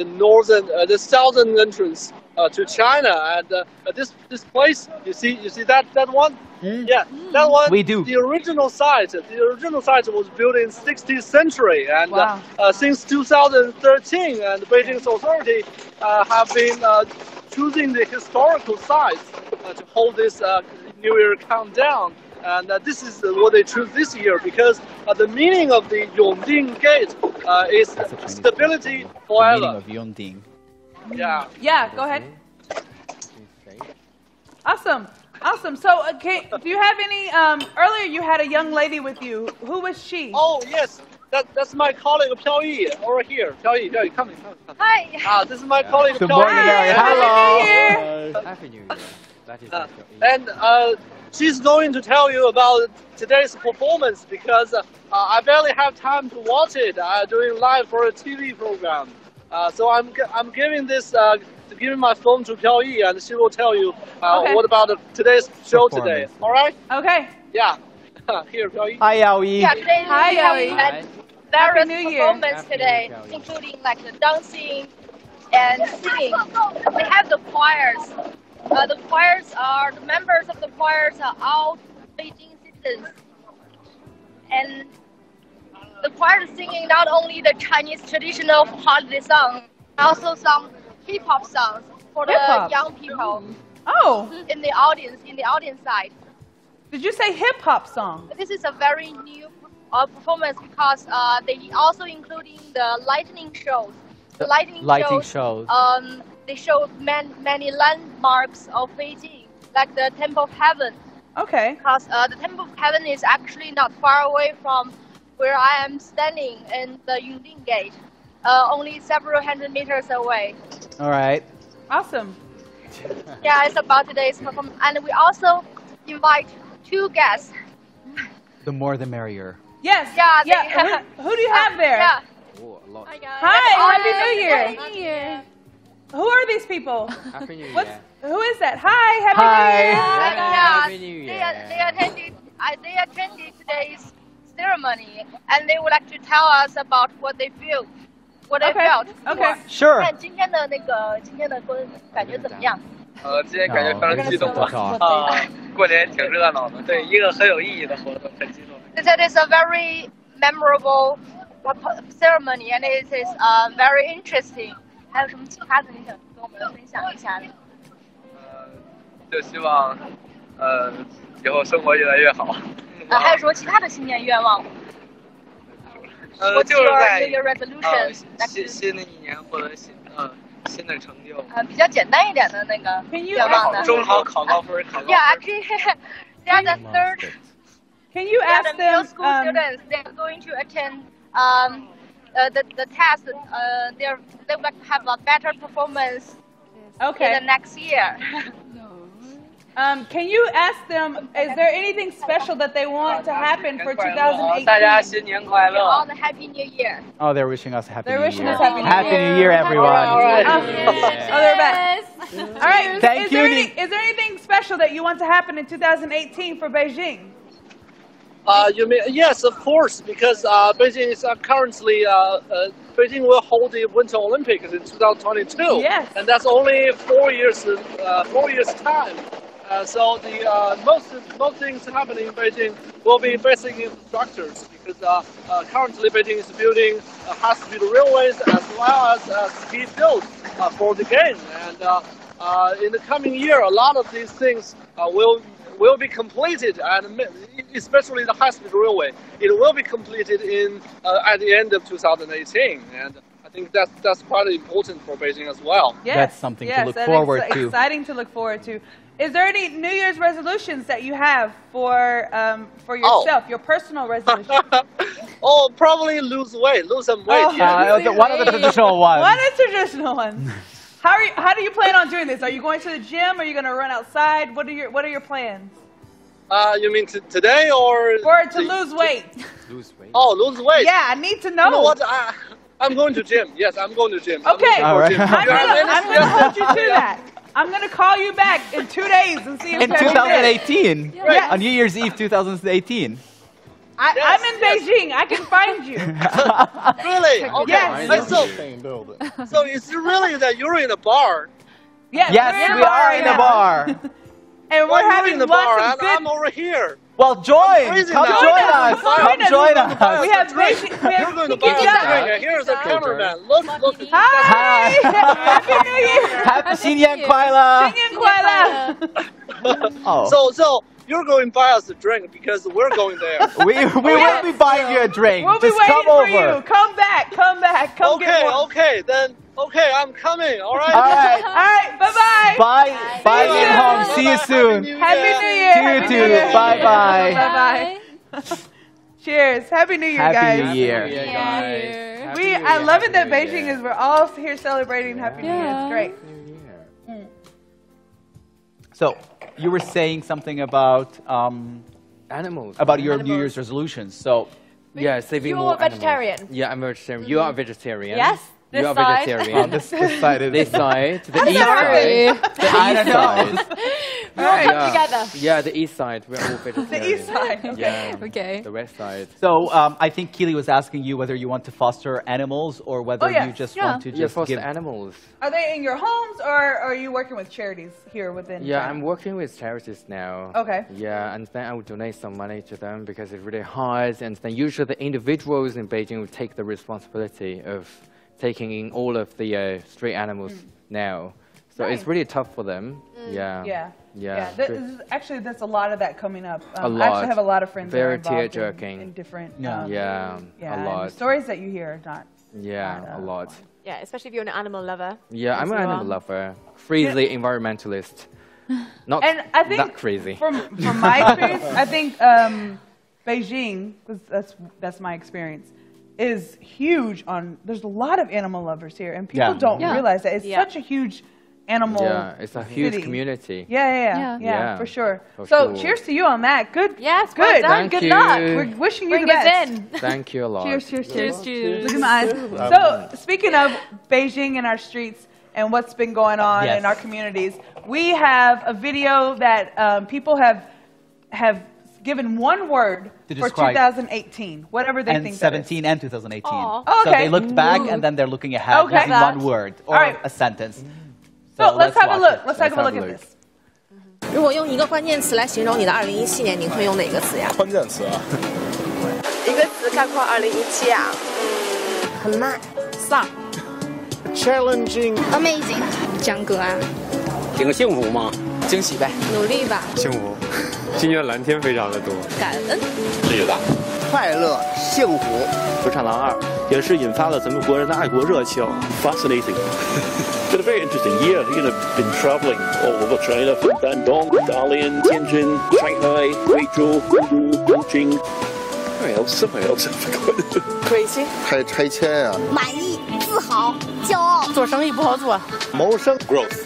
northern, the southern entrance to China, and this place you see that one? Yeah, that one. We do. The original site was built in 16th century, and since 2013, and the Beijing authority have been choosing the historical sites to hold this New Year countdown. And this is what they choose this year because the meaning of the Yongding Gate is stability forever. The meaning of Yongding. Yeah. Yeah, go ahead. Awesome. Awesome. So, do you have any, earlier you had a young lady with you. Who was she? Oh, yes. That's my colleague, Piao Yi, over here. Piao Yi, come. Hi. This is my colleague, Good Piao morning, Yi. Mary. Hello. Happy New Year. That is And she's going to tell you about today's performance because I barely have time to watch it. Doing live for a TV program. So I'm giving this giving my phone to Piao Yi, and she will tell you what about today's show today. All right? Okay. Yeah. Here, Piao Yi. Hi, Yao Yi. Yeah, today Hi, we Yowie. had Happy various New Year. performances today, including like the dancing and singing. We have the choirs. The choirs are the members of the choirs are all Beijing citizens, and the choir is singing not only the Chinese traditional holiday songs, also some hip-hop songs for the young people. Oh. In the audience side. Did you say hip-hop song? This is a very new performance because they also including the lightning shows. The lightning shows. They show many landmarks of Beijing, like the Temple of Heaven. Okay. Because the Temple of Heaven is actually not far away from where I am standing in the Yongding Gate, only several hundred meters away. All right. Awesome. Yeah, it's about today's performance. And we also invite 2 guests. The more the merrier. Yes. Yeah. Who do you have there? Yeah. Oh, a lot. Hi, Happy New Year. Happy New Year. Who are these people? Happy New Year. Who is that? Hi, Happy New Year. They attended today's ceremony, and they would like to tell us about what they feel, what they felt. Okay. Sure. 看今天的感觉怎么样？今天感觉非常激动过年挺热闹的，对，一个很有意义的活动，很激动。They said it's a very memorable ceremony, and it is very interesting. 还有什么其他的你想跟我们分享一下的？就希望以后生活越来越好。还有什么其他的新年愿望？就是在 New Year resolution 新的一年获得新的成就。比较简单一点的那个愿望的。中考考高分，考高分。Yeah, actually, they are the third. Can you ask them? Middle school students, they are going to attend the test. They would like to have a better performance. Okay. In the next year. Can you ask them, is there anything special that they want to happen for 2018? 大家新年快乐 All the Happy New Year. Oh, they're wishing us a happy New Year. They're wishing us Happy New Year. Happy New Year, everyone. All right. Oh, they're back. All right. Thank you. Is there anything special that you want to happen in 2018 for Beijing? You mean, yes, of course, because Beijing is currently, Beijing will hold the Winter Olympics in 2022. Yes. And that's only 4 years time. So the most things happening in Beijing will be basic infrastructures because currently Beijing is building high-speed railways as well as ski fields for the game. And in the coming year, a lot of these things will be completed, and especially the high-speed railway. It will be completed at the end of 2018, and I think that's quite important for Beijing as well. Yes, that's something to look forward to. Exciting to look forward to. Is there any New Year's resolutions that you have for yourself, your personal resolution? Oh, probably lose some weight. One of the traditional ones. One of the traditional ones. How do you plan on doing this? Are you going to the gym? Are you going to run outside? What are your plans? You mean today or? Or to lose weight. Lose weight. Oh, lose weight. Yeah, I need to know. You know what? I'm going to gym. Yes, I'm going to gym. Okay, All right. I'm going to hold you to that. I'm going to call you back in 2 days and see if in 2018. Yes. On New Year's Eve 2018. I'm in Beijing. I can find you. Really? Okay. Yes. So it's really that you're in a bar. Yes, we are in a bar. And we're having in the lots bar, of and good... I'm over here. Well, join. Come join us. Come join us. We have Beijing. You're going to bar. Here's a cameraman. Look. Hi. Happy New Year. Happy 新年快乐. 新年快乐. So you're going to buy us a drink because we're going there. We will be buying you a drink. We'll be Just waiting come for over. you. Come back. Come get one. Okay, then. Okay, I'm coming. All right. All right. All right. Bye-bye. Bye, Lin Hong. See you soon. Happy New Year. To you too. Bye-bye. Bye-bye. Cheers. Happy New Year, guys. Happy New Year. I love it that Beijing is, we're all here celebrating Happy New Year. It's great. So, you were saying something about animals. About your New Year's resolutions. So, yeah, saving You're more a vegetarian. animals. Yeah, I'm a vegetarian. You are a vegetarian. Yes. You are side. vegetarian. this side is this side. The I'm east sorry. side. The east side. We all come together. Yeah, the east side. We're all vegetarian. The east side. Okay. Yeah. Okay. The west side. So I think Keely was asking you whether you want to foster animals or whether you just want to just foster give animals. Are they in your homes or are you working with charities here within Yeah, China? I'm working with charities now. Okay. Yeah, and then I will donate some money to them because it's really hard. And then usually the individuals in Beijing will take the responsibility of taking in all of the stray animals now. So it's really tough for them. Yeah. Actually, there's a lot of that coming up. A lot. I actually have a lot of friends that are Very involved tear-jerking. in different. A and lot. the stories that you hear are not. Yeah, a lot. Yeah, especially if you're an animal lover. Yeah, I'm an animal lover. Crazy environmentalist. Not And I think that crazy. From my experience, I think Beijing, 'cause that's my experience, is huge on. There's a lot of animal lovers here, and people don't realize that it's such a huge animal. Yeah, it's a huge city. community. Yeah, for sure. For So sure. cheers to you on that. Good. Yes, good. well done. Thank Good you. luck. We're wishing you Bring the us best. in. Thank you a lot. Cheers. Cheers. Look in my eyes. So speaking of Beijing and our streets and what's been going on in our communities, we have a video that people have given one word To for describe 2018, whatever they and think 17 and 2018. Aw. So Okay. they looked back and then they're looking ahead using one word or a sentence. So let's have a watch look. it. Let's take a look at this. 如果用一个关键词来形容你的2017年，你会用哪个词呀？关键词啊。一个词概括2017啊，很慢，丧 ，challenging， amazing， 江歌啊，挺幸福吗？惊喜呗，努力吧，幸福。今年蓝天非常的多，感恩，力大，快乐，幸福。《战狼2》也是引发了咱们国人的爱国热情。Fascinating. It's been a very interesting year. Been traveling all over China, from Dandong, Dalian, Tianjin, Shanghai, Guizhou, Chengdu, Beijing. Where else have we gone? Crazy. 拆迁呀。满意、自豪、骄傲。做生意不好做。谋生 ，growth。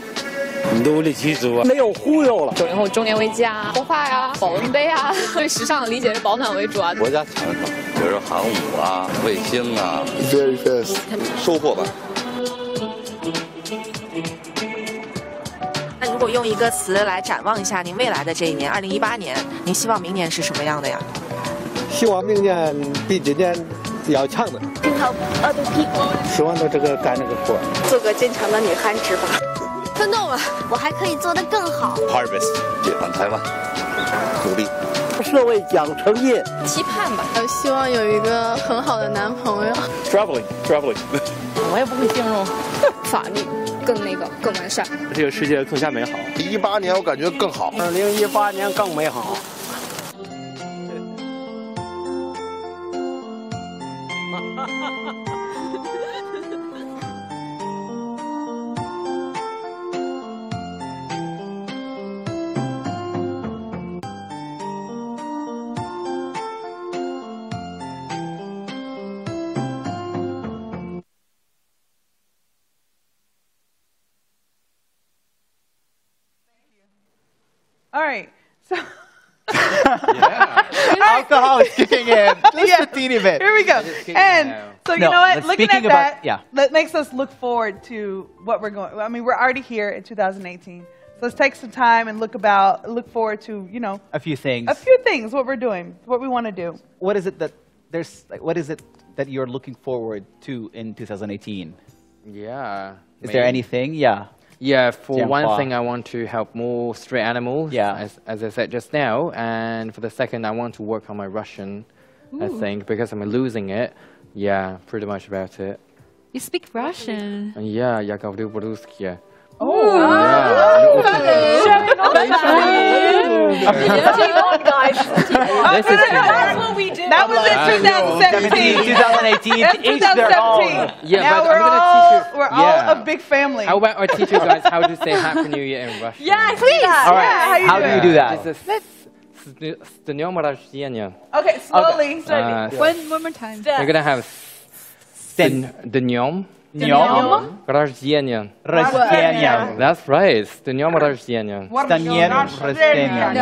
努力记住啊，没有忽悠了。90后中年危机啊，脱发呀，保温杯啊，对时尚的理解是保暖为主啊。国家强盛，比如说航母啊、卫星啊 ，very fast， 收获吧。那如果用一个词来展望一下您未来的这一年，2018年，您希望明年是什么样的呀？希望明年比今年要强的。Think of other people。希望这个干这个活，做个坚强的女汉子吧。奋斗吧，我还可以做得更好。Harvest， 解放台湾，努力。社会讲诚信，期盼吧。希望有一个很好的男朋友。Traveling。我也不会形容。法律更完善，这个世界更加美好。18年我感觉更好，2018年更美好。All right, so alcohol is kicking in. Just a teeny bit. Here we go. And so you know what? Looking at that, yeah, that makes us look forward to what we're going. I mean, we're already here in 2018. So let's take some time and look forward to, you know, a few things. What we're doing, what we want to do. What is it that you're looking forward to in 2018? Yeah. Is there anything? Yeah. Yeah, for one thing, I want to help more stray animals, as I said just now. And for the second, I want to work on my Russian, I think, because I'm losing it. Yeah, pretty much about it. You speak Russian? Yeah, я говорю по-русски. That's what we do. That was in 2017. 2018. That's Each their own. Yeah, now but I'm gonna teach you. we're all a big family. How about I teach you guys how to say Happy New Year in Russian? Yeah, please. All right. How do you do that? This is с днем рождения. Okay, slowly. One more time. You're gonna have днем рождения. Рождения. That's right. С днем рождения. С днем рождения.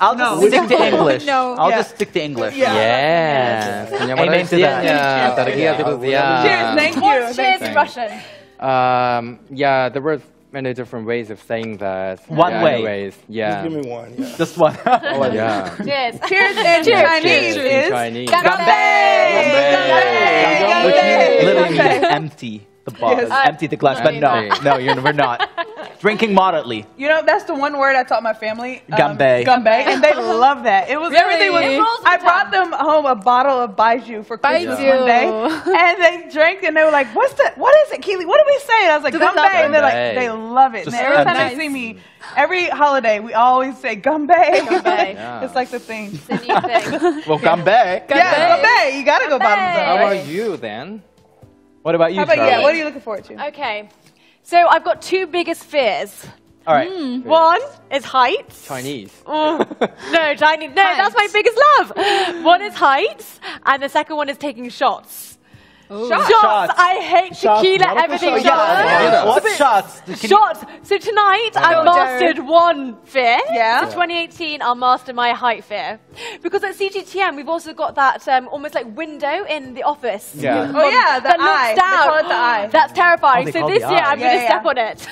I'll just stick to English. I'll just stick to English. Yeah. С днем Amen to рождения, дорогие друзья. Cheers, thank you. Cheers in Russian. Yeah, there were many different ways of saying that. One way. Anyways, yeah. Just give me one. Yeah. Just one. Yeah. Cheers. Cheers in Chinese In is Chinese. Which literally means empty the bottle, Yes. empty the glass. But no, we're not. Drinking moderately. You know, that's the one word I taught my family. Gambay. Gambay, and they love that. It was everything was. I brought them home a bottle of Baijiu for Christmas one day, and they drank, and they were like, "What's that? What is it, Keely? What do we say?" And I was like, "Gambay," and they're like, they love it. And every time they see me, every holiday, we always say Gambay. Gambay. It's like the thing. It's a neat thing. Well, Gambay. Yeah, Gambay. You gotta go bottoms up. How Right? about you then? What about you, How about Charlie? what are you looking forward to? Okay. So I've got two biggest fears. All right. One is heights. Chinese. No, Chinese. No, that's my biggest love. One is heights, and the second one is taking shots. Shots. I hate tequila, everything shots. Yeah. What shots? Shots. So tonight I've mastered one fear. Yeah. So 2018 I'll master my height fear. Because at CGTN we've also got that almost like window in the office. Yeah. Oh yeah, the that eye. looks down. They call it the eye. That's terrifying. Oh, So call this the year eye. I'm going to step on it.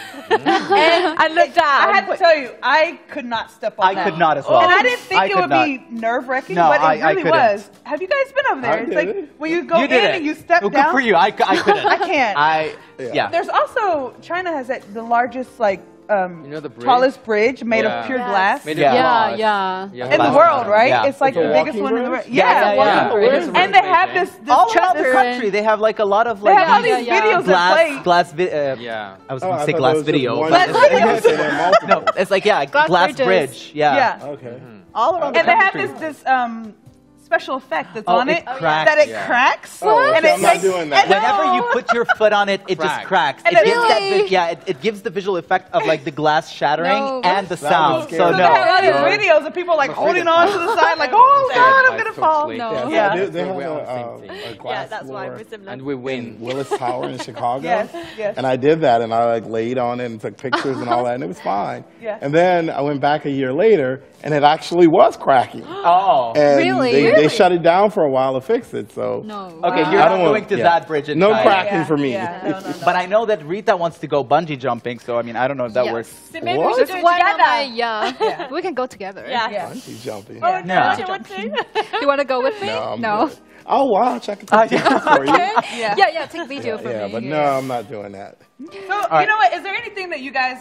and look down. I had to tell you, I could not step on that. I could not as well. And I didn't think I it could would be nerve-wracking, No, but it I really couldn't. was. Have you guys been over there? I It's did like it. when you go in did it. and you step Well, down. good for you. I couldn't. I can't. Yeah. There's also, China has the largest, like, the bridge? tallest bridge made of pure glass. Made of Yeah. glass. In the world, right? Yeah. It's like the It's a biggest walking one in the bridge? world. Yeah. And they have this All around the chapter. country, they have like a lot of They like have all these videos that play. glass. Yeah. I was Oh, going to I say thought glass it was just video. one. but Glass it's- no, it's like glass bridges. bridge. Yeah. Okay. All around the And they have country. this special effect that's on it it cracks. that it cracks. Oh, and okay, it I'm not doing that. Whenever you put your foot on it, it just cracks. And It it- gives that, it gives the visual effect of like the glass shattering No. and the That sound. was So scary. So they have all no. these videos of people like holding on to the side, like, oh God, I'm gonna fall. No. Yeah. They have We're on the same a team. glass that's why floor we're similar. And we in win. Willis Tower in Chicago. Yes, yes. And I did that, and I like laid on it and took pictures and all that, and it was fine. Yeah. And then I went back a year later, and it actually was cracking. Oh. And Really? they shut it down for a while to fix it. So No. Okay, I you're don't not want- going to yeah. that bridge in no China. cracking for me. Yeah. But I know that Rita wants to go bungee jumping, so I mean, I don't know if that Yes. works. So maybe What? we should do it together. Yeah. We can go together. Yeah. Bungee jumping. Oh, No. I don't want to. You want to go with me? No, I'm No. good. I'll watch. I can take pictures for you. Yeah, take video for Yeah, me. but no, I'm not doing that. So, you know what? Is there anything that you guys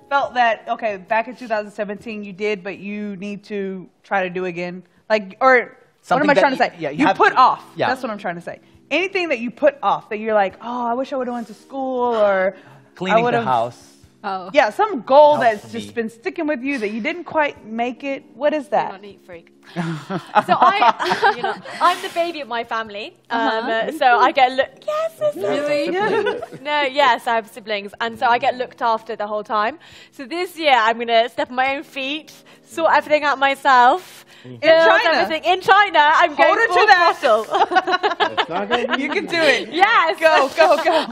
felt that, okay, back in 2017 you did, but you need to try to do again? Like, or Something what am I that trying to say? yeah, you have put to- off. yeah. That's what I'm trying to say. Anything that you put off that you're like, oh, I wish I would have went to school, or Cleaning I the would've- house. Oh. Yeah, some goal Helps that's me. just been sticking with you that you didn't quite make it. What is I'm that? not a neat freak. So I'm the baby of my family. So I get looked. Yes, it's Really? No, yes, I have siblings, and so I get looked after the whole time. So this year I'm gonna step on my own feet, sort everything out myself. In build China? everything. In China, I'm Hold going her to full that. throttle. It's not gonna be You can do it. Yes. Go.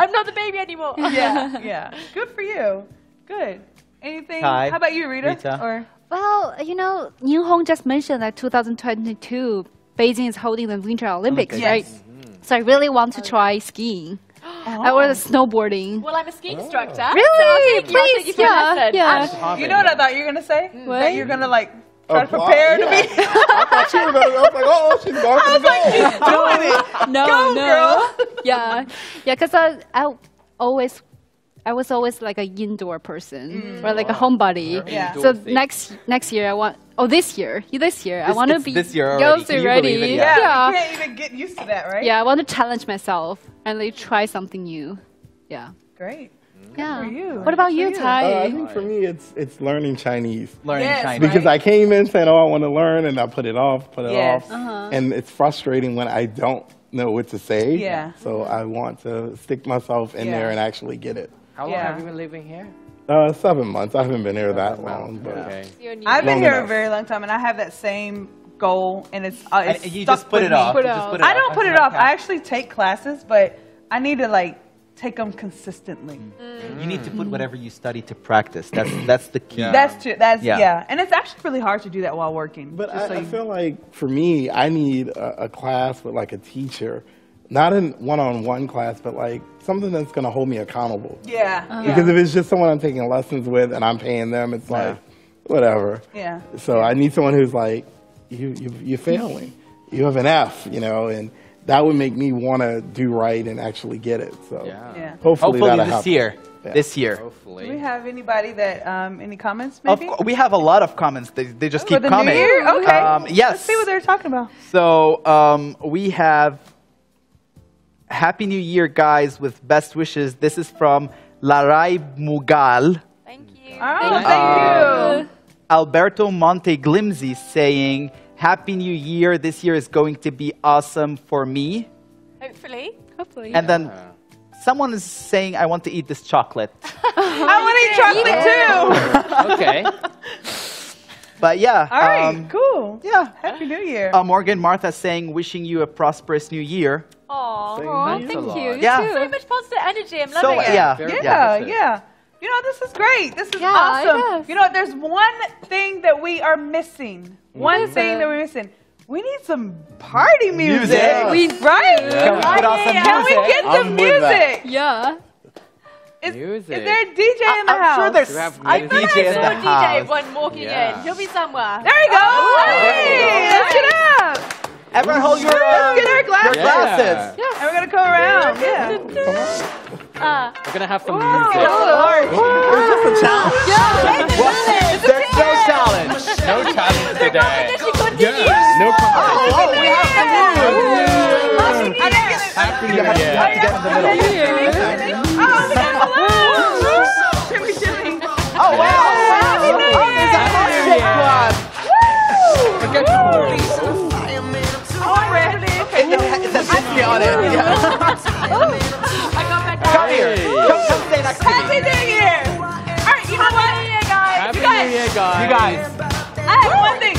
I'm not the baby anymore. Yeah. Good for you. Good. Anything? Hi. How about you, Rita? Rita. Or Well, you know, Ning Hong just mentioned that 2022, Beijing is holding the Winter Olympics, Yes. right? So I really want to try skiing. Or snowboarding. Well, I'm a ski instructor. Really? So I'll take you Please, for a yeah, lesson. yeah. And you know what I thought you were gonna say? What? That you're gonna like try to Apply, prepare to yeah. be. I thought you were gonna. I was like, oh, she's going for the goal. doing it. No, Go, no. girl. Yeah, because I was always like an indoor person or like a homebody. Yeah. So next year I want. Oh, this year I want to it's be. this year Yo, already. so Can you ready. believe it? Yeah. Yeah. You can't even get used to that, right? Yeah, I want to challenge myself and like try something new. Yeah. Great. Yeah. What about you, Tai? I think for me, it's learning Chinese. Learning Chinese. Because I came in saying, oh, I want to learn, and I put it off. And it's frustrating when I don't know what to say. Yeah. So I want to stick myself in there and actually get it. How long have you been living here? 7 months. I haven't been here that long. But I've been here a very long time, and I have that same goal, and it's you stuck just put with it me. off. I don't put it off. I actually take classes, but I need to take them consistently. You need to put whatever you study to practice. That's the key. That's true. And it's actually really hard to do that while working. But I feel like for me, I need a class with a teacher, not in one-on-one class, but something that's going to hold me accountable. Because if it's just someone I'm taking lessons with and I'm paying them, it's whatever. Yeah. So I need someone who's you're failing. You have an F, and that would make me want to do right and actually get it. So hopefully that'll happen. This year. Hopefully. Do we have anybody that any comments? Maybe we have a lot of comments. They just keep coming. New year? Okay. Yes. Let's see what they're talking about. So we have Happy New Year, guys, with best wishes. This is from Larai Mugal. Thank you. Oh, thank you. Alberto Monteglimzi saying, Happy New Year. This year is going to be awesome for me. Hopefully. And then someone is saying, I want to eat this chocolate. I want to eat chocolate too. Okay. But yeah. All right, cool. Yeah, Happy New Year. Morgan Martha saying, wishing you a prosperous new year. Aww, thank you. Yeah. So much positive energy. I'm loving it. Yeah. You know, this is great. This is awesome. You know, there's one thing that we are missing. One thing that we're missing. We need some party music. Right? Can we get some music? Yeah. Is there a DJ in the house? I'm sure there's a DJ in the house. DJ when walking in. He'll be somewhere. There you go. Hey, let's get up. Everyone hold your let's get our glasses. glasses. Yeah. And we're going to go around. Yeah. We're going to have some music. Is this a challenge? There's no challenge. No challenge today. No competition. We have some music. Happy New Year. Shimmy. Oh, wow. There's a handshake one. Forget the words. Okay, it says Disney on it. Come here. Come stay next to me. Happy New Year. All right, you know what? Happy New Year, guys. You guys. I have one thing.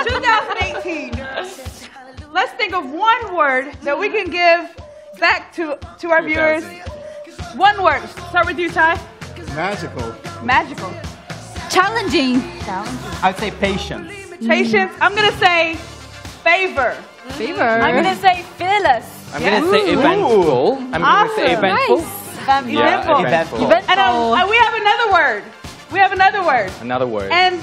2018. Let's think of one word that we can give back to our viewers. One word. Start with you, Ty. Magical. Challenging. I'd say patience. Patience. I'm going to say favor. I'm going to say fearless. I'm going to say eventful. I'm going to say eventful. Eventful. And we have another word. Another word. And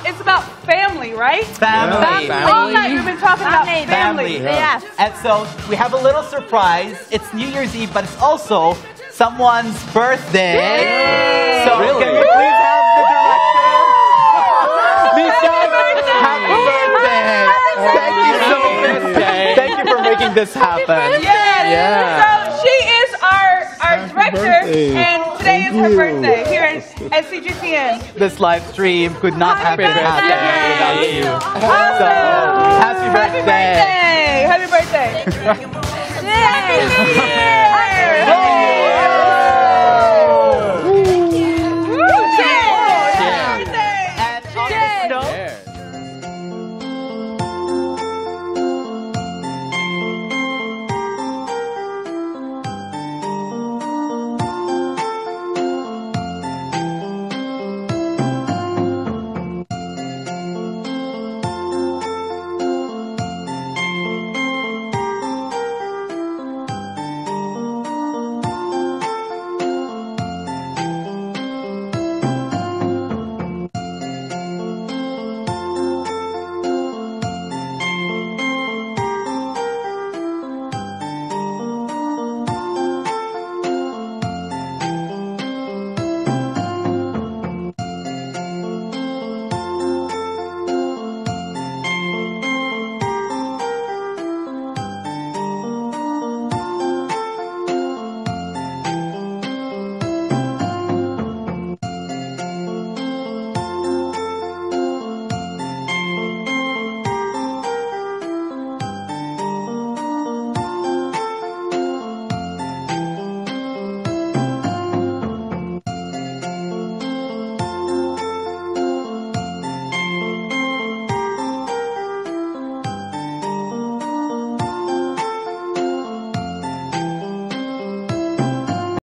it's about family, right? Family. All night we've been talking about family. Yes. And so we have a little surprise. It's New Year's Eve, but it's also someone's birthday. Yay! So can we please have the director? Lisa, happy birthday. Thank you so much. Thank you for making this happen. Yes. So she is our director, and today is her birthday here at CGTN. This live stream could not have happened without you. Awesome. So, happy birthday. Happy birthday. Happy New Year.